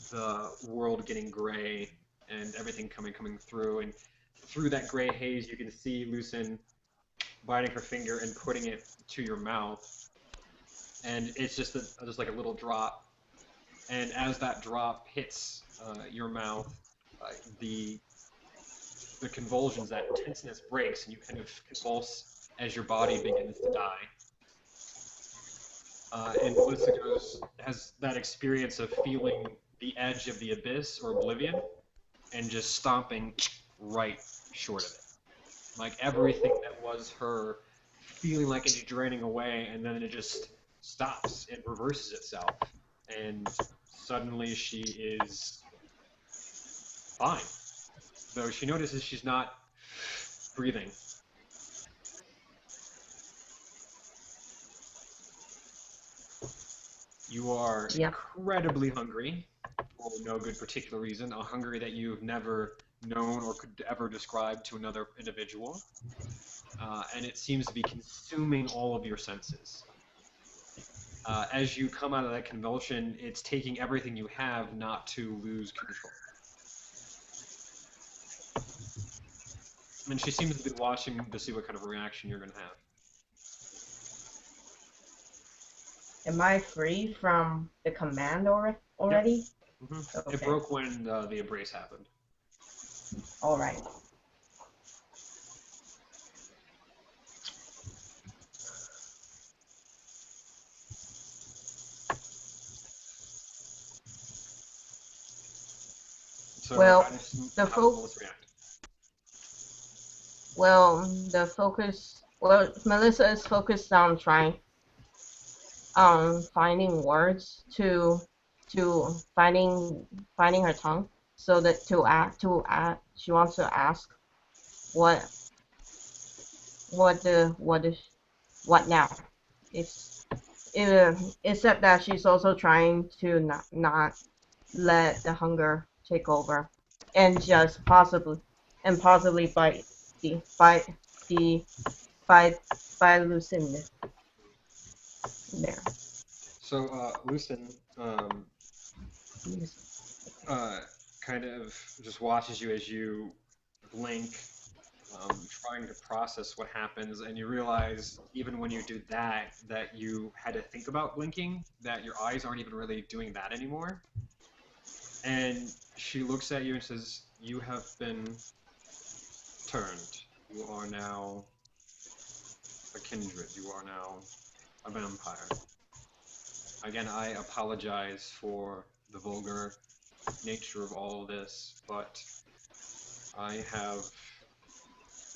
the world getting gray and everything coming through. And through that gray haze, you can see Lucien biting her finger and putting it to your mouth. And it's just like a little drop. And as that drop hits your mouth, the convulsions, that tenseness breaks, and you kind of convulse as your body begins to die. And Melissa has that experience of feeling the edge of the abyss or oblivion, and just stomping right short of it. Like everything that was her feeling like it's draining away, and then it just stops and reverses itself, and suddenly she is fine. Though she notices she's not breathing. You are incredibly hungry, for no good particular reason, a hunger that you've never known or could ever describe to another individual, and it seems to be consuming all of your senses. As you come out of that convulsion, it's taking everything you have not to lose control. And she seems to be watching to see what kind of reaction you're going to have. Am I free from the command already? Yep. Mm-hmm. Okay. It broke when the embrace happened. All right. So well, the focus. Well, Melissa is focused on finding words to finding her tongue, so that she wants to ask what now. Except that she's also trying to not let the hunger take over, and just possibly bite Lucinde there. So Lucien kind of just watches you as you blink, trying to process what happens, and you realize even when you do that you had to think about blinking, that your eyes aren't even really doing that anymore. And she looks at you and says, "You have been turned. You are now a kindred. You are now a vampire." Again, I apologize for the vulgar nature of all of this, but I have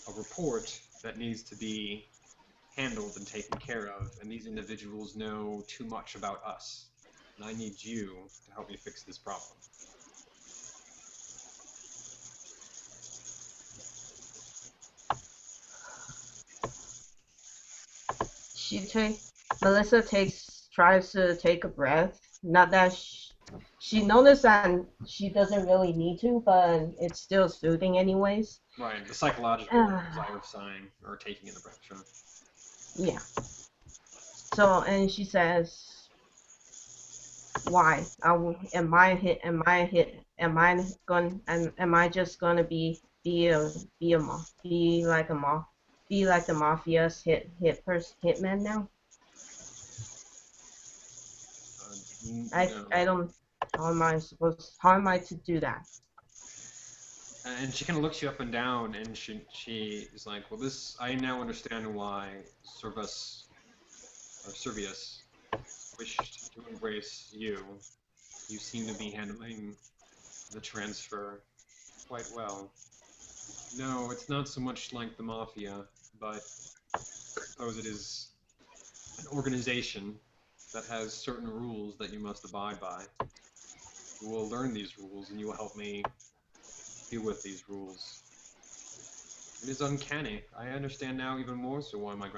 a report that needs to be handled and taken care of, and these individuals know too much about us. and I need you to help me fix this problem. Melissa tries to take a breath. Not that she noticed that she doesn't really need to, but it's still soothing anyways. Right, the psychological desire of sighing or taking in the breath, sure. Yeah. So, and she says, "Why? Am I just gonna be like the mafia's hitman now? No. I don't. How am I to do that?" And she kind of looks you up and down, and she is like, well, I now understand why Servius wished to embrace you. You seem to be handling the transfer quite well. No, it's not so much like the Mafia, but I suppose it is an organization that has certain rules that you must abide by. You will learn these rules, and you will help me deal with these rules. It is uncanny. I understand now even more so why my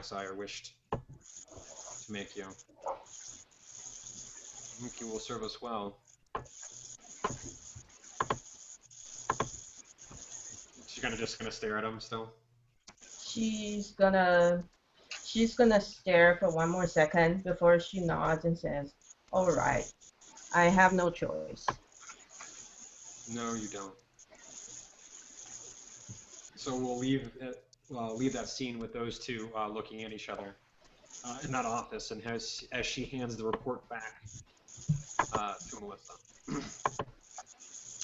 sire wished to make you. I think you will serve us well. She's just gonna stare at him still. She's gonna stare for one more second before she nods and says, "All right, I have no choice." No, you don't. So we'll leave that scene with those two looking at each other in that office, and as she hands the report back to Melissa.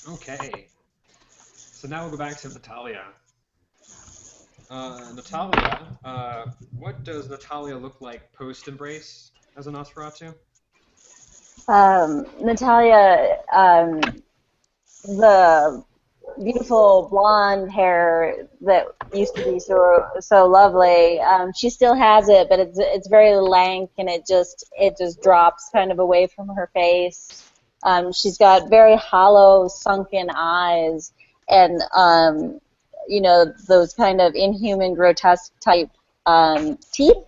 Okay. So now we'll go back to Natalia. Natalia, what does Natalia look like post-embrace as a Nosferatu? Natalia, the beautiful blonde hair that used to be so lovely, she still has it, but it's very lank, and it just drops kind of away from her face. She's got very hollow, sunken eyes, and those kind of inhuman, grotesque type teeth,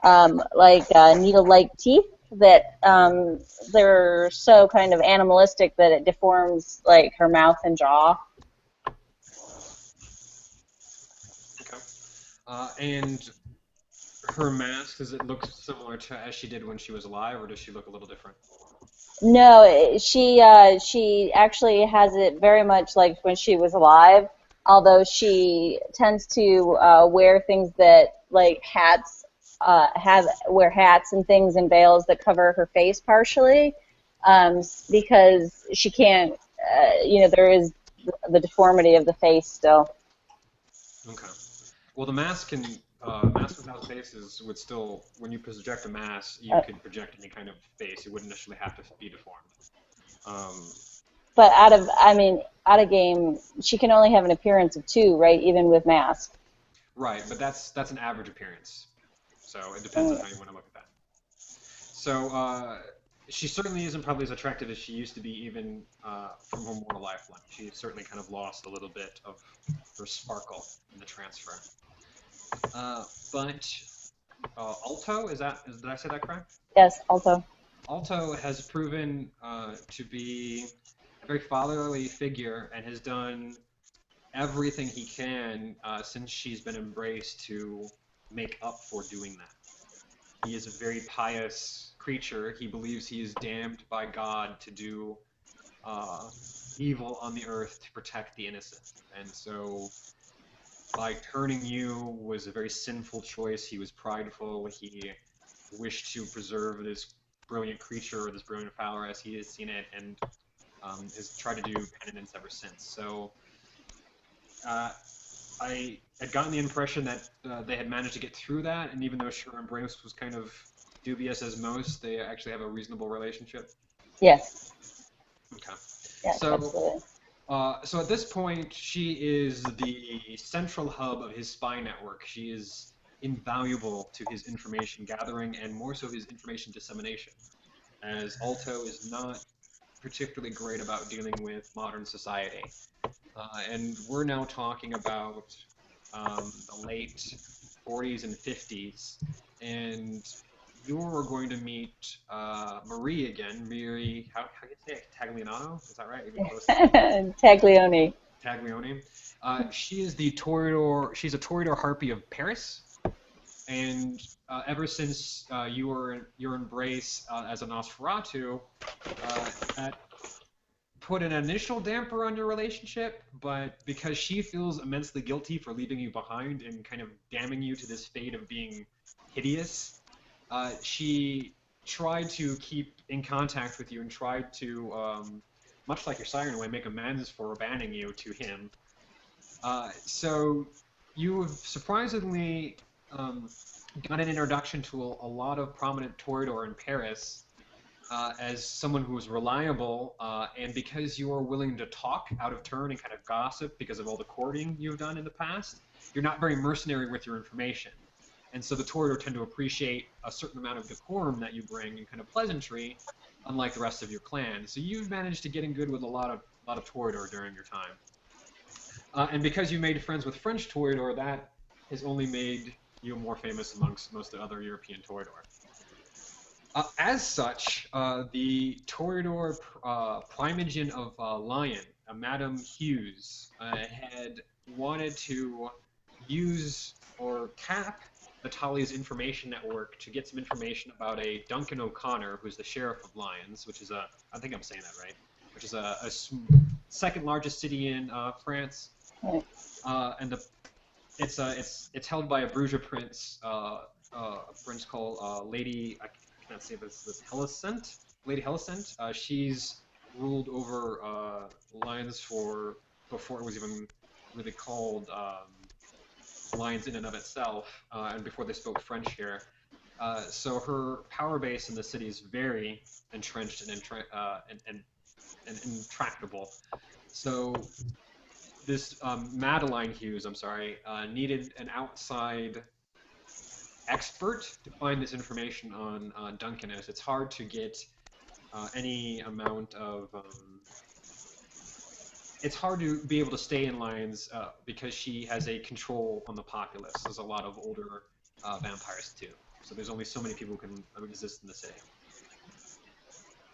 like needle-like teeth that they're so kind of animalistic that it deforms like her mouth and jaw. Okay. And her mask, does it look similar to as she did when she was alive, or does she look a little different? No, she actually has it very much like when she was alive, although she tends to wear things that, like hats, wear hats and things and veils that cover her face partially, because she can't, there is the deformity of the face still. Okay. Well, the mask without faces would still, when you project a mask, you could project any kind of face. It wouldn't necessarily have to be deformed. But out of game, she can only have an appearance of 2, right? Even with mask. Right, but that's an average appearance. So it depends on how you want to look at that. So she certainly isn't probably as attractive as she used to be, even from her mortal lifeline. She certainly kind of lost a little bit of her sparkle in the transfer. But Alto, did I say that correct? Yes, Alto. Alto has proven to be a very fatherly figure and has done everything he can since she's been embraced to make up for doing that. He is a very pious creature. He believes he is damned by God to do evil on the earth to protect the innocent. And so by turning you was a very sinful choice. He was prideful. He wished to preserve this brilliant creature, or this brilliant fowler as he has seen it, and has tried to do penance ever since. So I had gotten the impression that they had managed to get through that, and even though her embrace was kind of dubious as most, they actually have a reasonable relationship. Yes. Okay. Yes, so, absolutely. So at this point, she is the central hub of his spy network. She is invaluable to his information gathering and more so his information dissemination. as Alto is not particularly great about dealing with modern society. And we're now talking about the late 40s and 50s, and you're going to meet Marie again. Marie, how do you say it? Tagliano? Is that right? Even close. Taglioni. Taglioni. She is the Toreador. She's a Toreador harpy of Paris, and ever since your embrace as a Nosferatu, that put an initial damper on your relationship, but because she feels immensely guilty for leaving you behind and kind of damning you to this fate of being hideous, she tried to keep in contact with you and tried to, much like your siren way, make amends for abandoning you to him. So you have surprisingly got an introduction to a lot of prominent Toreador in Paris as someone who is reliable, and because you are willing to talk out of turn and kind of gossip because of all the courting you've done in the past, you're not very mercenary with your information. And so the Toreador tend to appreciate a certain amount of decorum that you bring and kind of pleasantry, unlike the rest of your clan. So you've managed to get in good with a lot of Toreador during your time. And because you made friends with French Toreador, that has only made you more famous amongst most of the other European Toreador. As such, the Toreador Primogen of Lion, Madame Hughes, had wanted to use or tap Natalia's information network to get some information about a Duncan O'Connor, who's the sheriff of Lyons, which is I think I'm saying that right, which is a second largest city in France, and it's held by a Bruges prince, a prince called Lady. I can't say this Helicent, Lady Helicent. She's ruled over Lyons for before it was even really called Lyons in and of itself, and before they spoke French here. So her power base in the city is very entrenched and intractable. So this Madeline Hughes, I'm sorry, needed an outside expert to find this information on Duncan, as it's hard to get any amount of it's hard to be able to stay in Lyons because she has a control on the populace. There's a lot of older vampires too, so there's only so many people who can exist in the city.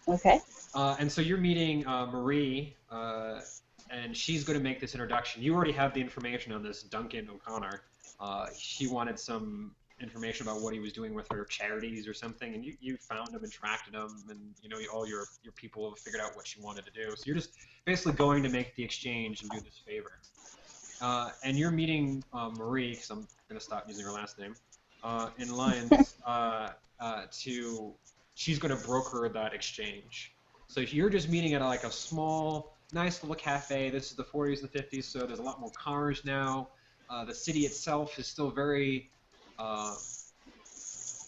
Okay. And so you're meeting Marie, and she's going to make this introduction. You already have the information on this Duncan O'Connor. She wanted some information about what he was doing with her charities or something, and you found him and tracked him, and all your people have figured out what she wanted to do. So you're just basically going to make the exchange and do this favor. And you're meeting Marie, because I'm going to stop using her last name, in Lyons, she's going to broker that exchange. So you're just meeting at like a small, nice little cafe. This is the 40s and 50s, so there's a lot more cars now. The city itself is still very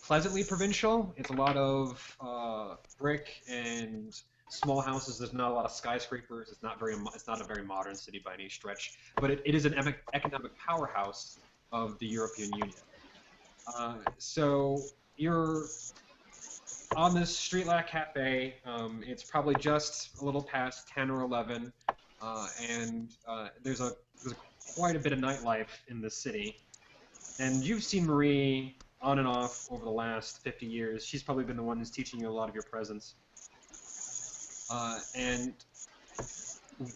pleasantly provincial. It's a lot of brick and small houses. There's not a lot of skyscrapers. It's not a very modern city by any stretch, but it is an economic powerhouse of the European Union. So you're on this streetlight cafe. It's probably just a little past 10 or 11, and there's quite a bit of nightlife in the city. And you've seen Marie on and off over the last 50 years. She's probably been the one who's teaching you a lot of your presence. But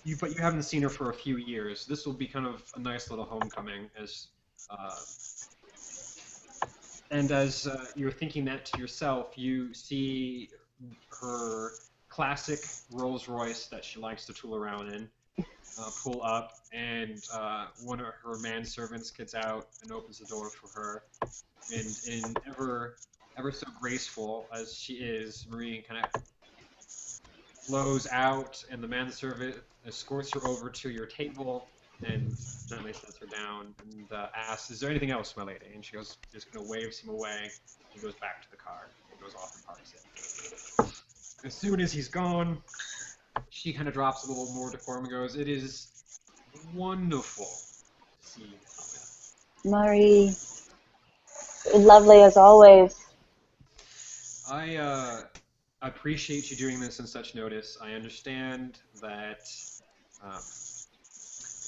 you haven't seen her for a few years. This will be kind of a nice little homecoming, as you're thinking that to yourself, you see her classic Rolls Royce that she likes to tool around in pull up, and one of her manservants gets out and opens the door for her. And in ever so graceful as she is, Marie kind of flows out, and the manservant escorts her over to your table and gently sets her down and asks, "Is there anything else, my lady?" And she goes, just kind of waves him away. He goes back to the car and goes off and parks it. As soon as he's gone, she kind of drops a little more decorum and goes, "It is wonderful to see you, Marie, lovely as always. I I appreciate you doing this in such notice. I understand that uh,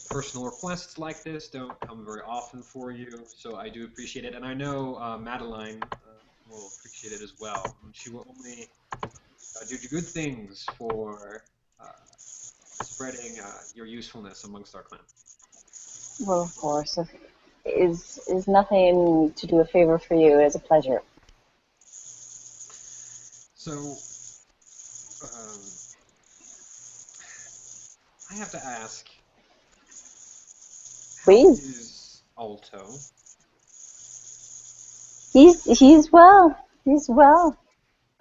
personal requests like this don't come very often for you, so I do appreciate it. And I know Madeline will appreciate it as well. And she will only do good things for spreading your usefulness amongst our clan. Well, of course. Is nothing to do a favor for you is a pleasure. So, um, I have to ask, how Please. is Alto? He's well. He's well.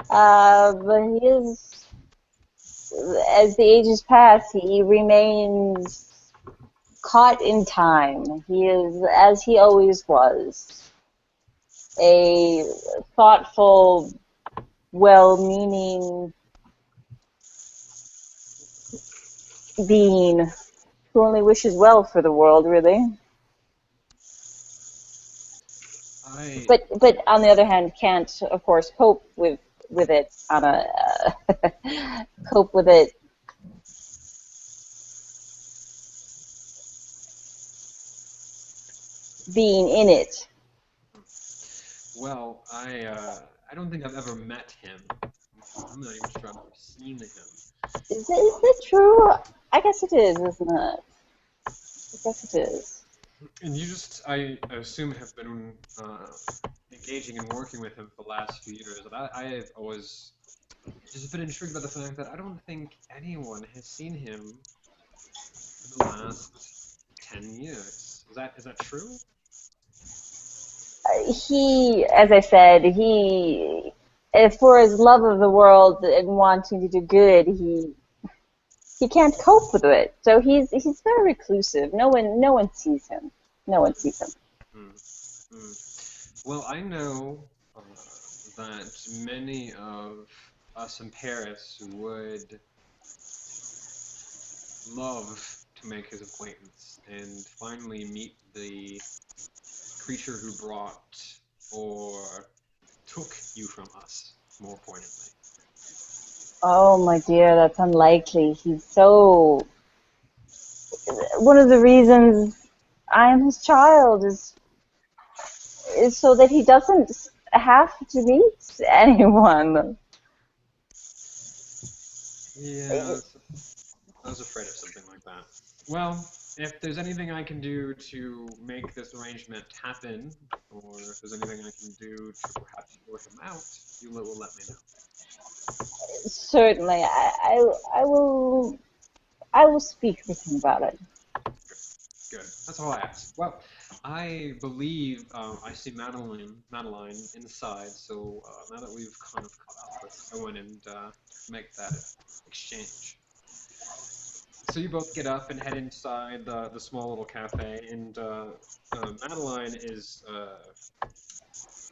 But he is, as the ages pass, he remains caught in time. He is, as he always was, a thoughtful, well-meaning being who only wishes well for the world, really. But on the other hand, can't, of course, cope with it on a cope with it being in it. Well, I don't think I've ever met him. I'm not even sure I've ever seen him. Is it true? I guess it is, isn't it? I guess it is. And you just, I assume, have been engaging and working with him for the last few years. And I've always just been intrigued by the fact that I don't think anyone has seen him in the last 10 years. Is that true? He, as I said, for his love of the world and wanting to do good, he can't cope with it. So he's very reclusive. No one sees him. No one sees him. Well, I know that many of us in Paris would love to make his acquaintance and finally meet the creature who brought or took you from us, more pointedly. Oh, my dear, that's unlikely. He's so... One of the reasons I am his child is so that he doesn't have to meet anyone. Yeah, I was afraid of something like that. Well, if there's anything I can do to make this arrangement happen, or if there's anything I can do to perhaps sort him out, you will let me know. Certainly, I will speak with him about it. Good. That's all I asked. Well, I believe I see Madeline inside. So now that we've kind of caught up, let's go in and make that exchange. So you both get up and head inside the small little cafe, and Madeline is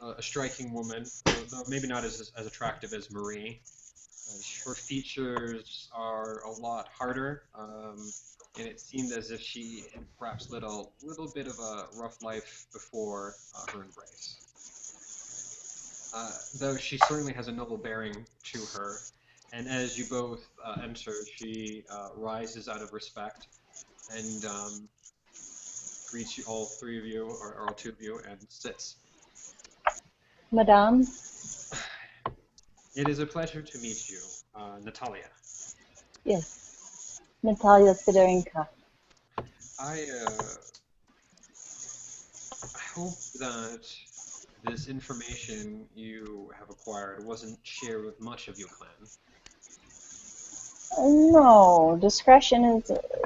a striking woman, though maybe not as attractive as Marie. Her features are a lot harder, and it seemed as if she had perhaps led a little bit of a rough life before her embrace. Though she certainly has a noble bearing to her, and as you both enter, she rises out of respect and greets you, all three of you, or all two of you, and sits. Madame? It is a pleasure to meet you, Natalia. Yes. Natalia Sidorinka. I hope that this information you have acquired wasn't shared with much of your clan. No, discretion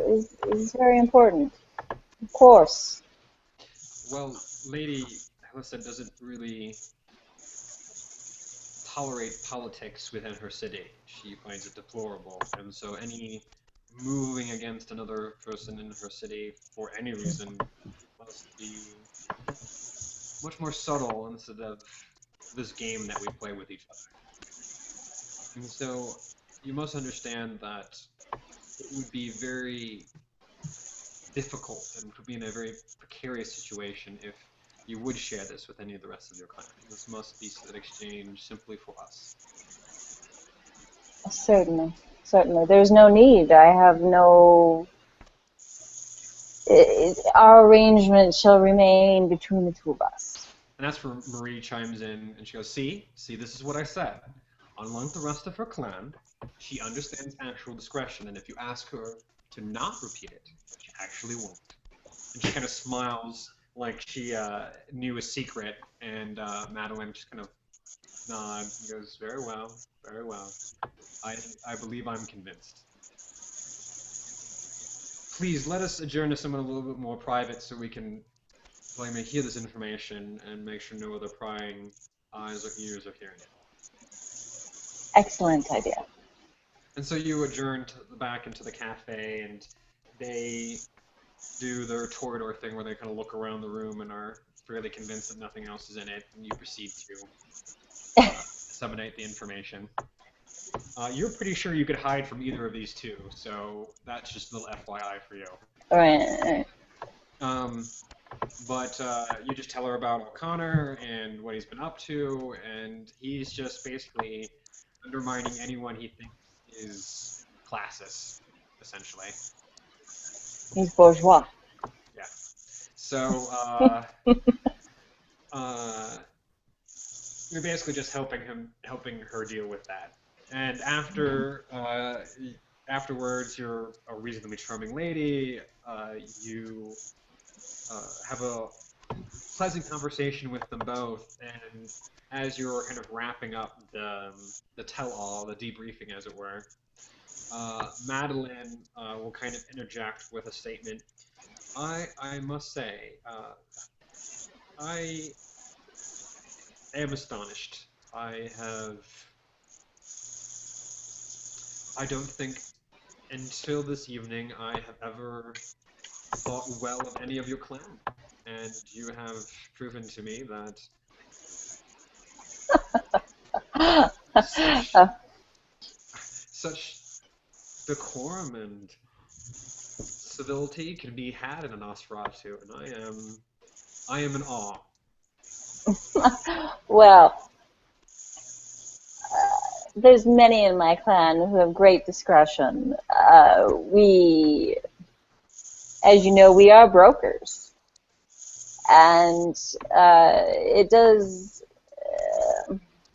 is very important. Of course. Well, Lady Helissa doesn't really tolerate politics within her city. She finds it deplorable, and so any moving against another person in her city for any reason must be much more subtle instead of this game that we play with each other. And so you must understand that it would be very difficult and would be in a very precarious situation if you would share this with any of the rest of your clan. This must be an exchange simply for us. Certainly, certainly. There's no need. I have no. Our arrangement shall remain between the two of us. And that's where Marie chimes in and she goes, see, this is what I said. Unlike the rest of her clan, she understands actual discretion, and if you ask her to not repeat it, she actually won't. And she kind of smiles like she knew a secret, and Madeline just kind of nods and goes, very well, very well. I believe I'm convinced. Please let us adjourn to someone a little bit more private so we can hear this information and make sure no other prying eyes or ears are hearing it. Excellent idea. And so you adjourn back into the cafe, and they do their toreador thing where they kind of look around the room and are fairly convinced that nothing else is in it, and you proceed to disseminate the information. You're pretty sure you could hide from either of these two, so that's just a little FYI for you. All right. But you just tell her about O'Connor and what he's been up to, and he's just basically undermining anyone he thinks is classist, essentially. He's bourgeois. Yeah. So, you're basically just helping her deal with that. And afterwards, you're a reasonably charming lady. You have a pleasant conversation with them both, and as you're kind of wrapping up the tell-all, the debriefing, as it were, Madeline will kind of interject with a statement. I must say, I am astonished. I don't think until this evening I have ever thought well of any of your clan, and you have proven to me that such decorum and civility can be had in a Nosferatu, and I am in awe. Well, there's many in my clan who have great discretion. As you know, we are brokers, and it does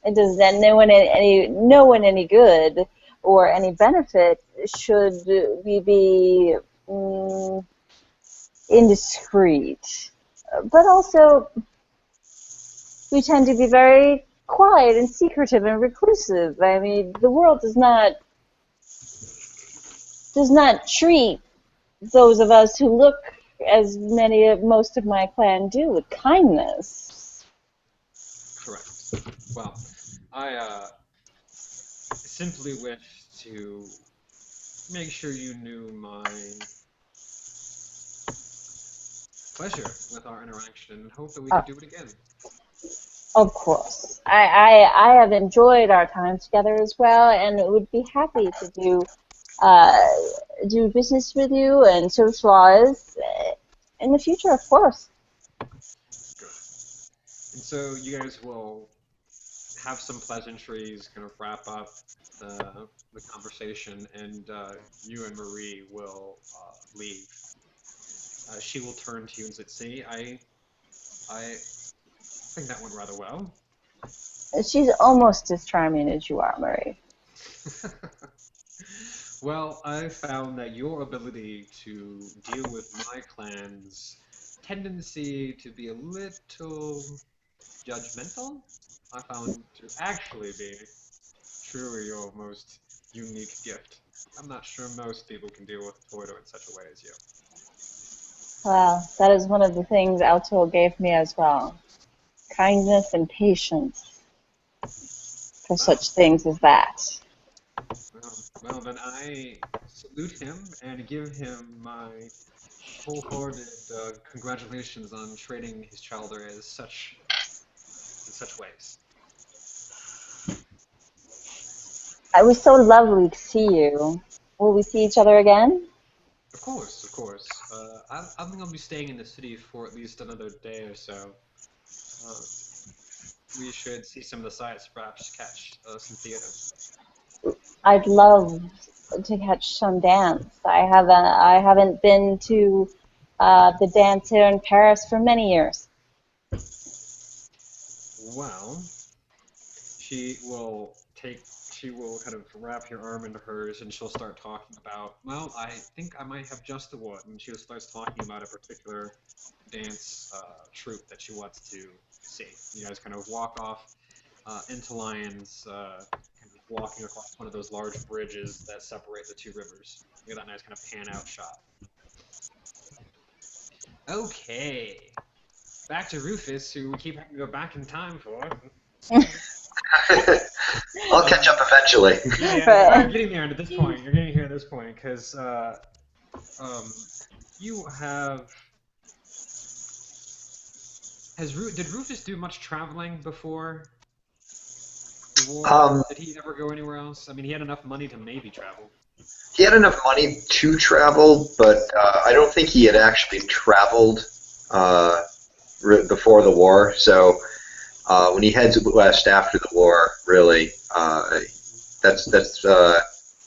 no one any good or any benefit should we be indiscreet. But also, we tend to be very quiet and secretive and reclusive. I mean, the world does not treat those of us who look as most of my clan do with kindness. Correct. Well, I simply wish to make sure you knew my pleasure with our interaction and hope that we could do it again. Of course. I have enjoyed our time together as well, and would be happy to do business with you and socialize in the future, of course. Good. And so you guys will have some pleasantries, kind of wrap up the conversation, and you and Marie will leave. She will turn to you and say, "See, I think that went rather well." She's almost as charming as you are, Marie. Well, I found that your ability to deal with my clan's tendency to be a little judgmental, I found to actually be truly your most unique gift. I'm not sure most people can deal with Toido in such a way as you. Well, that is one of the things Alto gave me as well. Kindness and patience for such things as that. Well, then I salute him and give him my wholehearted congratulations on training his child in such ways. It was so lovely to see you. Will we see each other again? Of course, of course. I think I'll be staying in the city for at least another day or so. We should see some of the sights, perhaps catch some theater. I'd love to catch some dance. I haven't been to the dance here in Paris for many years. Well, she will kind of wrap your arm into hers and she'll start talking about, well, I think I might have just the one. And she starts talking about a particular dance troupe that she wants to see. You guys kind of walk off into Lyons, kind of walking across one of those large bridges that separate the two rivers. You get that nice kind of pan-out shot. Okay. Back to Rufus, who we keep having to go back in time for. I'll catch up eventually. Yeah, you're getting there at this point. You're getting here at this point, because you have... Did Rufus do much traveling before the war? Did he ever go anywhere else? I mean, he had enough money to maybe travel. He had enough money to travel, but I don't think he had actually traveled before the war. So when he heads west after the war, really, that's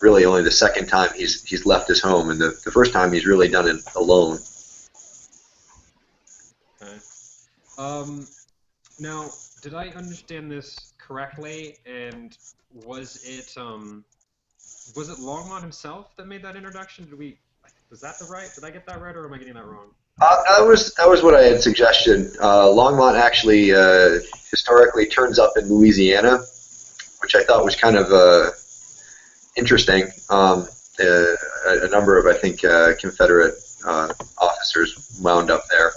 really only the second time he's left his home, and the first time he's really done it alone. Okay. Now, did I understand this correctly? And was it Longmont himself that made that introduction? Was that right? Did I get that right, or am I getting that wrong? That was what I had suggested. Longmont actually historically turns up in Louisiana, which I thought was kind of interesting. A number of, I think, Confederate officers wound up there.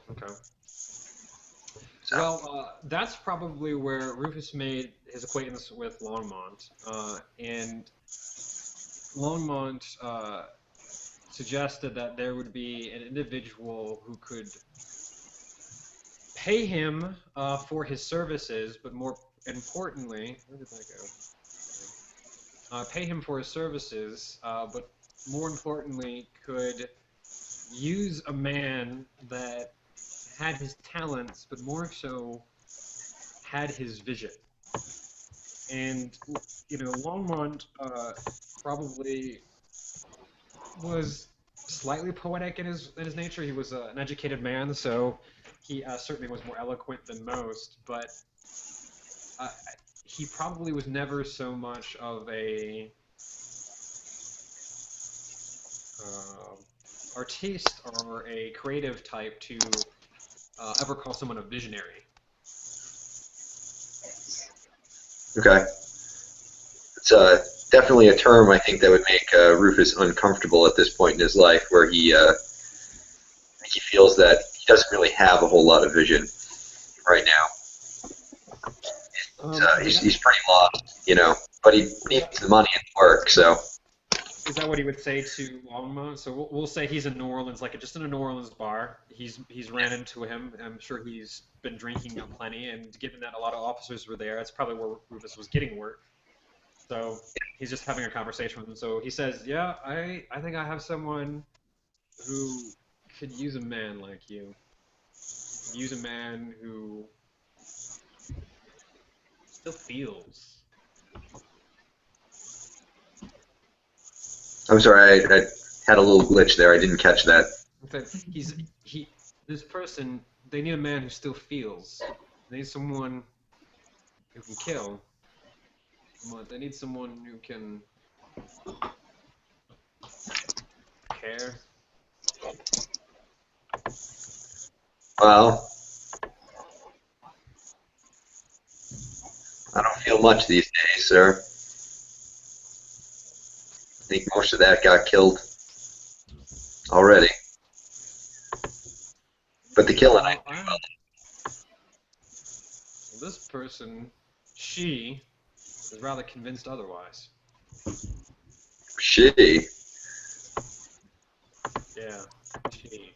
Okay. So. Well, that's probably where Rufus made his acquaintance with Longmont, and Longmont suggested that there would be an individual who could pay him for his services, but more importantly, where did that go? Pay him for his services, but more importantly, could use a man that had his talents, but more so had his vision. And, Longmont probably was slightly poetic in his nature. He was an educated man, so he certainly was more eloquent than most, but he probably was never so much of a artiste or a creative type to ever call someone a visionary. Okay. It's definitely a term I think that would make Rufus uncomfortable at this point in his life, where he feels that he doesn't really have a whole lot of vision right now. He's pretty lost, but he needs the money and work, so. Is that what he would say to Longmont? So we'll say he's in New Orleans, just in a New Orleans bar. He's ran into him. I'm sure he's been drinking plenty, and given that a lot of officers were there, that's probably where Rufus was getting work. So he's just having a conversation with him. So he says, "Yeah, I think I have someone who could use a man like you. Use a man who still feels." I'm sorry, I had a little glitch there. I didn't catch that. This person, they need a man who still feels. They need someone who can kill. But they need someone who can care. Well, I don't feel much these days, sir. I think most of that got killed already. But the killing, I do well. This person, she, is rather convinced otherwise. She? Yeah, she.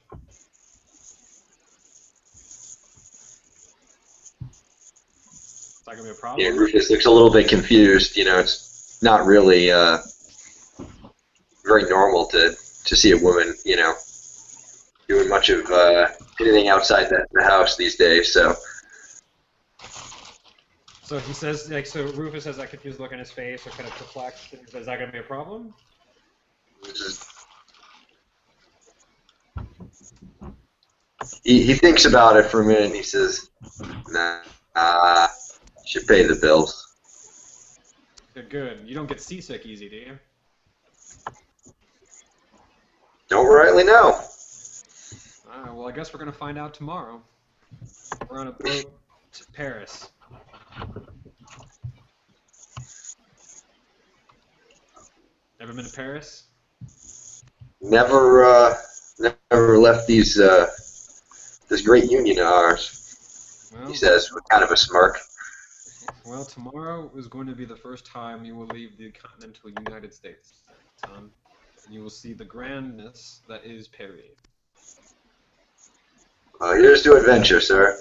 Is that gonna be a problem? Yeah, Rufus looks a little bit confused. It's not really very normal to see a woman, doing much of anything outside the house these days. So So he says, like, so Rufus has that confused look on his face, or kind of perplexed. And he says, "Is that going to be a problem?" He thinks about it for a minute and he says, nah, should pay the bills. Good, good. You don't get seasick easy, do you? Don't rightly know. Well, I guess we're going to find out tomorrow. We're on a boat to Paris. Ever been to Paris? Never left this great union of ours. Well, He says with kind of a smirk. well, tomorrow is going to be the first time you will leave the continental United States, son. And you will see the grandness that is Paris. Here's to adventure, sir.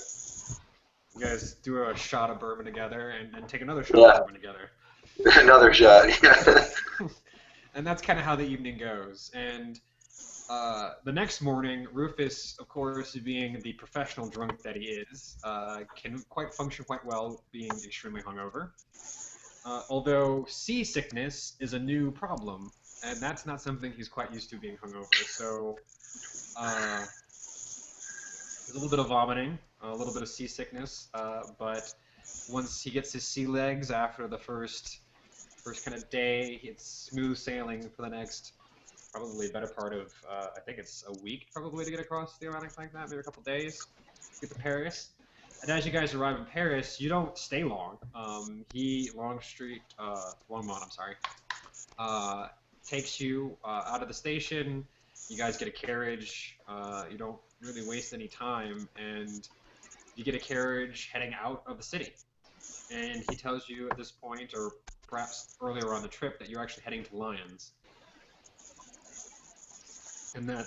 You guys do a shot of bourbon together and take another shot of bourbon together. Another shot. And that's kind of how the evening goes. And the next morning, Rufus, of course, being the professional drunk that he is, can function quite well being extremely hungover. Although seasickness is a new problem, and that's not something he's quite used to being hungover. So there's a little bit of vomiting, a little bit of seasickness, but once he gets his sea legs after the first kind of day, it's smooth sailing for the next probably better part of, I think it's a week probably to get across the Atlantic like that, maybe a couple days to get to Paris. And as you guys arrive in Paris, you don't stay long. Longmont, takes you out of the station. You guys get a carriage. You don't really waste any time, and you get a carriage heading out of the city. And he tells you at this point, or perhaps earlier on the trip, that you're actually heading to Lyons. And that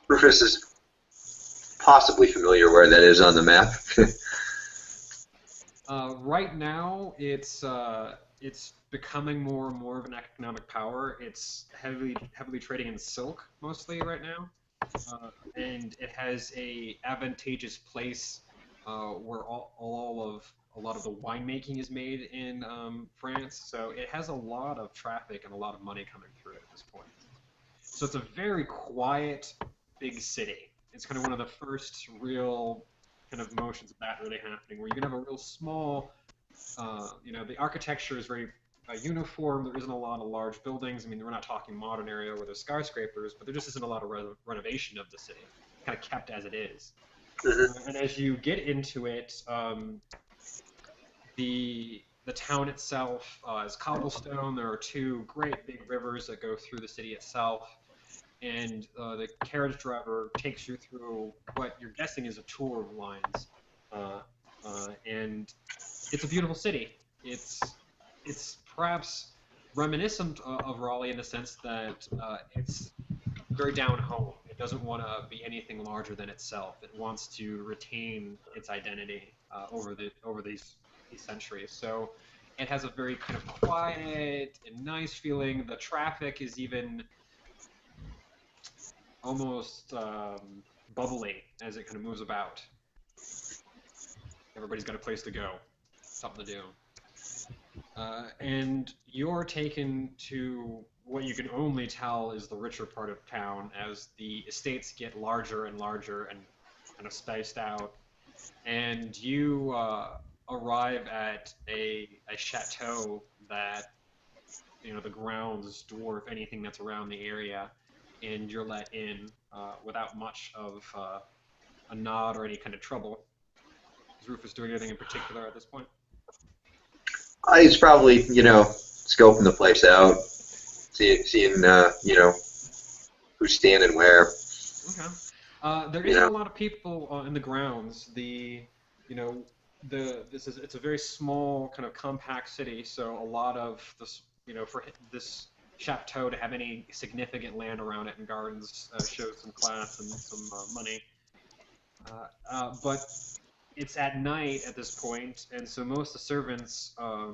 Rufus is possibly familiar where that is on the map. Right now, it's becoming more and more of an economic power. It's heavily trading in silk mostly right now, and it has a advantageous place where a lot of the winemaking is made in France. So it has a lot of traffic and a lot of money coming through it at this point. So it's a very quiet, big city. It's kind of one of the first real kind of motions of that really happening, where you can have a real small, the architecture is very uniform. There isn't a lot of large buildings. I mean, we're not talking modern area where there's skyscrapers, but there just isn't a lot of renovation of the city. It's kind of kept as it is. And as you get into it, the town itself is cobblestone. There are two great big rivers that go through the city itself. And the carriage driver takes you through what you're guessing is a tour of Lyons. And it's a beautiful city. It's perhaps reminiscent of Raleigh in the sense that it's very down home. It doesn't want to be anything larger than itself. It wants to retain its identity over these centuries. So it has a very kind of quiet and nice feeling. The traffic is even almost bubbly as it kind of moves about. Everybody's got a place to go, something to do. And you're taken to what you can only tell is the richer part of town as the estates get larger and larger and kind of spaced out. And you arrive at a chateau that, the grounds dwarf anything that's around the area. And you're let in without much of a nod or any kind of trouble. Is Rufus doing anything in particular at this point? He's probably, scoping the place out, seeing, who's standing where. Okay. There isn't a lot of people in the grounds. It's a very small, kind of compact city, so a lot of this, for this chateau to have any significant land around it and gardens shows some class and some money. But it's at night at this point, and so most of the servants are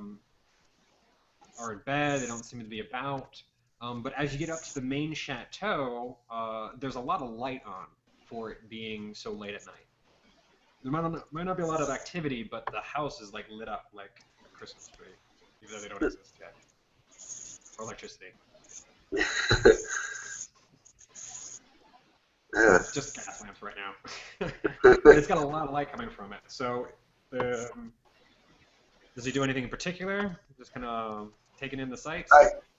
in bed. They don't seem to be about. But as you get up to the main chateau, there's a lot of light on for it being so late at night. There might not be a lot of activity, but the house is like lit up like a Christmas tree, even though they don't exist yet. Or electricity. Just gas lamps right now. It's got a lot of light coming from it. So, does he do anything in particular? Just kind of taking in the sights?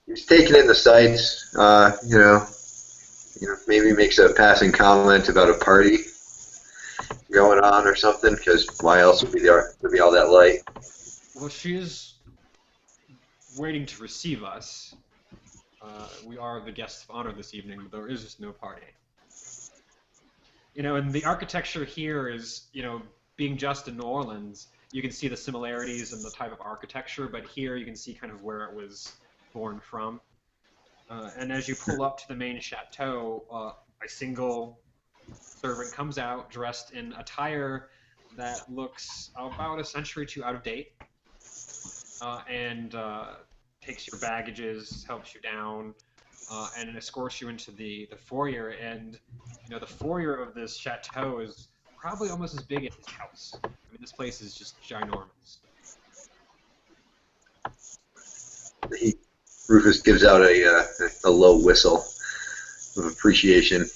He's taking in the sights. Maybe makes a passing comment about a party going on or something. Because why else would be all that light? Well, she's waiting to receive us. We are the guests of honor this evening, but there is just no party. And the architecture here is, being just in New Orleans, you can see the similarities in the type of architecture, but here you can see kind of where it was born from. And as you pull up to the main chateau, a single servant comes out dressed in attire that looks about a century or two out of date, and takes your baggages, helps you down, and escorts you into the foyer. And the foyer of this chateau is probably almost as big as his house. I mean, this place is just ginormous. Rufus gives out a low whistle of appreciation.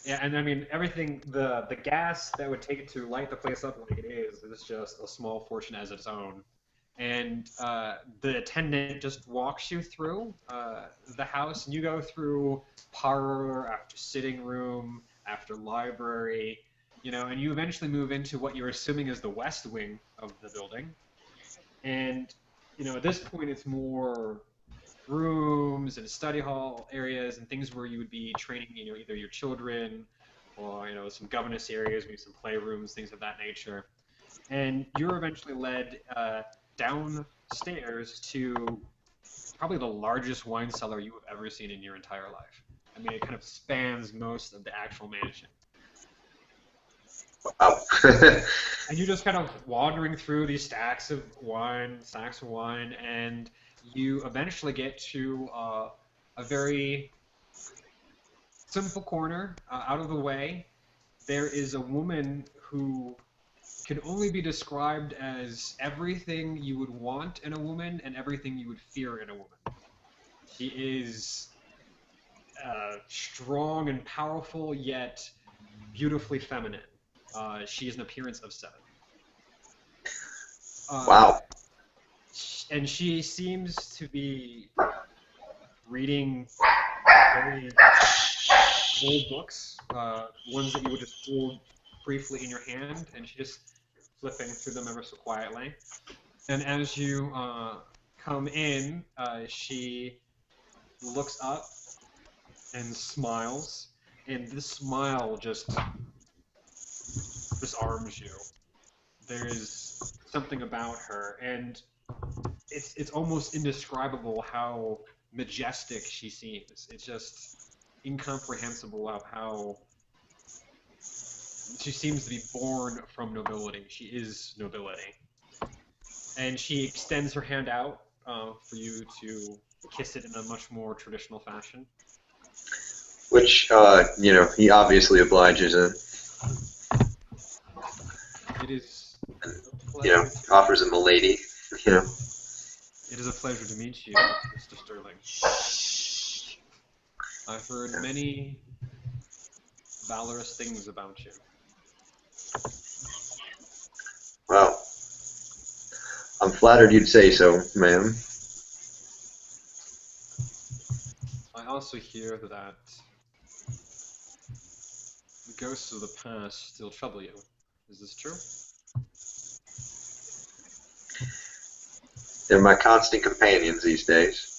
Yeah, and I mean, everything, the gas that would take it to light the place up like it is just a small fortune as its own. And the attendant just walks you through the house, and you go through parlor after sitting room after library, and you eventually move into what you're assuming is the west wing of the building. And at this point, it's more rooms and study hall areas and things where you would be training, either your children or, some governess areas, maybe some playrooms, things of that nature. And you're eventually led downstairs to probably the largest wine cellar you have ever seen in your entire life. I mean, it kind of spans most of the actual mansion. Wow. And you're just kind of wandering through these stacks of wine, and you eventually get to a very simple corner out of the way. There is a woman who can only be described as everything you would want in a woman and everything you would fear in a woman. She is strong and powerful, yet beautifully feminine. She has an appearance of 7. Wow. And she seems to be reading very old books, ones that you would just hold briefly in your hand, and she's just flipping through them ever so quietly. And as you come in, she looks up and smiles, and this smile just disarms you. There is something about her, and it's almost indescribable how majestic she seems. It's just incomprehensible of how she seems to be born from nobility. She is nobility. And she extends her hand out for you to kiss it in a much more traditional fashion. Which, he obviously obliges in. It is offers him a lady, It is a pleasure to meet you, Mr. Sterling. I've heard many valorous things about you. Well, I'm flattered you'd say so, ma'am. I also hear that the ghosts of the past still trouble you. Is this true? They're my constant companions these days.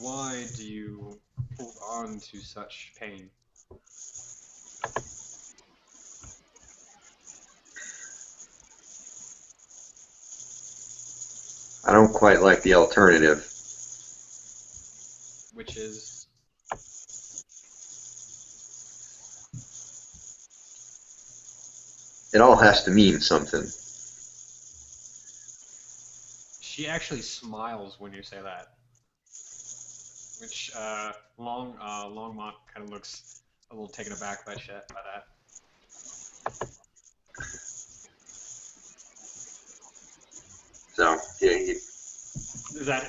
Why do you hold on to such pain? I don't quite like the alternative. Which is... It all has to mean something. She actually smiles when you say that. which Longmont kind of looks a little taken aback by that. So yeah,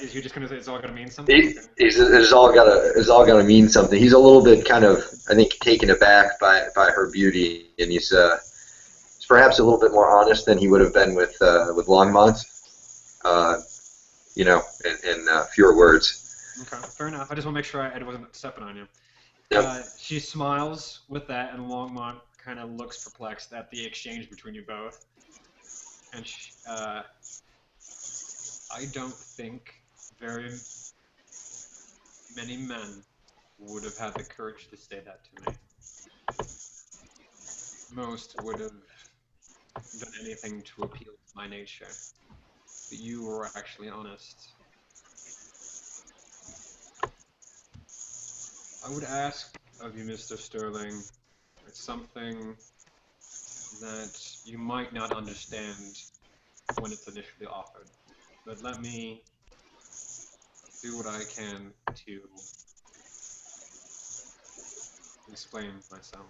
Is he just gonna say it's all gonna mean something? it's all gotta mean something. He's a little bit kind of, I think, taken aback by her beauty, and he's perhaps a little bit more honest than he would have been with Longmont. You know, in fewer words. Okay, fair enough. I just want to make sure I wasn't stepping on you. Yep. She smiles with that, and Longmont kind of looks perplexed at the exchange between you both. And I don't think very many men would have had the courage to say that to me. Most would have done anything to appeal to my nature. But you were actually honest. I would ask of you, Mr. Sterling, something that you might not understand when it's initially offered. But let me do what I can to explain myself.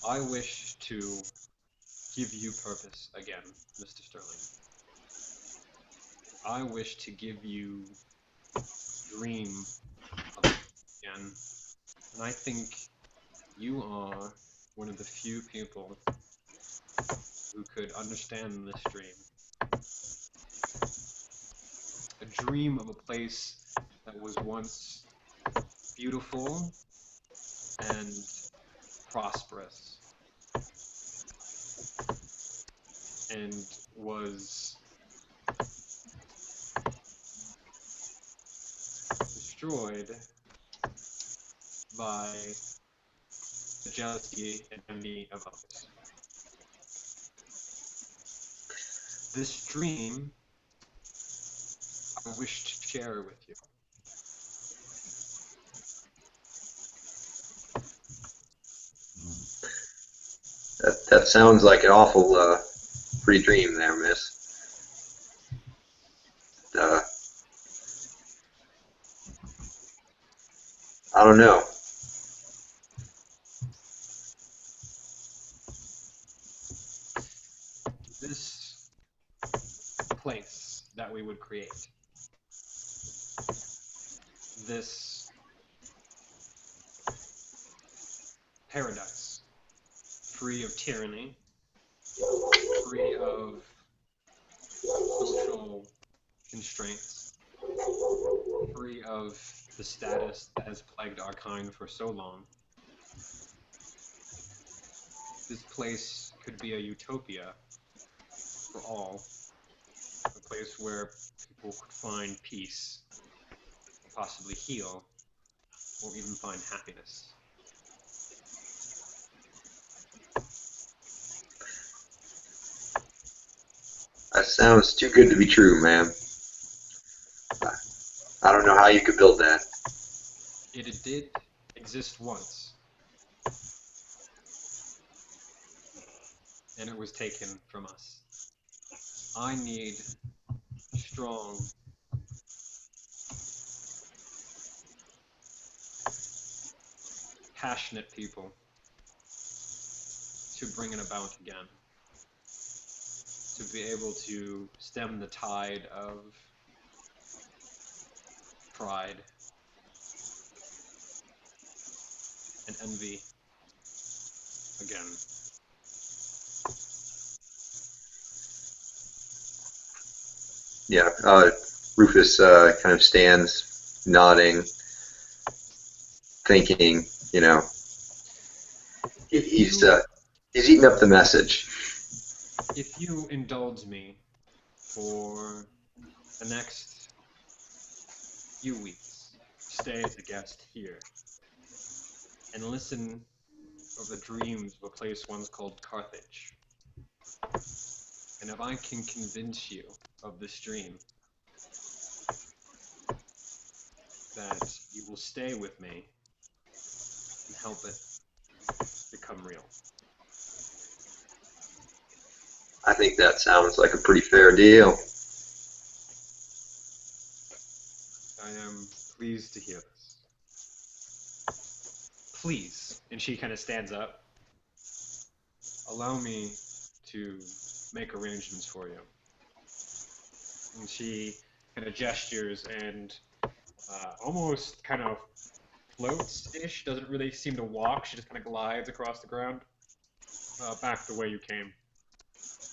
I wish to give you purpose again, Mr. Sterling. I wish to give you dream again, and I think you are one of the few people who could understand this dream. A dream of a place that was once beautiful and prosperous, and was destroyed by the jealousy and envy of others. This dream, I wish to share with you. That sounds like an awful free dream there, miss. I don't know. This place that we would create, this paradise, free of tyranny, free of social constraints, free of the status that has plagued our kind for so long. This place could be a utopia for all, a place where people could find peace, possibly heal, or even find happiness. That sounds too good to be true, ma'am. I don't know how you could build that. It did exist once, and it was taken from us. I need strong, passionate people to bring it about again, to be able to stem the tide of pride and envy again. Yeah, Rufus kind of stands, nodding, thinking, you know, he's eating up the message. If you indulge me for the next few weeks, stay as a guest here, and listen of the dreams of a place once called Carthage. And if I can convince you of this dream, that you will stay with me and help it become real. I think that sounds like a pretty fair deal. I am pleased to hear this. Please, and she kind of stands up, allow me to make arrangements for you. And she kind of gestures and almost kind of floats-ish, doesn't really seem to walk, she just kind of glides across the ground, back the way you came.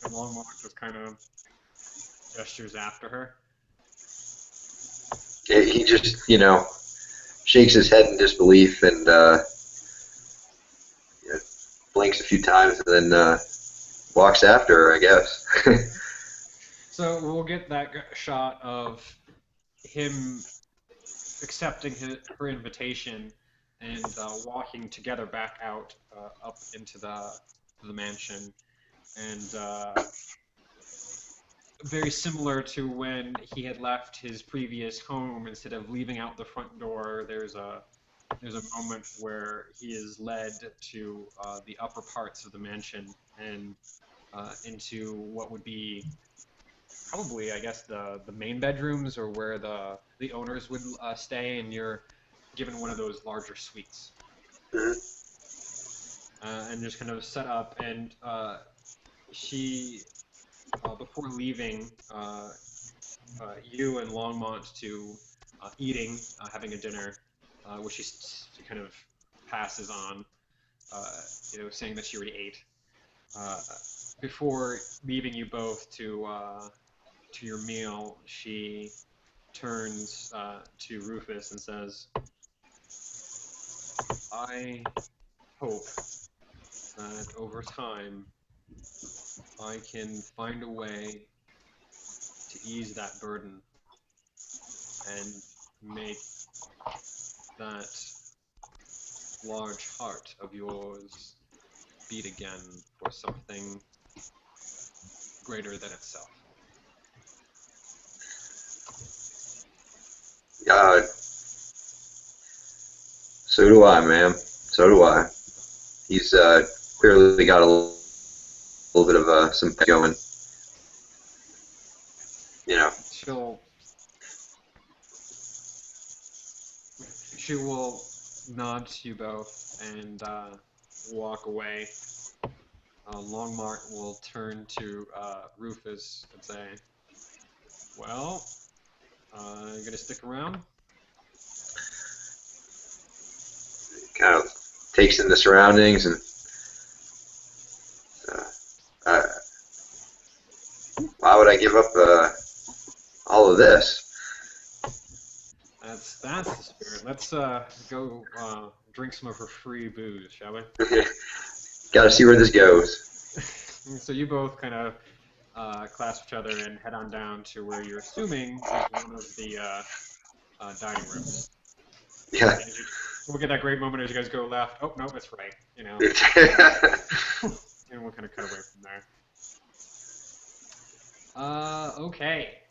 And Longmont just kind of gestures after her. He just, shakes his head in disbelief and blinks a few times and then walks after her, I guess. So we'll get that shot of him accepting her invitation and walking together back out up into the mansion. And very similar to when he had left his previous home, instead of leaving out the front door, there's a moment where he is led to the upper parts of the mansion and into what would be probably, I guess, the main bedrooms, or where the owners would stay, and you're given one of those larger suites. And just kind of set up, and she, before leaving, you and Longmont to eating, having a dinner, which she kind of passes on, saying that she already ate. Before leaving you both to your meal, she turns to Rufus and says, I hope that over time I can find a way to ease that burden and make that large heart of yours beat again for something greater than itself. So do I, ma'am. So do I. He's clearly got a little bit of some going. She will nod to you both and walk away. Longmart will turn to Rufus and say, well, you gonna stick around? Kind of takes in the surroundings and why would I give up all of this? That's the spirit. Let's go drink some of her free booze, shall we? Gotta see where this goes. So you both kind of clasp each other and head on down to where you're assuming is one of the dining rooms. Yeah. We'll get that great moment as you guys go left. Oh, no, that's right. And we'll kind of cut away from there. Okay.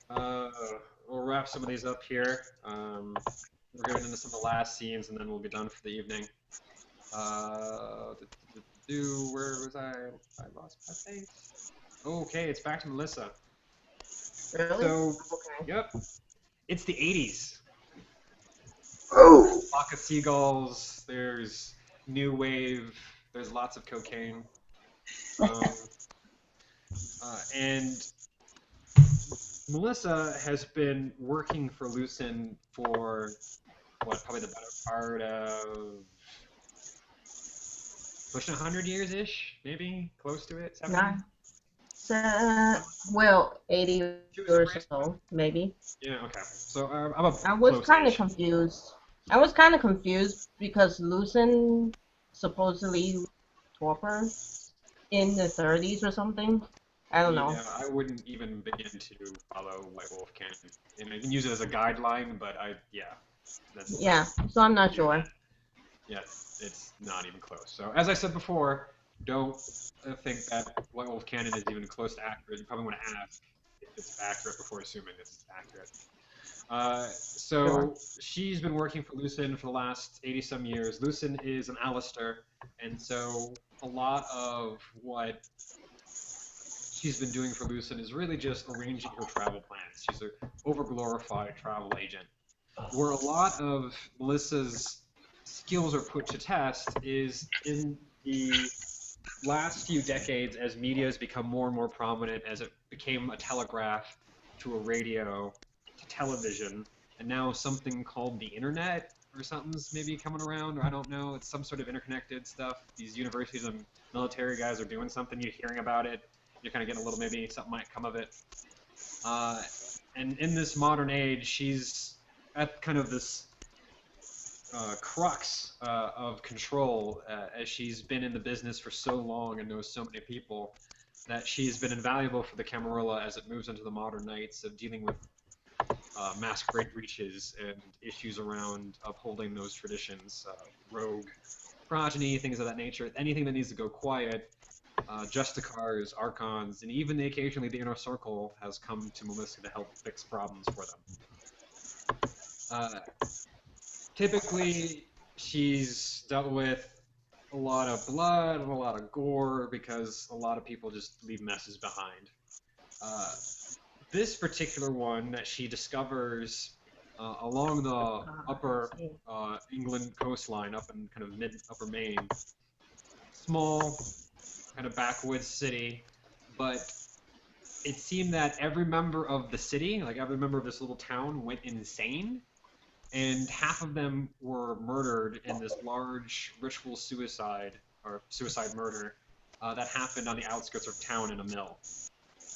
We'll wrap some of these up here. We're going into some of the last scenes, and then we'll be done for the evening. Where was I? I lost my place. Okay, it's back to Melissa. Really? So, Okay. yep. It's the 80s. Oh. Flock of seagulls, there's new wave, there's lots of cocaine. And Melissa has been working for Lucinde for, probably the better part of pushing 100 years-ish, maybe? Close to it? 70? Well, 80 or so, maybe. Yeah, okay. So I was kind of confused. I was kind of confused because Lucinde supposedly tortured in the 30s or something. I don't know. Yeah, I wouldn't even begin to follow White Wolf canon. And I can use it as a guideline, but so I'm not sure. Yeah, it's not even close. So, as I said before, don't think that White Wolf canon is even close to accurate. You probably want to ask if it's accurate before assuming it's accurate. So she's been working for Lucinde for the last 80-some years. Lucinde is an Alistair, and so a lot of what she's been doing for Lucinde is really just arranging her travel plans. She's an over-glorified travel agent. where a lot of Melissa's skills are put to test is in the last few decades as media has become more and more prominent, as it became a telegraph to a radio to television, and now something called the internet or something's maybe coming around, or I don't know. It's some sort of interconnected stuff. These universities and military guys are doing something. You're hearing about it. You're kind of getting a little, maybe something might come of it. And in this modern age, she's at kind of this crux of control, as she's been in the business for so long and knows so many people, that she's been invaluable for the Camarilla as it moves into the modern nights of dealing with masquerade breaches and issues around upholding those traditions, rogue progeny, things of that nature. Anything that needs to go quiet, Justicars, Archons, and even occasionally the Inner Circle has come to Melissa to help fix problems for them. Typically, she's dealt with a lot of blood and a lot of gore because a lot of people just leave messes behind. This particular one that she discovers along the upper England coastline, up in kind of mid-upper Maine, small, kind of backwoods city, but it seemed that every member of the city, like every member of this little town, went insane, and half of them were murdered in this large ritual suicide, or suicide murder, that happened on the outskirts of town in a mill.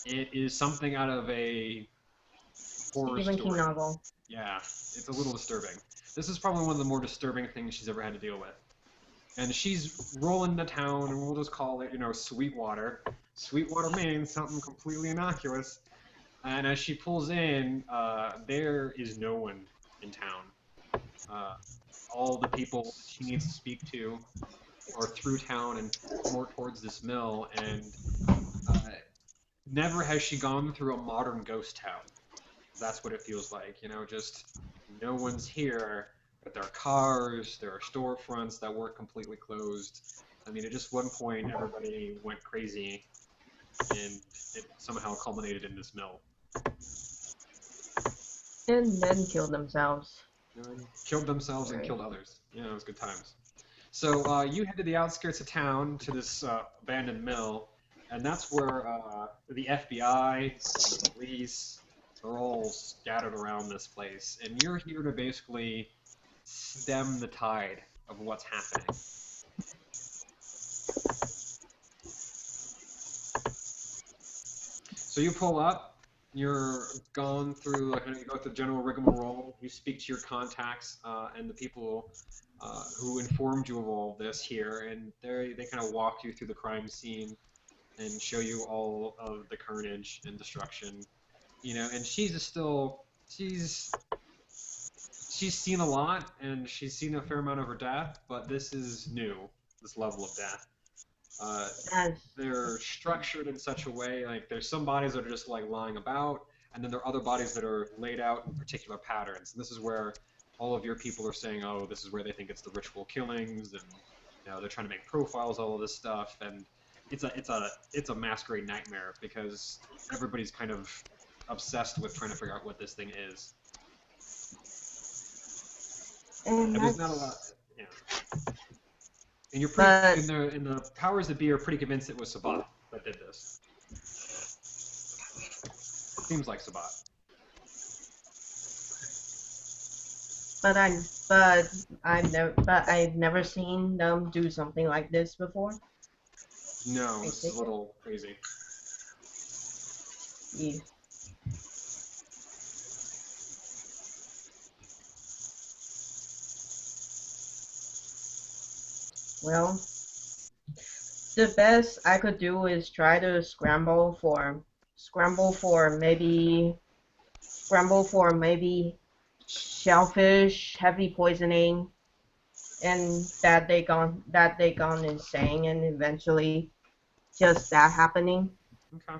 It is something out of a horror Stephen King story. novel. Yeah, it's a little disturbing. This is probably one of the more disturbing things she's ever had to deal with. And she's rolling the town, and we'll just call it, Sweetwater. Sweetwater, Maine, something completely innocuous. And as she pulls in, there is no one in town. All the people she needs to speak to are through town and more towards this mill, and never has she gone through a modern ghost town. That's what it feels like, just no one's here, but there are cars, there are storefronts that weren't completely closed. I mean, at just one point, everybody went crazy, and it somehow culminated in this mill. And then killed themselves. Killed themselves and killed others. Yeah, it was good times. So you head to the outskirts of town, to this abandoned mill, and that's where the FBI, the police, are all scattered around this place. And you're here to basically stem the tide of what's happening. So you pull up, you're gone through, you go through the general rigmarole, you speak to your contacts and the people who informed you of all this here, and they kind of walk you through the crime scene and show you all of the carnage and destruction. And she's seen a lot, and she's seen a fair amount of her death, but this is new, this level of death. They're structured in such a way, like there's some bodies that are just like lying about, and then there are other bodies that are laid out in particular patterns. And this is where all of your people are saying, oh, this is where they think it's the ritual killings, and they're trying to make profiles, all of this stuff, and it's a masquerade nightmare because everybody's kind of obsessed with trying to figure out what this thing is. And there's not a lot. Yeah. And you're in the powers that be are pretty convinced it was Sabat that did this. Seems like Sabat. But I've never seen them do something like this before. No, it's a little crazy. Yeah. Well, the best I could do is try to scramble for maybe shellfish, heavy poisoning, and that they gone insane, and eventually just that happening. Okay.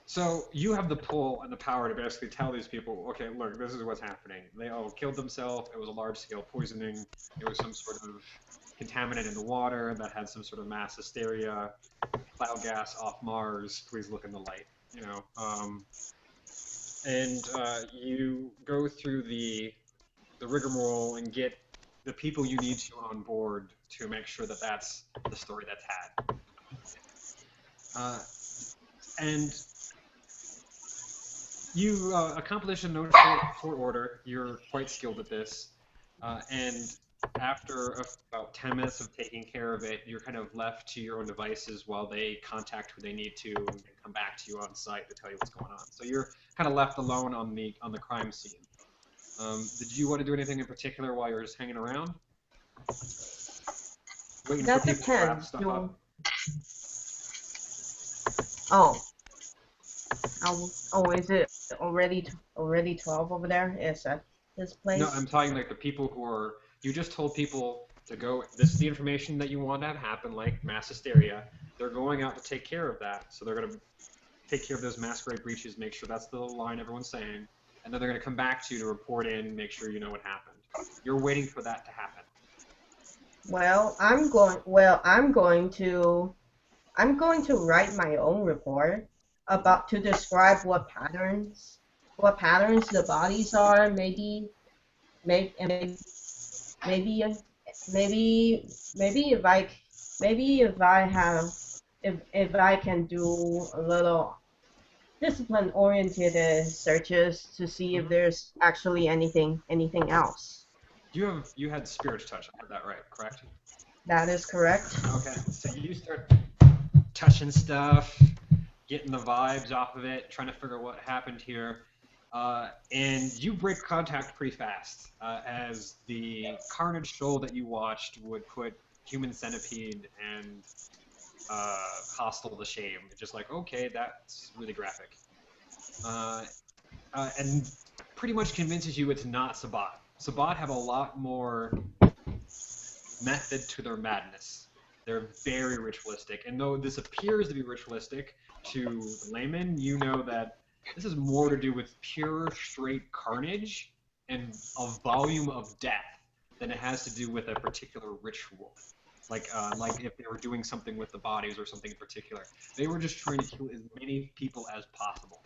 So you have the pull and the power to basically tell these people, okay, look, this is what's happening. They all killed themselves. It was a large-scale poisoning. It was some sort of contaminant in the water that had some sort of mass hysteria. Cloud gas off Mars. Please look in the light. And you go through the the rigmarole and get the people you need to on board to make sure that that's the story that's had. And you accomplish a notice for order. You're quite skilled at this. And after about 10 minutes of taking care of it, you're kind of left to your own devices while they contact who they need to and come back to you on site to tell you what's going on. So you're kind of left alone on the crime scene. Did you want to do anything in particular while you're just hanging around? Waiting That for people to wrap depends. stuff up? Oh, is it already 12 over there? Is that his place? No, I'm talking like the people who are. You just told people to go. This is the information that you want to have happen, like mass hysteria. They're going out to take care of that, so they're going to take care of those masquerade breaches, make sure that's the line everyone's saying, and then they're going to come back to you to report in, make sure you know what happened. You're waiting for that to happen. Well, I'm going to write my own report to describe what patterns the bodies are. Maybe if I can do a little discipline-oriented searches to see if there's actually anything else. You had spirit touch. I had that right, correct? That is correct. Okay, so you start touching stuff, getting the vibes off of it, trying to figure out what happened here. And you break contact pretty fast, as the carnage show that you watched would put Human Centipede and Hostile to shame. Just like, okay, that's really graphic. And pretty much convinces you it's not Sabat. Sabat have a lot more method to their madness. They're very ritualistic, and though this appears to be ritualistic to the layman, you know that this is more to do with pure, straight carnage and a volume of death than it has to do with a particular ritual. Like if they were doing something with the bodies or something in particular. They were just trying to kill as many people as possible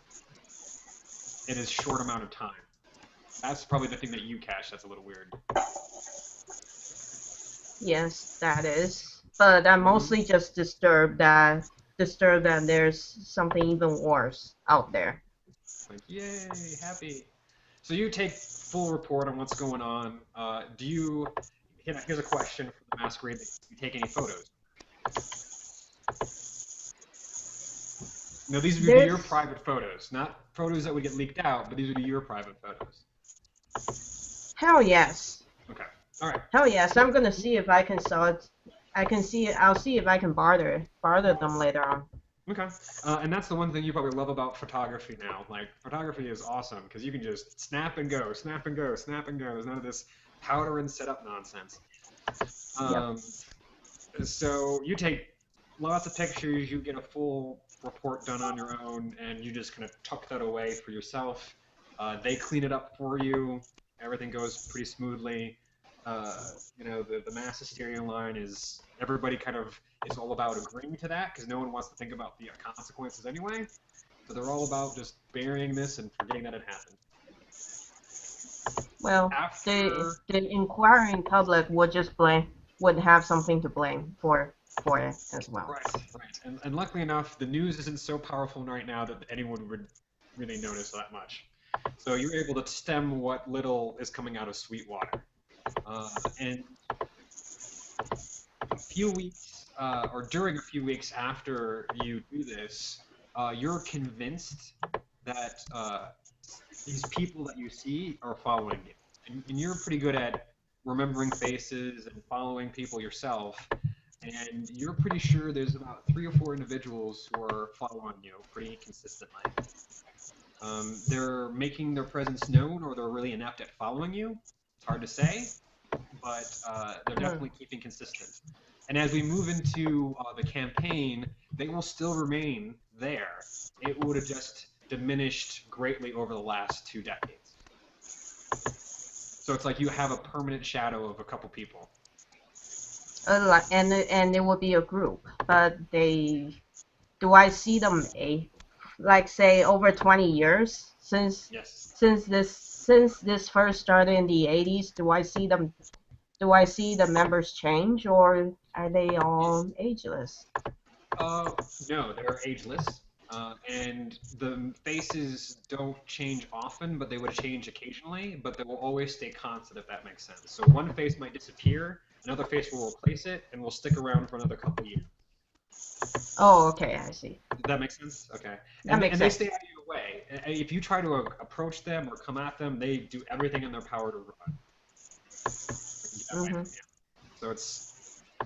in a short amount of time. That's probably the thing that you catch that's a little weird. Yes, that is. But I'm mostly just disturbed that there's something even worse out there. Like, yay, happy. So you take full report on what's going on. Here's a question for the Masquerade. Do you take any photos? No, these would be your private photos, not photos that would get leaked out, but these would be your private photos. Hell yes. Okay. All right. Hell yes. I'm gonna see if I can sell it. I'll see if I can barter them later on. Okay. And that's the one thing you probably love about photography now. Like, photography is awesome because you can just snap and go, snap and go, snap and go. There's none of this powder and setup nonsense. So you take lots of pictures, you get a full report done on your own, and you just kind of tuck that away for yourself. They clean it up for you. Everything goes pretty smoothly. The mass hysteria line is everybody kind of is all about agreeing to that because no one wants to think about the consequences anyway. So they're all about just burying this and forgetting that it happened. Well, the inquiring public would have something to blame for it as well. Right. And luckily enough, the news isn't so powerful right now that anyone would really notice that much. So you're able to stem what little is coming out of Sweetwater. And a few weeks, or during a few weeks after you do this, you're convinced that these people that you see are following you. And you're pretty good at remembering faces and following people yourself. And you're pretty sure there's about 3 or 4 individuals who are following you pretty consistently. They're making their presence known, or they're really inept at following you. It's hard to say, but they're definitely keeping consistent. And as we move into the campaign, they will still remain there. It would have just diminished greatly over the last 2 decades. So it's like you have a permanent shadow of a couple people. And it will be a group, but do I see them like say over 20 years since Yes. since this since this first started in the 80s, do I see them? Do I see the members change, or are they all ageless? No, they're ageless. And the faces don't change often, but they would change occasionally, but they will always stay constant, if that makes sense. So one face might disappear, another face will replace it, and will stick around for another couple years. Oh, okay, I see. Does that make sense? Okay. That makes and they sense. stay out of your way. If you try to approach them or come at them, they do everything in their power to run. So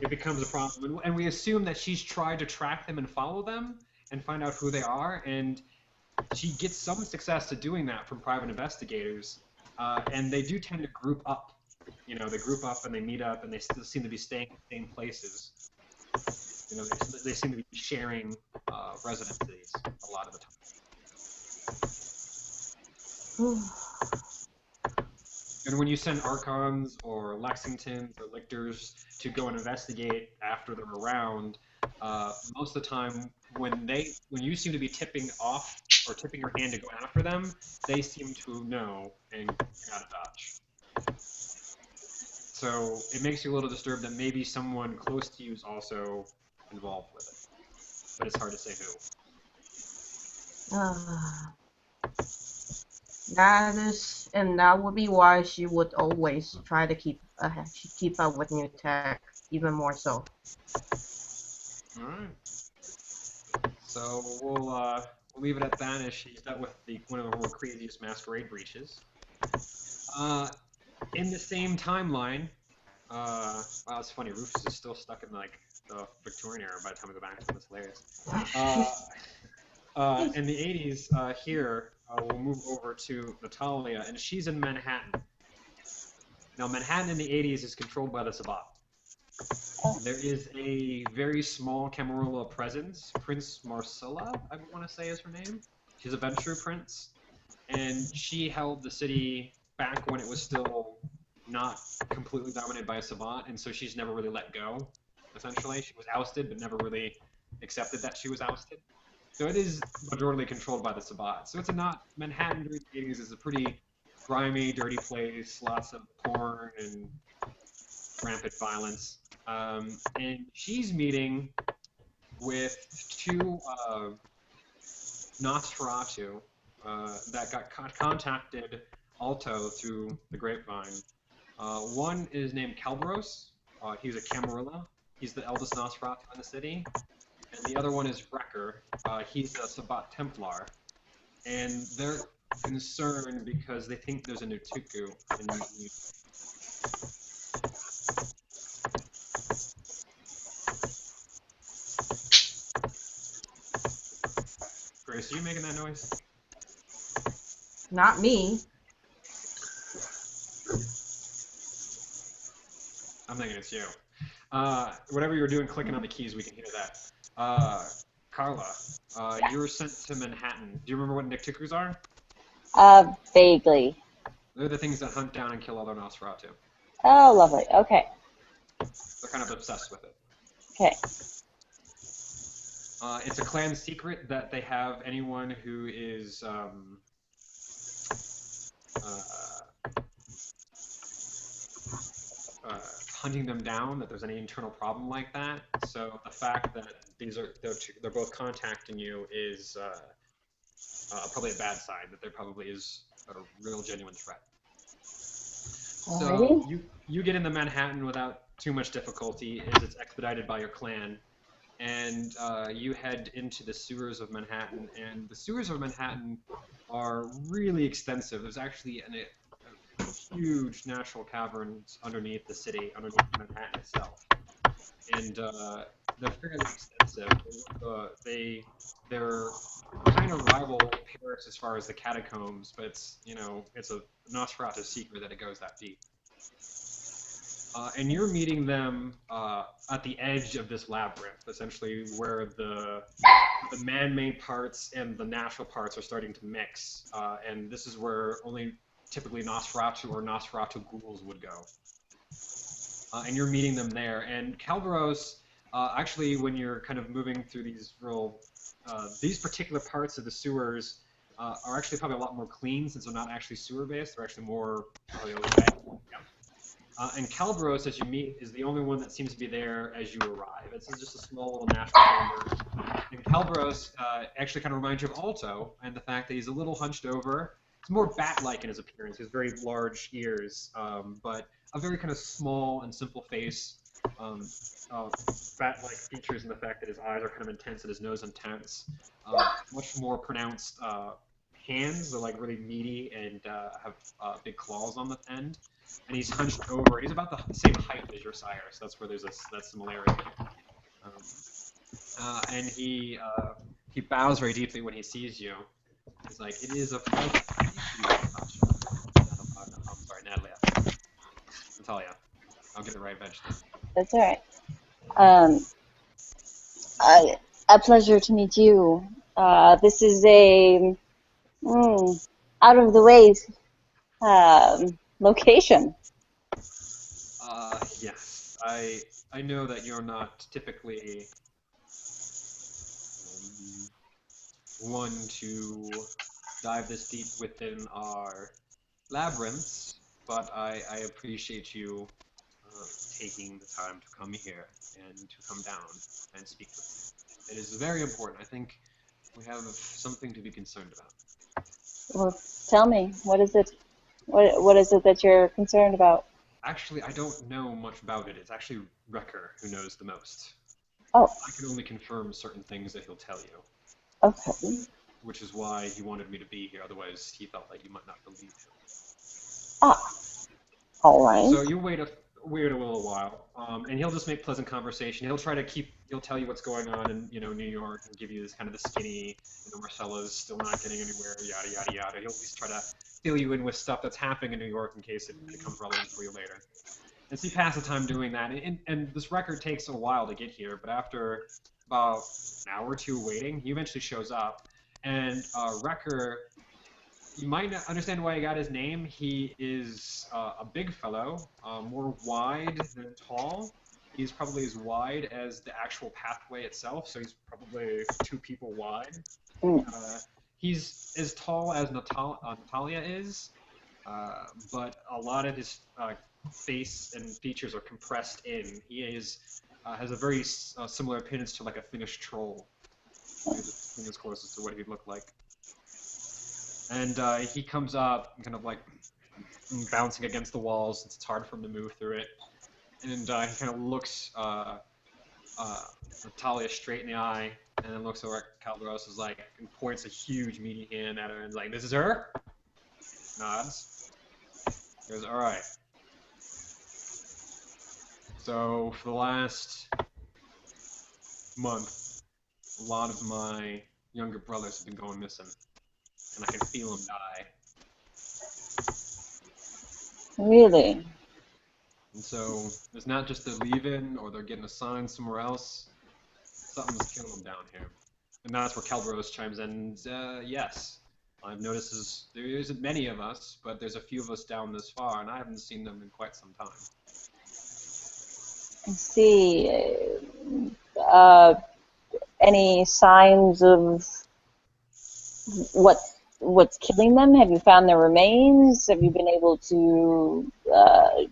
it becomes a problem, and we assume that she's tried to track them and follow them and find out who they are, and she gets some success to doing that from private investigators, and they do tend to group up. You know, they group up and they meet up, and they still seem to be staying in the same places. You know, they seem to be sharing residencies a lot of the time. And when you send Archons or Lexingtons or Lictors to go and investigate after they're around, most of the time when you seem to be tipping off or tipping your hand to go after them, they seem to know and get out of dodge. So it makes you a little disturbed that maybe someone close to you is also involved with it, but it's hard to say who. That would be why she would always try to keep up with new tech, even more so. All right. So we'll leave it at that, as she's dealt with one of the more craziest masquerade breaches. In the same timeline, wow, it's funny. Rufus is still stuck in like the Victorian era by the time we go back to this. Hilarious. In the 80s, here we'll move over to Natalia, and she's in Manhattan. Now, Manhattan in the 80s is controlled by the Sabbat. There is a very small Camarilla presence, Prince Marcella, I want to say is her name. She's a Venture prince, and she held the city back when it was still not completely dominated by a Sabbat, and so she's never really let go, essentially. She was ousted, but never really accepted that she was ousted. So it is majorly controlled by the Sabbat. So it's Manhattan during the 80s is a pretty grimy, dirty place, lots of porn and rampant violence. And she's meeting with two Nosferatu that got contacted Alto through the grapevine. One is named Calbros. He's a Camarilla. He's the eldest Nosferatu in the city. And the other one is Wrecker. He's a Sabbat Templar. And they're concerned because they think there's a Nutuku in New. Grace, are you making that noise? Not me. I'm thinking it's you. Whatever you were doing, clicking on the keys, we can hear that. Carla, you were sent to Manhattan. Do you remember what Nictukus are? Vaguely. They're the things that hunt down and kill other Nosferatu. Oh, lovely. Okay. They're kind of obsessed with it. Okay. It's a clan secret that they have anyone who is hunting them down, that there's any internal problem like that. So the fact that they're both contacting you is probably a bad sign, that there probably is a real genuine threat. So you get into Manhattan without too much difficulty, as it's expedited by your clan, and you head into the sewers of Manhattan. And the sewers of Manhattan are really extensive. There's actually huge natural caverns underneath the city, underneath Manhattan itself, and they're fairly extensive. They're kind of rival Paris as far as the catacombs, but it's a Nosferatu secret that it goes that deep. And you're meeting them at the edge of this labyrinth, essentially where the man-made parts and the natural parts are starting to mix, and this is where only typically Nosferatu or Nosferatu ghouls would go. And you're meeting them there. And Calvaros, actually, when you're kind of moving through these particular parts of the sewers, are actually probably a lot more clean since they're not actually sewer-based. They're actually more probably okay. Yeah. And Calibros, as you meet, is the only one that seems to be there as you arrive. It's just a small little natural wonder. And Calibros actually kind of reminds you of Alto, and the fact that he's a little hunched over. It's more bat-like in his appearance. He has very large ears, but a very kind of small and simple face. Bat-like features in the fact that his eyes are kind of intense and his nose intense. Much more pronounced hands. They're like really meaty and have big claws on the end. And he's hunched over. He's about the same height as your sire, so that's where there's that similarity. And he bows very deeply when he sees you. He's like, "It is a pleasure to meet you, Natasha." I'm sorry, Natalia. I'll get it right eventually. That's all right. A pleasure to meet you. This is a out of the way location. Yes. I know that you're not typically one to dive this deep within our labyrinths, but I appreciate you taking the time to come here and to come down and speak with me. It is very important. I think we have something to be concerned about. Well, tell me, what is it? What is it that you're concerned about? Actually, I don't know much about it. It's actually Wrecker who knows the most. Oh. I can only confirm certain things that he'll tell you. Okay. Which is why he wanted me to be here. Otherwise, he felt like you might not believe him. Ah. All right. So you wait a little while, and he'll just make pleasant conversation. He'll tell you what's going on in New York and give you this kind of the skinny, Marcella's still not getting anywhere, yada yada yada. He'll at least try to fill you in with stuff that's happening in New York in case it becomes relevant for you later. And so you pass the time doing that, and this record takes a while to get here, but after about an hour or two waiting, he eventually shows up, and Wrecker, you might not understand why he got his name. He is a big fellow, more wide than tall. He's probably as wide as the actual pathway itself, so he's probably 2 people wide. He's as tall as Natalia is, but a lot of his face and features are compressed in. He has a very similar appearance to like a Finnish troll. He's the thing closest to what he'd look like. And he comes up, kind of like bouncing against the walls since it's hard for him to move through it. And he kind of looks Natalia straight in the eye, and then looks over at Calderos, and points a huge meaty hand at her, and is like, "This is her?" Nods. He goes, "All right." So for the last month, a lot of my younger brothers have been going missing. And I can feel them die. Really? And so it's not just they're leaving or they're getting assigned somewhere else. Something's killing them down here. And that's where Calderos chimes in. Yes, I've noticed there isn't many of us, but there's a few of us down this far, and I haven't seen them in quite some time. I see. Any signs of what's killing them? Have you found their remains? Have you been able to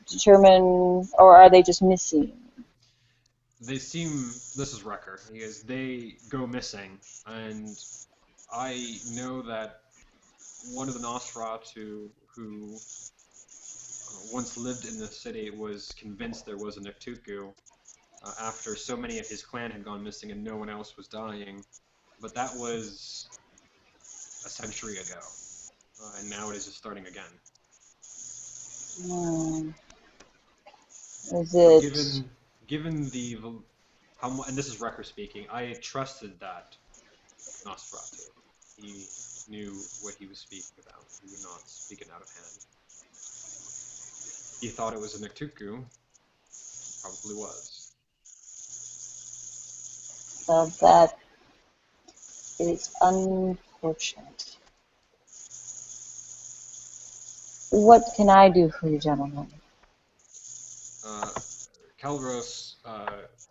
determine, or are they just missing? They seem, this is Wrecker, because they go missing, and I know that one of the Nosferatu who once lived in the city was convinced there was a Nektuku after so many of his clan had gone missing and no one else was dying, but that was a century ago, and now it is just starting again. Is it... Given the and this is Wrecker speaking, I trusted that Nosferatu. He knew what he was speaking about. He was not speaking out of hand. He thought it was a Nektuku. Probably was. Well, that is unfortunate. What can I do for you, gentlemen? Calderos,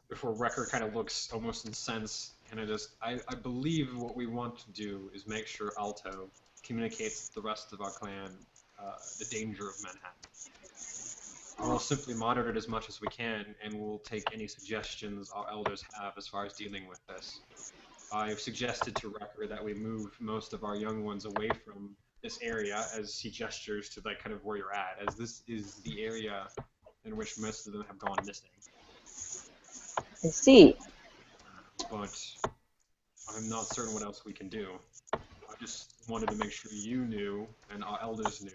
before Wrecker kind of looks almost incensed, Can I believe what we want to do is make sure Alto communicates to the rest of our clan the danger of Manhattan. We'll simply monitor it as much as we can, and we'll take any suggestions our elders have as far as dealing with this. I've suggested to Wrecker that we move most of our young ones away from this area, as he gestures to like kind of where you're at, as this is the area in which most of them have gone missing. I see. But I'm not certain what else we can do. I just wanted to make sure you knew and our elders knew,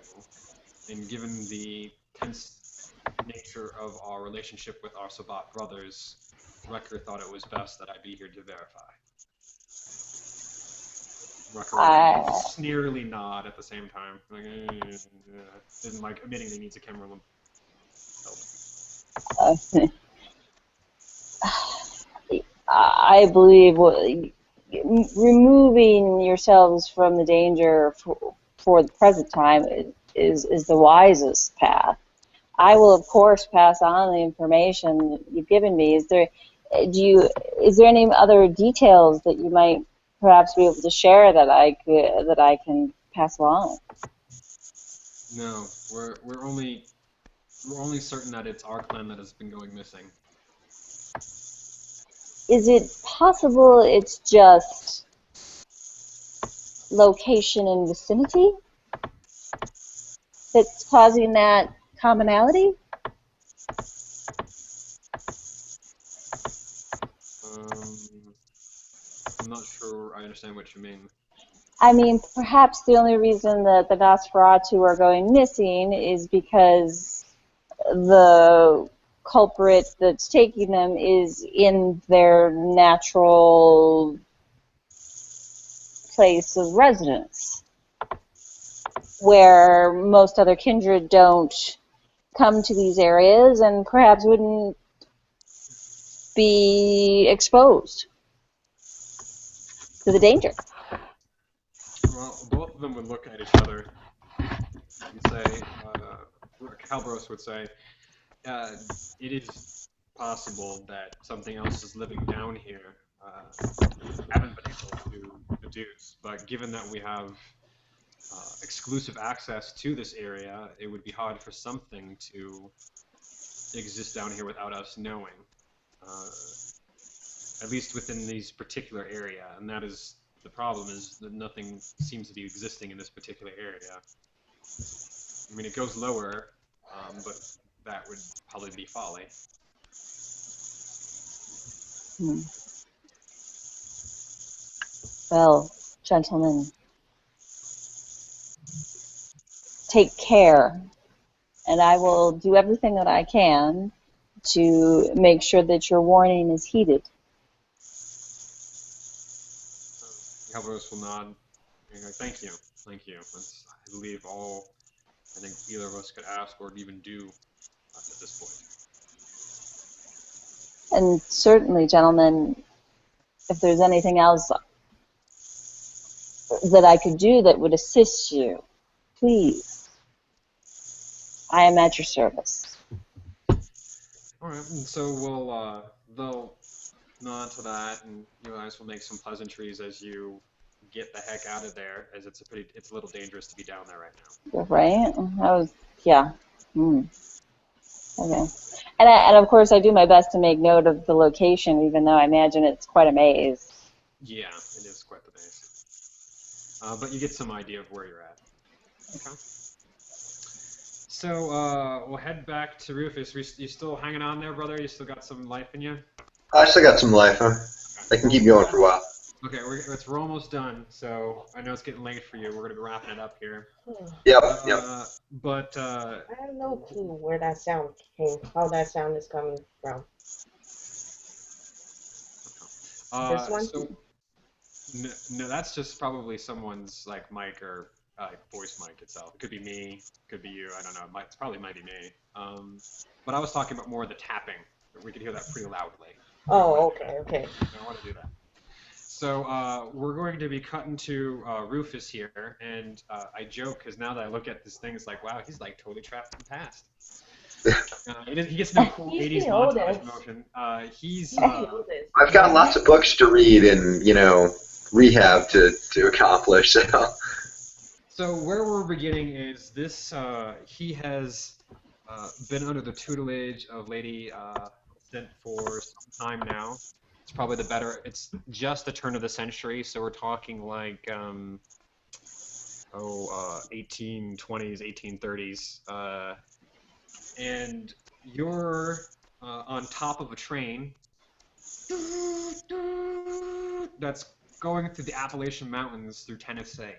and given the tense nature of our relationship with our Sabat brothers, Wrecker thought it was best that I be here to verify. Wrecker sneerily nod at the same time, like, and like admitting he needs a camera help. I believe removing yourselves from the danger for the present time is the wisest path. I will, of course, pass on the information you've given me. Is there any other details that you might perhaps be able to share that I can pass along? No, we're only certain that it's our clan that has been going missing. Is it possible it's just location and vicinity that's causing that commonality? I'm not sure I understand what you mean. I mean, perhaps the only reason that the Nosferatu are going missing is because the culprit that's taking them is in their natural place of residence, where most other kindred don't come to these areas and perhaps wouldn't be exposed to the danger. Well, both of them would look at each other and say, Calbros would say, it is possible that something else is living down here. Haven't been able to deduce, but given that we have exclusive access to this area, it would be hard for something to exist down here without us knowing. At least within this particular area, and that is the problem, is that nothing seems to be existing in this particular area. I mean, it goes lower, but that would probably be folly. Well, gentlemen, take care, and I will do everything that I can to make sure that your warning is heeded. Calvados will nod. Thank you. That's, I believe, all I think either of us could ask or even do at this point. And certainly, gentlemen, if there's anything else that I could do that would assist you, please, I am at your service. All right, and so they'll nod to that, and you guys will make some pleasantries as you get the heck out of there, as it's a little dangerous to be down there right now. Right? Yeah. Okay. And of course, I do my best to make note of the location, even though I imagine it's quite a maze. Yeah, it is quite the maze. But you get some idea of where you're at. Okay. So we'll head back to Rufus. You still hanging on there, brother? You still got some life in you? I still got some life, huh? I can keep going for a while. Okay, we're almost done, so I know it's getting late for you. We're going to be wrapping it up here. Yep. But I have no clue where that sound came, how that sound is coming from. This one? So, no, that's just probably someone's like mic or voice mic itself. It could be me, it could be you. I don't know. It probably might be me. But I was talking about more of the tapping. We could hear that pretty loudly. Oh, okay. I don't want to do that. So we're going to be cutting to Rufus here, and I joke because now that I look at this thing, it's like, wow, he's like totally trapped in the past. He gets no cool He's 80s the montage oldest. motion. He's He's the oldest. I've got lots of books to read and, rehab to accomplish, so. So where we're beginning is this, he has been under the tutelage of Lady Lucinde for some time now. It's probably it's just the turn of the century, so we're talking like, 1820s, 1830s. And you're on top of a train that's going through the Appalachian Mountains through Tennessee.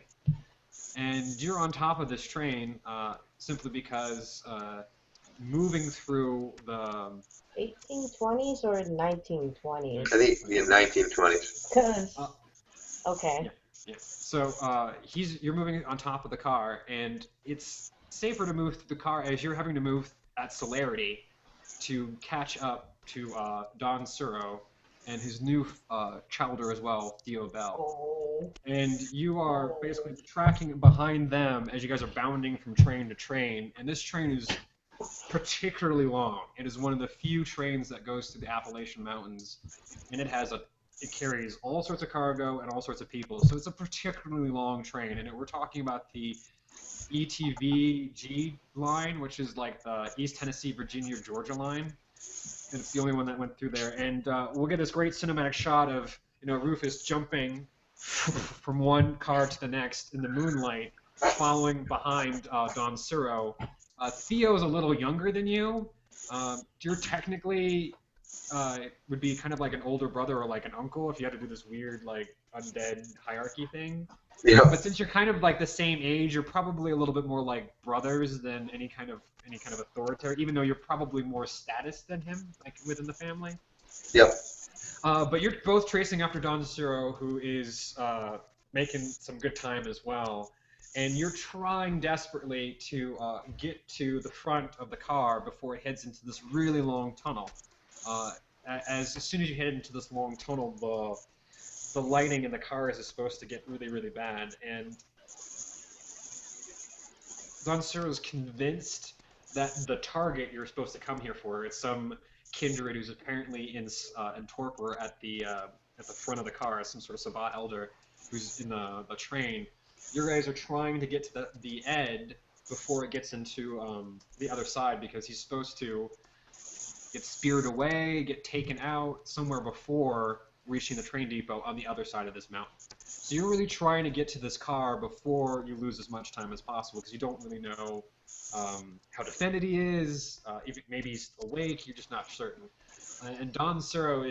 And you're on top of this train simply because moving through the 1820s or 1920s? I think in 1920s. Okay. Yeah. So you're moving on top of the car, and it's safer to move through the car as you're having to move at celerity to catch up to Don Suro and his new childer as well, Theo Bell. Oh. And you are basically tracking behind them as you guys are bounding from train to train. And this train is particularly long. It is one of the few trains that goes through the Appalachian Mountains, and it carries all sorts of cargo and all sorts of people. So it's a particularly long train, and we're talking about the ETVG line, which is like the East Tennessee, Virginia, Georgia line. And it's the only one that went through there. And we'll get this great cinematic shot of Rufus jumping from one car to the next in the moonlight, following behind Don Suro. Theo's a little younger than you. You're technically would be kind of like an older brother or like an uncle if you had to do this weird like undead hierarchy thing. Yeah. But since you're kind of like the same age, you're probably a little bit more like brothers than any kind of authoritarian, even though you're probably more status than him, like within the family. Yep. But you're both tracing after Don Suro, who is making some good time as well. And you're trying desperately to get to the front of the car before it heads into this really long tunnel. As soon as you head into this long tunnel, the lighting in the cars is supposed to get really, really bad. And Don Suro is convinced that the target you're supposed to come here for is some kindred who's apparently in torpor at the front of the car, some sort of Sabbat elder who's in the train. You guys are trying to get to the Ed before it gets into the other side, because he's supposed to get speared away, get taken out somewhere before reaching the train depot on the other side of this mountain. So you're really trying to get to this car before you lose as much time as possible, because you don't really know how defended he is, if maybe he's awake, you're just not certain. And Don Suro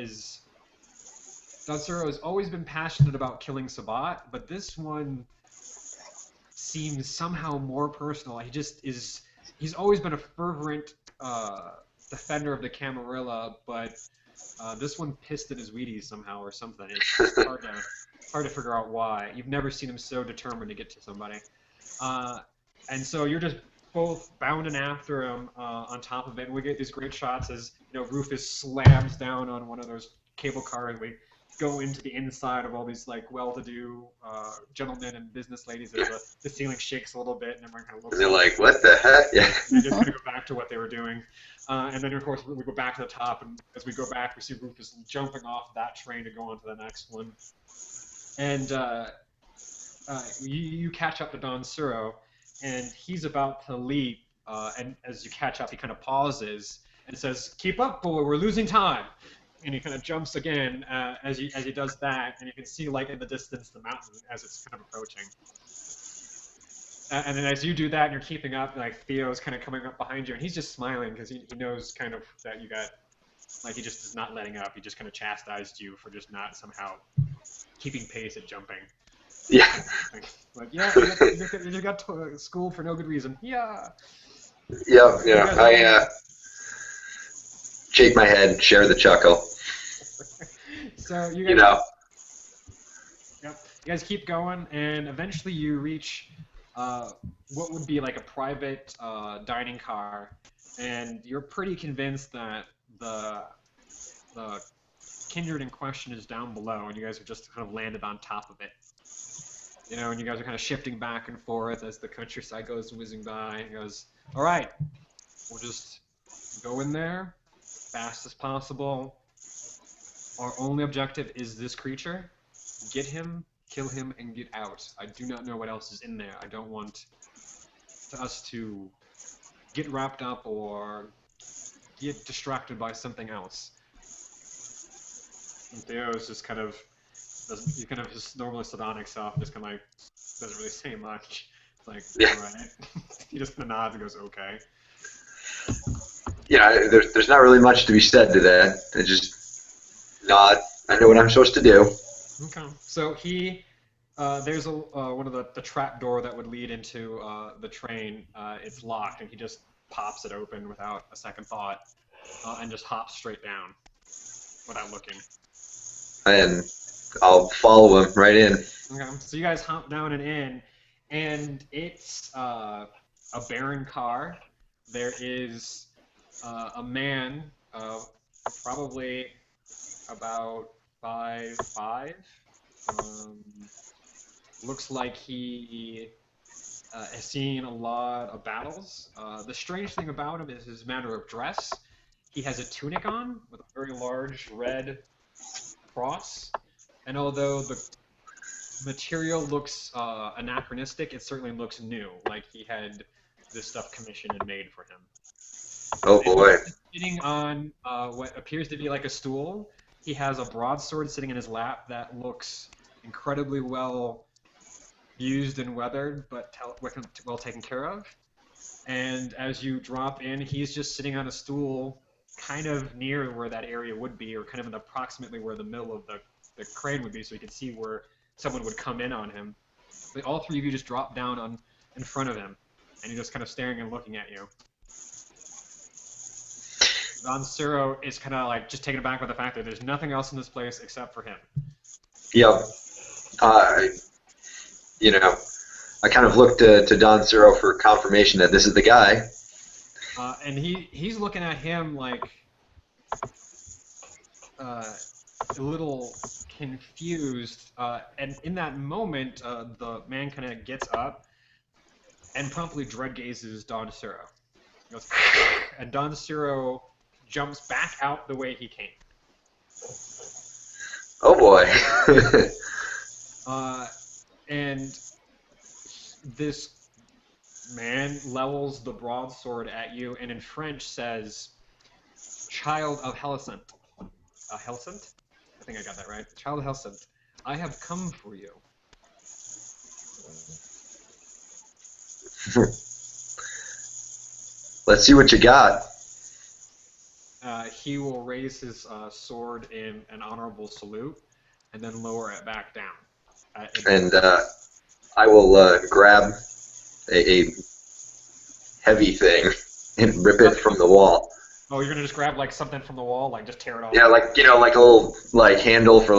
has always been passionate about killing Sabbat, but this one seems somehow more personal. He's always been a fervent defender of the Camarilla, but this one pissed in his Wheaties somehow or something. It's just hard to figure out why. You've never seen him so determined to get to somebody. And so you're just both bounding after him on top of it. And we get these great shots as Rufus slams down on one of those cable cars. We go into the inside of all these like well-to-do gentlemen and business ladies as the ceiling shakes a little bit, and everyone kind of looks. And they're like, "What the heck?" Yeah. They just kind of go back to what they were doing, and then of course we go back to the top, and as we go back, we see Rufus jumping off that train to go on to the next one, and you catch up to Don Suro, and he's about to leap, and as you catch up, he kind of pauses and says, "Keep up, boy, we're losing time." And he kind of jumps again as he does that, and you can see like in the distance the mountain as it's kind of approaching. And then as you do that and you're keeping up, like Theo's kind of coming up behind you, and he's just smiling because he knows kind of that you got, like he just is not letting up. He just kind of chastised you for just not somehow keeping pace at jumping. Yeah. Like yeah, you got to school for no good reason. Yeah. Yeah. I shake my head, share the chuckle. So you guys, Yep. You guys keep going, and eventually you reach what would be like a private dining car, and you're pretty convinced that the kindred in question is down below, and you guys have just kind of landed on top of it. And you guys are kind of shifting back and forth as the countryside goes whizzing by, and he goes, "All right, we'll just go in there, fast as possible. Our only objective is this creature. Get him, kill him, and get out. I do not know what else is in there. I don't want us to get wrapped up or get distracted by something else. And Theo's just kind of his normally sardonic self just kind of like doesn't really say much. It's like, alright. He just kind of nods and goes, okay. Yeah, there's not really much to be said to that. I just nod. I know what I'm supposed to do. Okay. So he, there's one of the trap door that would lead into the train. It's locked, and he just pops it open without a second thought, and just hops straight down without looking. And I'll follow him right in. Okay. So you guys hop down and in, and it's a barren car. There is a man, probably about 5'5". Looks like he has seen a lot of battles. The strange thing about him is his manner of dress. He has a tunic on with a very large red cross, and although the material looks anachronistic, it certainly looks new, like he had this stuff commissioned and made for him. Oh boy. Sitting on what appears to be like a stool, he has a broadsword sitting in his lap that looks incredibly well used and weathered, but well taken care of. And as you drop in, he's just sitting on a stool kind of near where that area would be, or kind of in approximately where the middle of the crane would be, so you could see where someone would come in on him. But all three of you just drop down in front of him, and you're just kind of staring and looking at you. Don Ciro is kind of like just taken aback by the fact that there's nothing else in this place except for him. Yep. I kind of looked to Don Ciro for confirmation that this is the guy. And he's looking at him like a little confused. And in that moment, the man kind of gets up and promptly dread gazes Don Ciro. He goes, and Don Ciro jumps back out the way he came. Oh boy. And this man levels the broadsword at you, and in French says, "Child of Helcent." Helcent? I think I got that right. Child of Helcent, I have come for you. Let's see what you got. He will raise his sword in an honorable salute, and then lower it back down. And I will grab a heavy thing and rip it from the wall. Oh, you're gonna just grab like something from the wall, like just tear it off? Yeah, like like a little handle for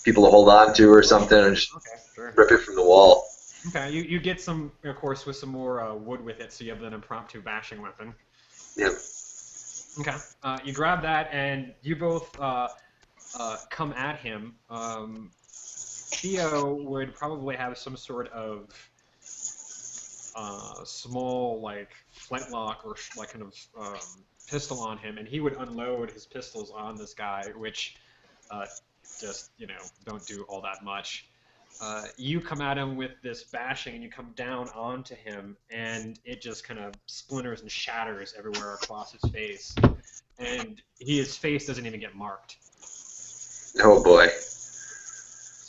people to hold on to or something, and just rip it from the wall. Okay, you get some, of course, with some more wood with it, so you have an impromptu bashing weapon. Yep. Okay, you grab that, and you both come at him. Theo would probably have some sort of small, flintlock or kind of pistol on him, and he would unload his pistols on this guy, which just, don't do all that much. You come at him with this bashing, and you come down onto him, and it just kind of splinters and shatters everywhere across his face. And his face doesn't even get marked. Oh boy.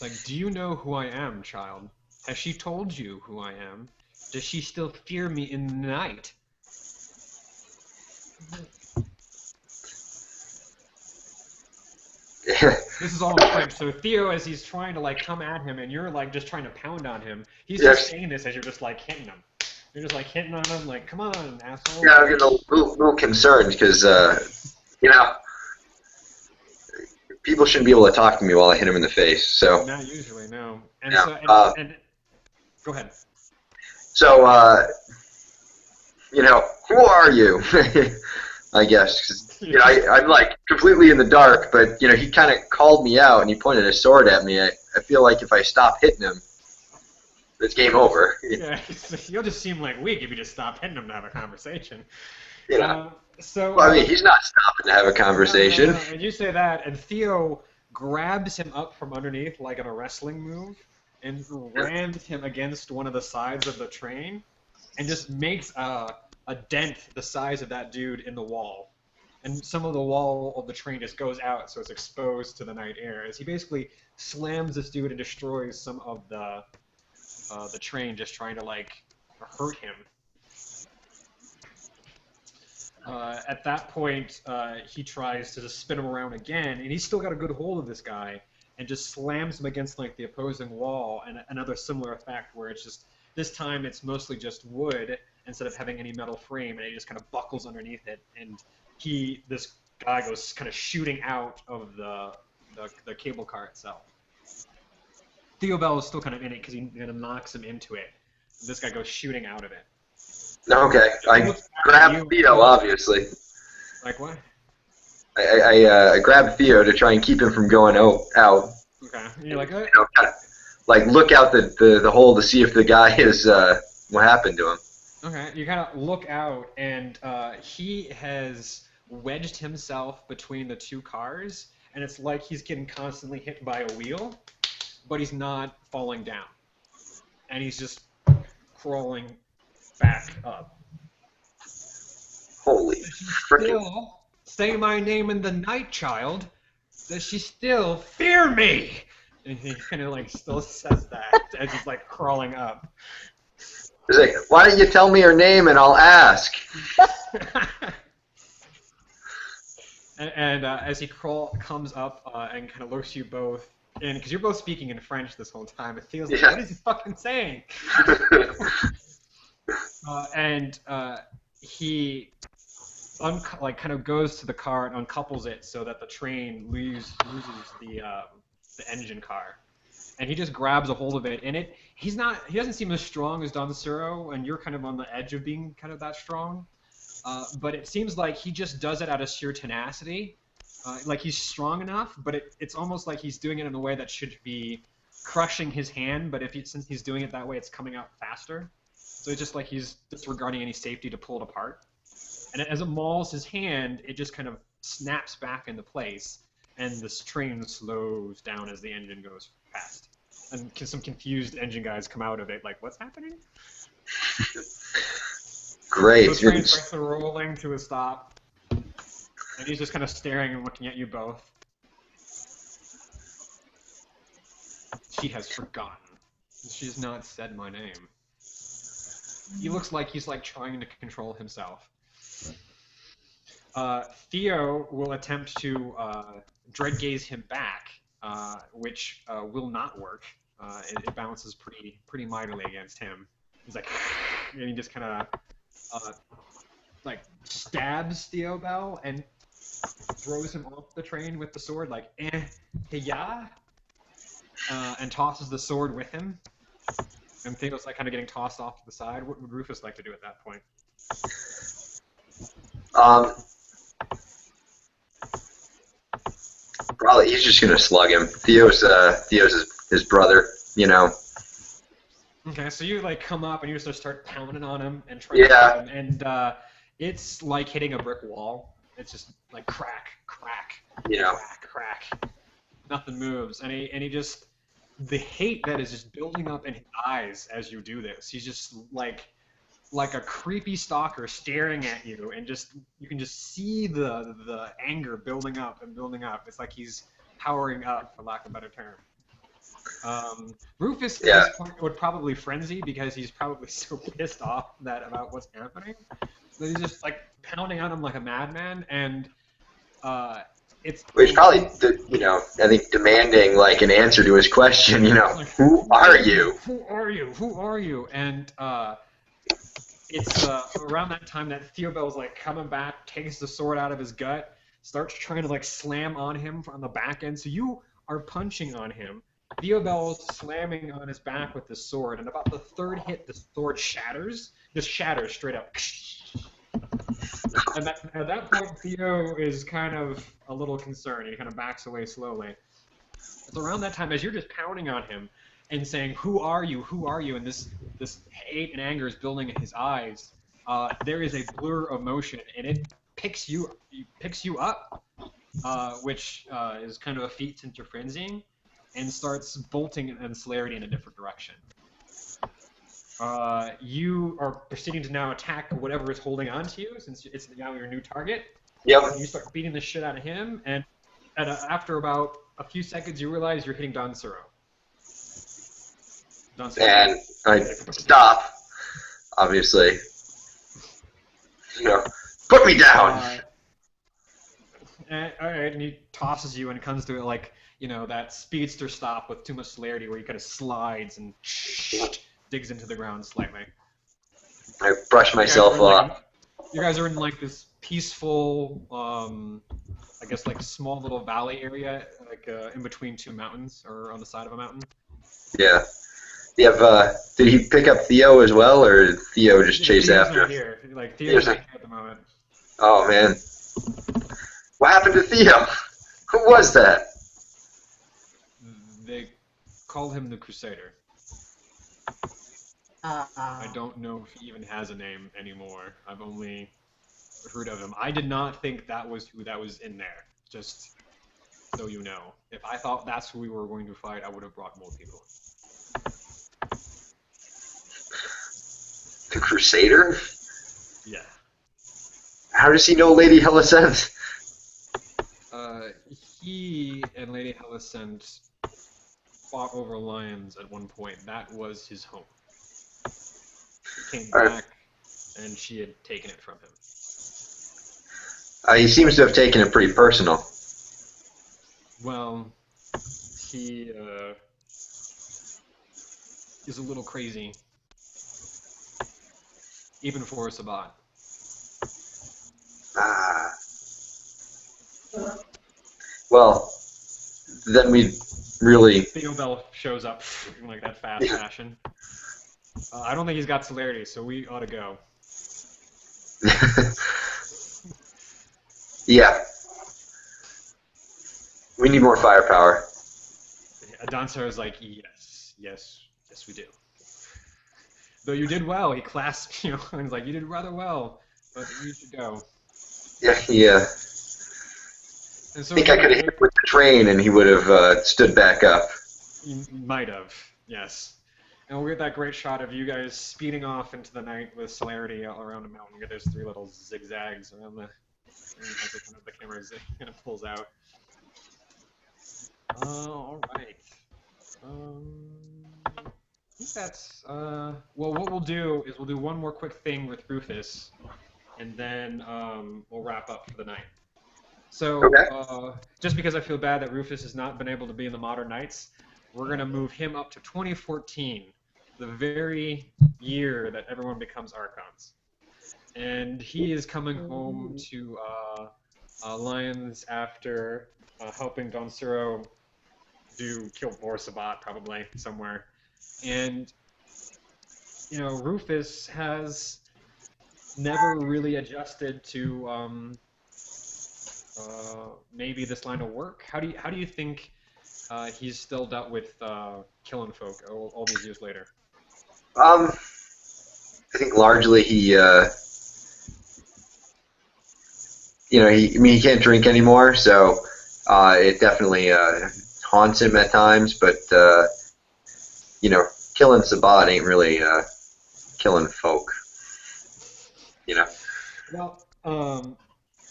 It's like, do you know who I am, child? Has she told you who I am? Does she still fear me in the night? This is all in French. So Theo, as he's trying to come at him, and you're just trying to pound on him, he's just saying this as you're just hitting him. You're just hitting on him, come on, asshole. Yeah, I'm getting a little concerned because people shouldn't be able to talk to me while I hit them in the face. So. Not usually, no. And yeah. so, and go ahead. So, who are you? I guess. 'Cause, I'm completely in the dark, but he kind of called me out and he pointed a sword at me. I feel like if I stop hitting him, it's game over. Yeah, you'll just seem weak if you just stop hitting him to have a conversation. So, Well, I mean, he's not stopping to have a conversation. no. And you say that, and Theo grabs him up from underneath like in a wrestling move and rams him against one of the sides of the train and just makes a dent the size of that dude in the wall. And some of the wall of the train just goes out, so it's exposed to the night air. As he basically slams this dude and destroys some of the train, just trying to like hurt him. At that point, he tries to just spin him around again, and he's still got a good hold of this guy, and just slams him against like the opposing wall. And another similar effect where it's just this time it's mostly just wood instead of having any metal frame, and he just kind of buckles underneath it, and this guy goes kind of shooting out of the cable car itself. Theobald is still kind of in it because he kind of knocks him into it. This guy goes shooting out of it. Okay, I grabbed Theo, obviously. Like what? I grabbed Theo to try and keep him from going out. Okay. And you're like, You know, kind of, like look out the hole to see if the guy is what happened to him. okay. You kind of look out, and he has wedged himself between the two cars, and it's like he's getting constantly hit by a wheel, but he's not falling down, and he's just crawling back up. Holy frickin'. Still say my name in the night, child. Does she still fear me? And he kind of like still says that as he's like crawling up. He's like, why don't you tell me her name and I'll ask? And as he comes up and kind of looks you both, and because you're both speaking in French this whole time, it feels like, what is he fucking saying? And he kind of goes to the car and uncouples it so that the train loses the engine car, and he just grabs a hold of it. And he doesn't seem as strong as Don Suro, and you're kind of on the edge of being kind of that strong. But it seems like he just does it out of sheer tenacity. Like he's strong enough, but it's almost like he's doing it in a way that should be crushing his hand, but since he's doing it that way, it's coming out faster. So it's just like he's disregarding any safety to pull it apart. And as it mauls his hand, it just kind of snaps back into place, and this train slows down as the engine goes past. And some confused engine guys come out of it like, what's happening? Great. The train starts rolling to a stop, and he's just kind of staring and looking at you both. She has forgotten. She has not said my name. He looks like he's like trying to control himself. Theo will attempt to dread gaze him back, which will not work. It bounces pretty mightily against him. He's like, and he just kind of like stabs Theobald and throws him off the train with the sword, like yeah, and tosses the sword with him. And Theo's like kind of getting tossed off to the side. What would Rufus like to do at that point? Probably he's just gonna slug him. Theo's his brother, you know. Okay, so you like come up and you just start pounding on him and trying to hit him, and it's like hitting a brick wall. It's just like crack, crack, crack. Nothing moves, and he just, the hate that is just building up in his eyes as you do this. He's just like a creepy stalker staring at you, and just you can just see the anger building up and building up. It's like he's powering up, for lack of a better term. Rufus at this point would probably frenzy because he's probably so pissed off about what's happening. So he's just like pounding on him like a madman, and he's probably, I think demanding like an answer to his question. You know, like, who are you? Who are you? Who are you? And it's around that time that Theobald's like coming back, takes the sword out of his gut, starts trying to like slam on him from the back end. So you are punching on him. Theobald's slamming on his back with the sword, and about the third hit, the sword shatters. Just shatters straight up. And at that point, Theo is kind of a little concerned. He kind of backs away slowly. It's around that time, as you're just pounding on him and saying, "Who are you? Who are you?" and this hate and anger is building in his eyes. There is a blur of motion, and it picks you up, which is kind of a feat since you're frenzying, and starts bolting and celerity in a different direction. You are proceeding to now attack whatever is holding on to you, since it's now your new target. Yep. You start beating the shit out of him, and after about a few seconds, you realize you're hitting Donsuro. And I stop, obviously. Put me down! Alright, and he tosses you and comes to it like, that speedster stop with too much celerity where he kind of slides and digs into the ground slightly. I brush myself off. You guys are in like this peaceful, I guess like small little valley area, like in between two mountains or on the side of a mountain. Yeah. Did he pick up Theo as well, or did Theo just chase Theo's after not him? here. Like Theo's not here at the moment. Oh man. What happened to Theo? Who was that? They call him the Crusader. I don't know if he even has a name anymore. I've only heard of him. I did not think that was who that was in there. Just so you know. If I thought that's who we were going to fight, I would have brought more people. The Crusader? Yeah. How does he know Lady Helicent? He and Lady Helicent fought over lions at one point. That was his home. He came back, and she had taken it from him. He seems to have taken it pretty personal. Well, he is a little crazy, even for a Sabat. Well, then we really... Theobel shows up in like that fast fashion. I don't think he's got celerity, so we ought to go. Yeah. We need more firepower. Adonsar is like, yes, we do. Though you did well, he clasped you, and he's like, you did rather well, but you should go. Yeah. And so I think I could have hit him with the train and he would have stood back up. You might have, yes. And we'll get that great shot of you guys speeding off into the night with celerity all around the mountain. Get those three little zigzags around the camera kind of pulls out. All right. I think that's well. What we'll do is we'll do one more quick thing with Rufus, and then we'll wrap up for the night. So, Okay. Just because I feel bad that Rufus has not been able to be in the Modern Knights, we're going to move him up to 2014, the very year that everyone becomes Archons. And he is coming home to Lions after helping Donsuro kill more Sabat, probably, somewhere. And, Rufus has never really adjusted to maybe this line of work. How do you think he's still dealt with killing folk all these years later? I think largely he he can't drink anymore, so it definitely haunts him at times. But killing Sabat ain't really killing folk. Well,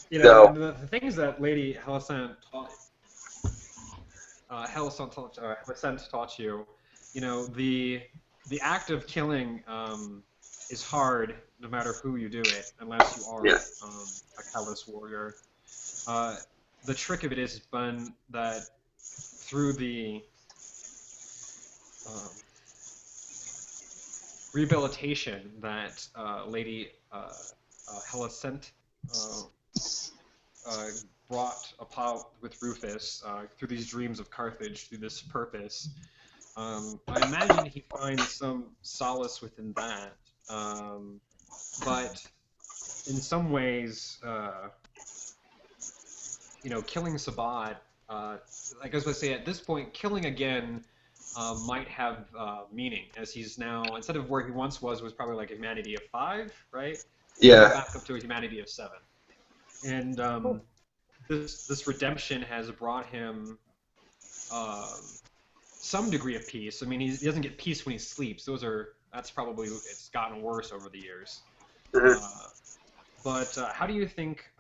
So, the things that Lady Helicent taught you, the act of killing is hard no matter who you do it, unless you are a callous warrior. The trick of it is been that through the rehabilitation that Lady Helicent brought about with Rufus through these dreams of Carthage, through this purpose. I imagine he finds some solace within that. But in some ways, killing Sabat, like I was going to say, at this point, killing again might have meaning, as he's now, instead of where he once was probably like a humanity of 5, right? yeah. Back up to a humanity of 7. And this redemption has brought him some degree of peace. I mean, he doesn't get peace when he sleeps. That's probably, it's gotten worse over the years. Mhm. But how do you think,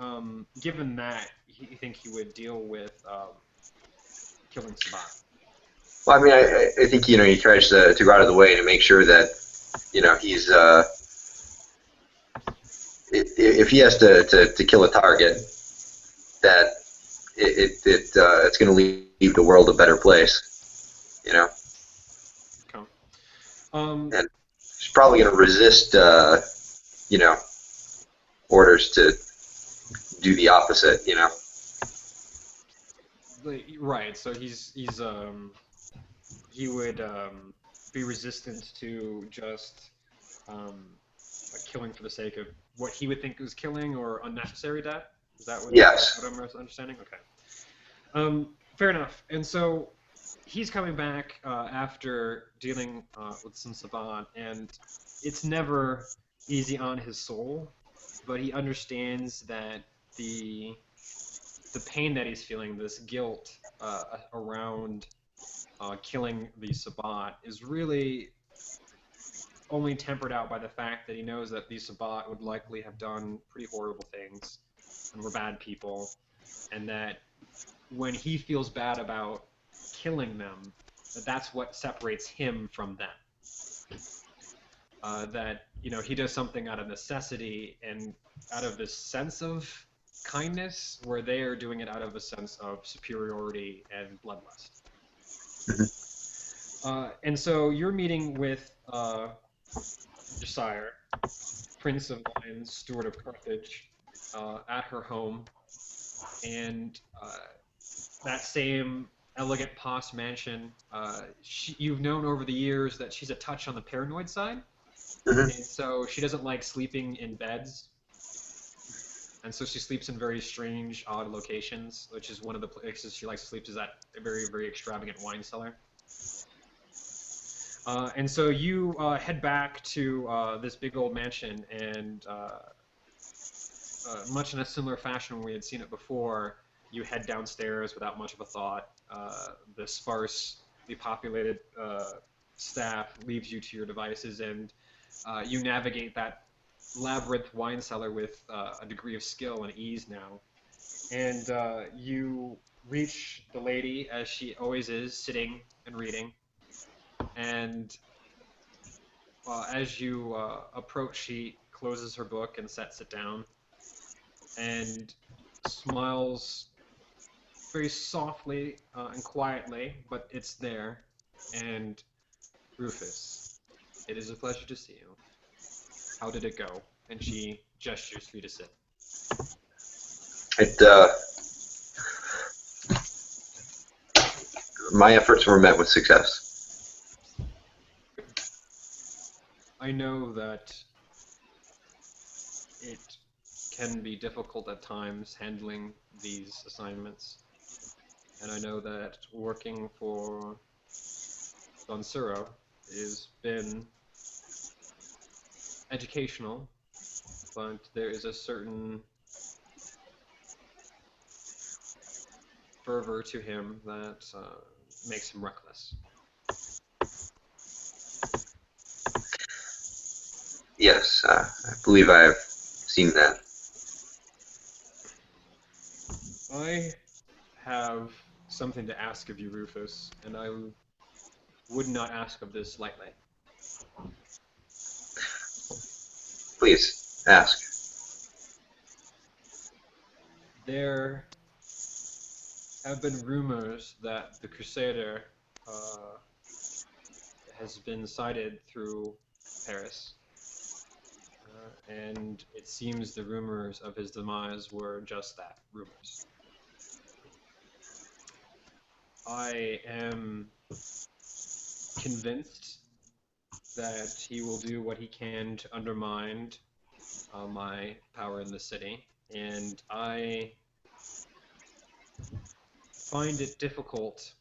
given that, you think he would deal with killing Sabat? Well, I mean, I think he tries to go out of the way to make sure that he's if he has to kill a target, that it's going to leave the world a better place, Okay. and he's probably going to resist orders to do the opposite, Right. So he would be resistant to just like killing for the sake of what he would think was killing or unnecessary death. Is that Yes. what I'm understanding? Okay. Fair enough. And so he's coming back after dealing with some Saban, and it's never easy on his soul, but he understands that the pain that he's feeling, this guilt around killing the Sabat, is really only tempered out by the fact that he knows that the Sabat would likely have done pretty horrible things and were bad people, and that when he feels bad about killing them, that's what separates him from them. That he does something out of necessity and out of this sense of kindness, where they are doing it out of a sense of superiority and bloodlust. And so you're meeting with Josiah, Prince of Lions, Steward of Carthage, at her home, and that same elegant posh mansion. You've known over the years that she's a touch on the paranoid side, and so she doesn't like sleeping in beds. And so she sleeps in very strange, odd locations, which is one of the places she likes to sleep is at a very, very extravagant wine cellar. And so you head back to this big old mansion, and much in a similar fashion when we had seen it before, you head downstairs without much of a thought. The sparsely populated staff leaves you to your devices, and you navigate that labyrinth wine cellar with a degree of skill and ease now. And you reach the lady, as she always is, sitting and reading. And as you approach, she closes her book and sets it down and smiles very softly and quietly, but it's there. And Rufus, it is a pleasure to see you. How did it go? And she gestures for you to sit. My efforts were met with success. I know that it can be difficult at times handling these assignments, and I know that working for Don Suro has been educational, but there is a certain fervor to him that makes him reckless. Yes, I believe I have seen that. I have something to ask of you, Rufus, and I would not ask of this lightly. Please, ask. There have been rumors that the Crusader has been sighted through Paris, and it seems the rumors of his demise were just that, rumors. I am convinced that he will do what he can to undermine my power in the city, and I find it difficult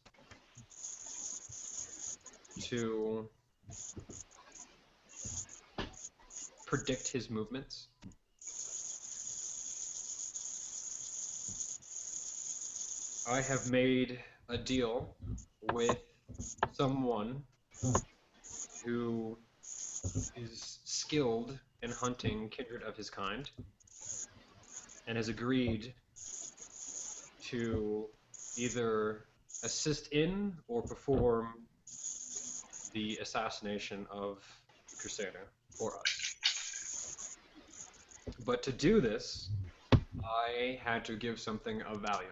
to predict his movements. I have made a deal with someone who is skilled in hunting kindred of his kind and has agreed to either assist in or perform the assassination of the Crusader for us. But to do this, I had to give something of value.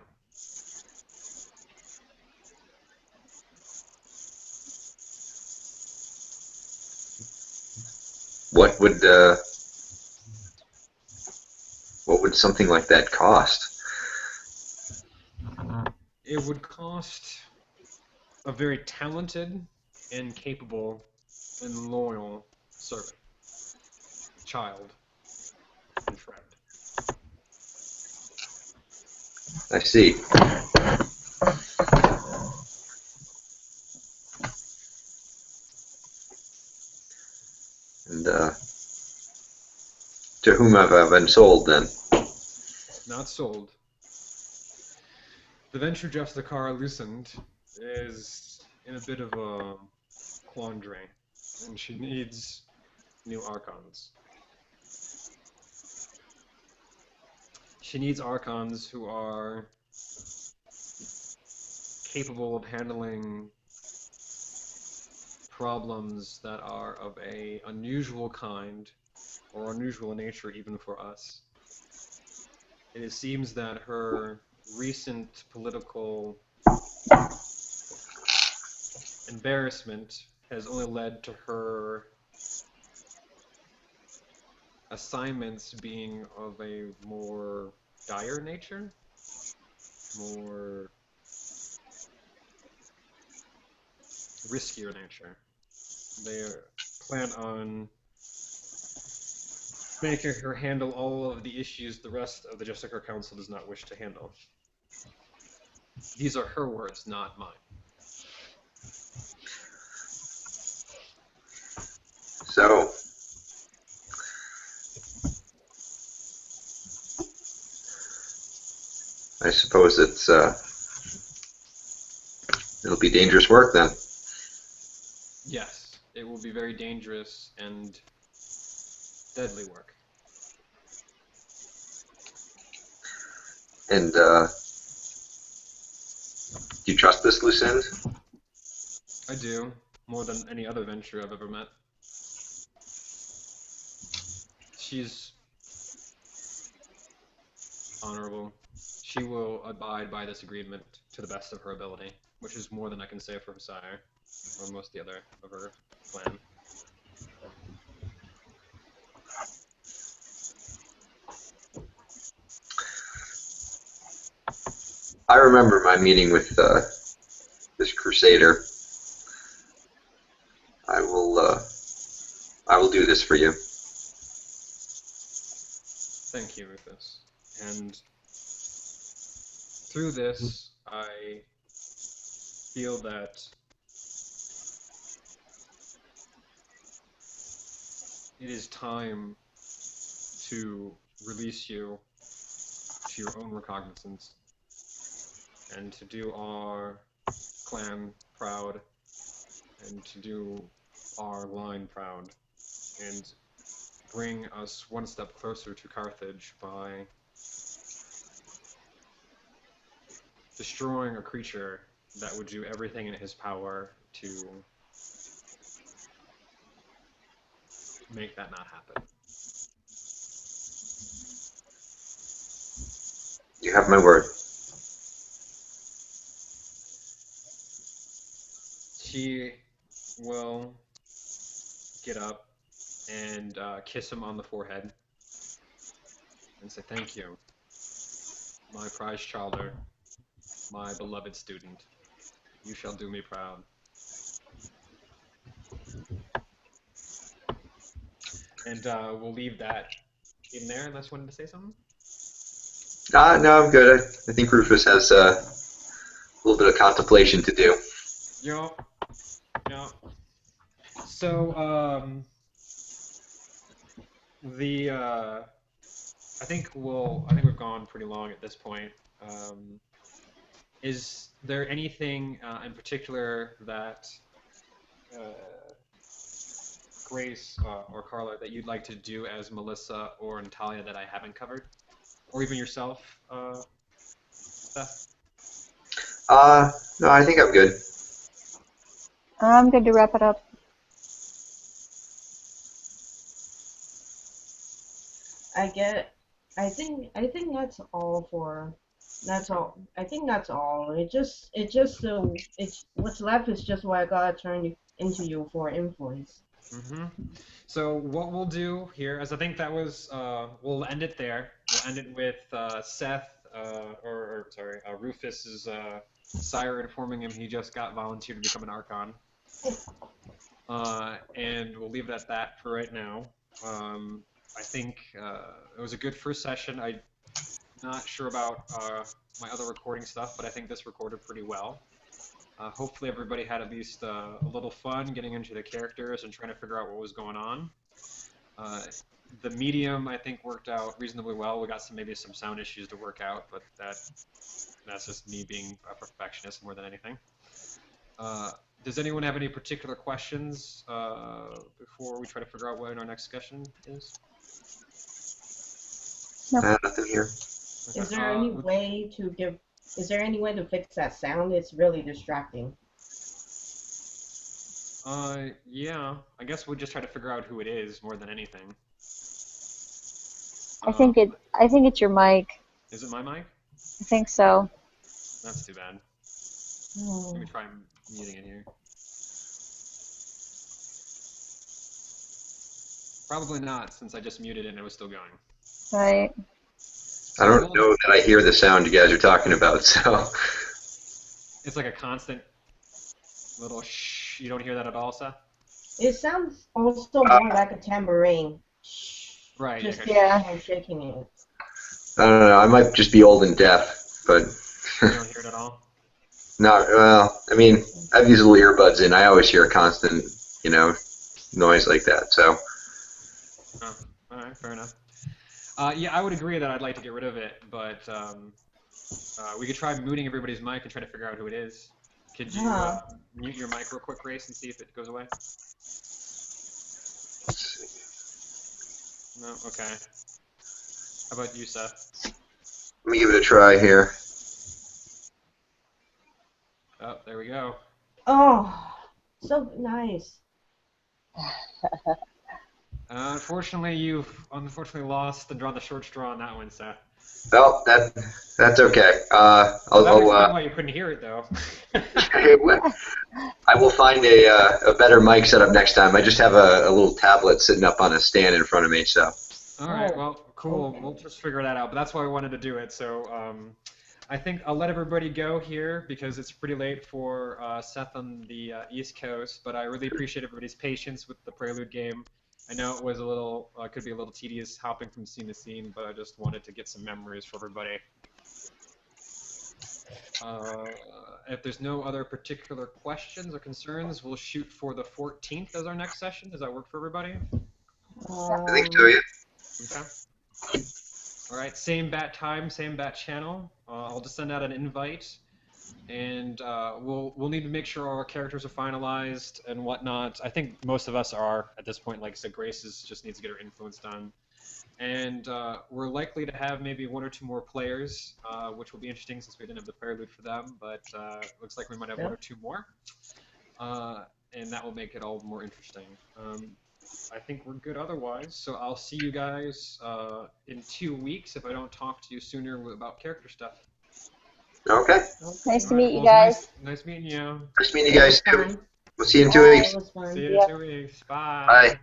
What would something like that cost? It would cost a very talented and capable and loyal servant, child, and friend. I see. And to whom have I been sold then? Not sold. The Venture Justicar Lucinde is in a bit of a quandary, and she needs new Archons. She needs Archons who are capable of handling problems that are of a unusual kind, or unusual in nature even for us. It seems that her recent political embarrassment has only led to her assignments being of a more dire nature, more riskier nature. They plan on making her handle all of the issues the rest of the Justicar Council does not wish to handle. These are her words, not mine. So, I suppose it'll be dangerous work then. Yes, it will be very dangerous and deadly work. And do you trust this Lucinde? I do, more than any other venture I've ever met. She's honorable. She will abide by this agreement to the best of her ability, which is more than I can say for her sire, or most of the other of her clan. I remember my meeting with this Crusader. I will do this for you. Thank you, Rufus. And through this, I feel that it is time to release you to your own recognizance and to do our clan proud and to do our line proud and bring us one step closer to Carthage by destroying a creature that would do everything in his power to make that not happen. You have my word. She will get up and kiss him on the forehead and say, "Thank you, my prized childer, my beloved student. You shall do me proud." And we'll leave that in there unless you wanted to say something. No, I'm good. I think Rufus has a little bit of contemplation to do. Yeah. So, I think we've gone pretty long at this point. is there anything in particular that Grace or Carla that you'd like to do as Melissa or Natalia that I haven't covered, or even yourself, Seth? No, I think I'm good. I'm good to wrap it up. I think that's all for. That's all. I think that's all. It's what's left is just what I gotta turn into you for influence. Mm-hmm. So what we'll do here is I think that was we'll end it there. We'll end it with Seth Rufus's sire informing him he just got volunteered to become an Archon. And we'll leave it at that for right now. I think it was a good first session. I'm not sure about my other recording stuff, but I think this recorded pretty well. Hopefully everybody had at least a little fun getting into the characters and trying to figure out what was going on. The medium, I think, worked out reasonably well. We got maybe some sound issues to work out, but that's just me being a perfectionist more than anything. Does anyone have any particular questions before we try to figure out what our next discussion is? No. Nothing here. Okay. Is there any way to fix that sound? It's really distracting. Yeah. I guess we'll just try to figure out who it is more than anything. I think it's your mic. Is it my mic? I think so. That's too bad. Let me try muting it here. Probably not, since I just muted it and it was still going. Right. I don't know that I hear the sound you guys are talking about, so. It's like a constant little shh. You don't hear that at all, Seth? It sounds also more like a tambourine. Right. Just yeah. shaking it. I don't know. I might just be old and deaf, but. You don't hear it at all? No, well, I mean, I have these little earbuds in. I always hear a constant, noise like that, so. Oh, all right, fair enough. Yeah, I would agree that I'd like to get rid of it, but we could try muting everybody's mic and try to figure out who it is. Could you mute your mic real quick, Grace, and see if it goes away? No? Okay. How about you, Seth? Let me give it a try here. Oh, there we go. Oh, so nice. Unfortunately, you've lost and drawn the short straw on that one, Seth. Well, that's okay. That explains why you couldn't hear it, though. I will find a better mic setup next time. I just have a little tablet sitting up on a stand in front of me, so. All right, well, cool. Okay. We'll just figure that out, but that's why we wanted to do it. So I think I'll let everybody go here because it's pretty late for Seth on the East Coast, but I really appreciate everybody's patience with the Prelude game. I know it was could be a little tedious hopping from scene to scene, but I just wanted to get some memories for everybody. If there's no other particular questions or concerns, we'll shoot for the 14th as our next session. Does that work for everybody? I think so, yeah. Okay. All right, same bat time, same bat channel. I'll just send out an invite. And we'll need to make sure our characters are finalized and whatnot. I think most of us are at this point. Like I said, Grace just needs to get her influence done. And we're likely to have maybe one or two more players, which will be interesting since we didn't have the prelude for them. But it looks like we might have one or two more. And that will make it all more interesting. I think we're good otherwise. So I'll see you guys in 2 weeks if I don't talk to you sooner about character stuff. Okay. Nice to meet you guys. Nice meeting you. Nice meeting you guys too. We'll see you in 2 weeks. It was fun. See you in 2 weeks. Bye. Bye.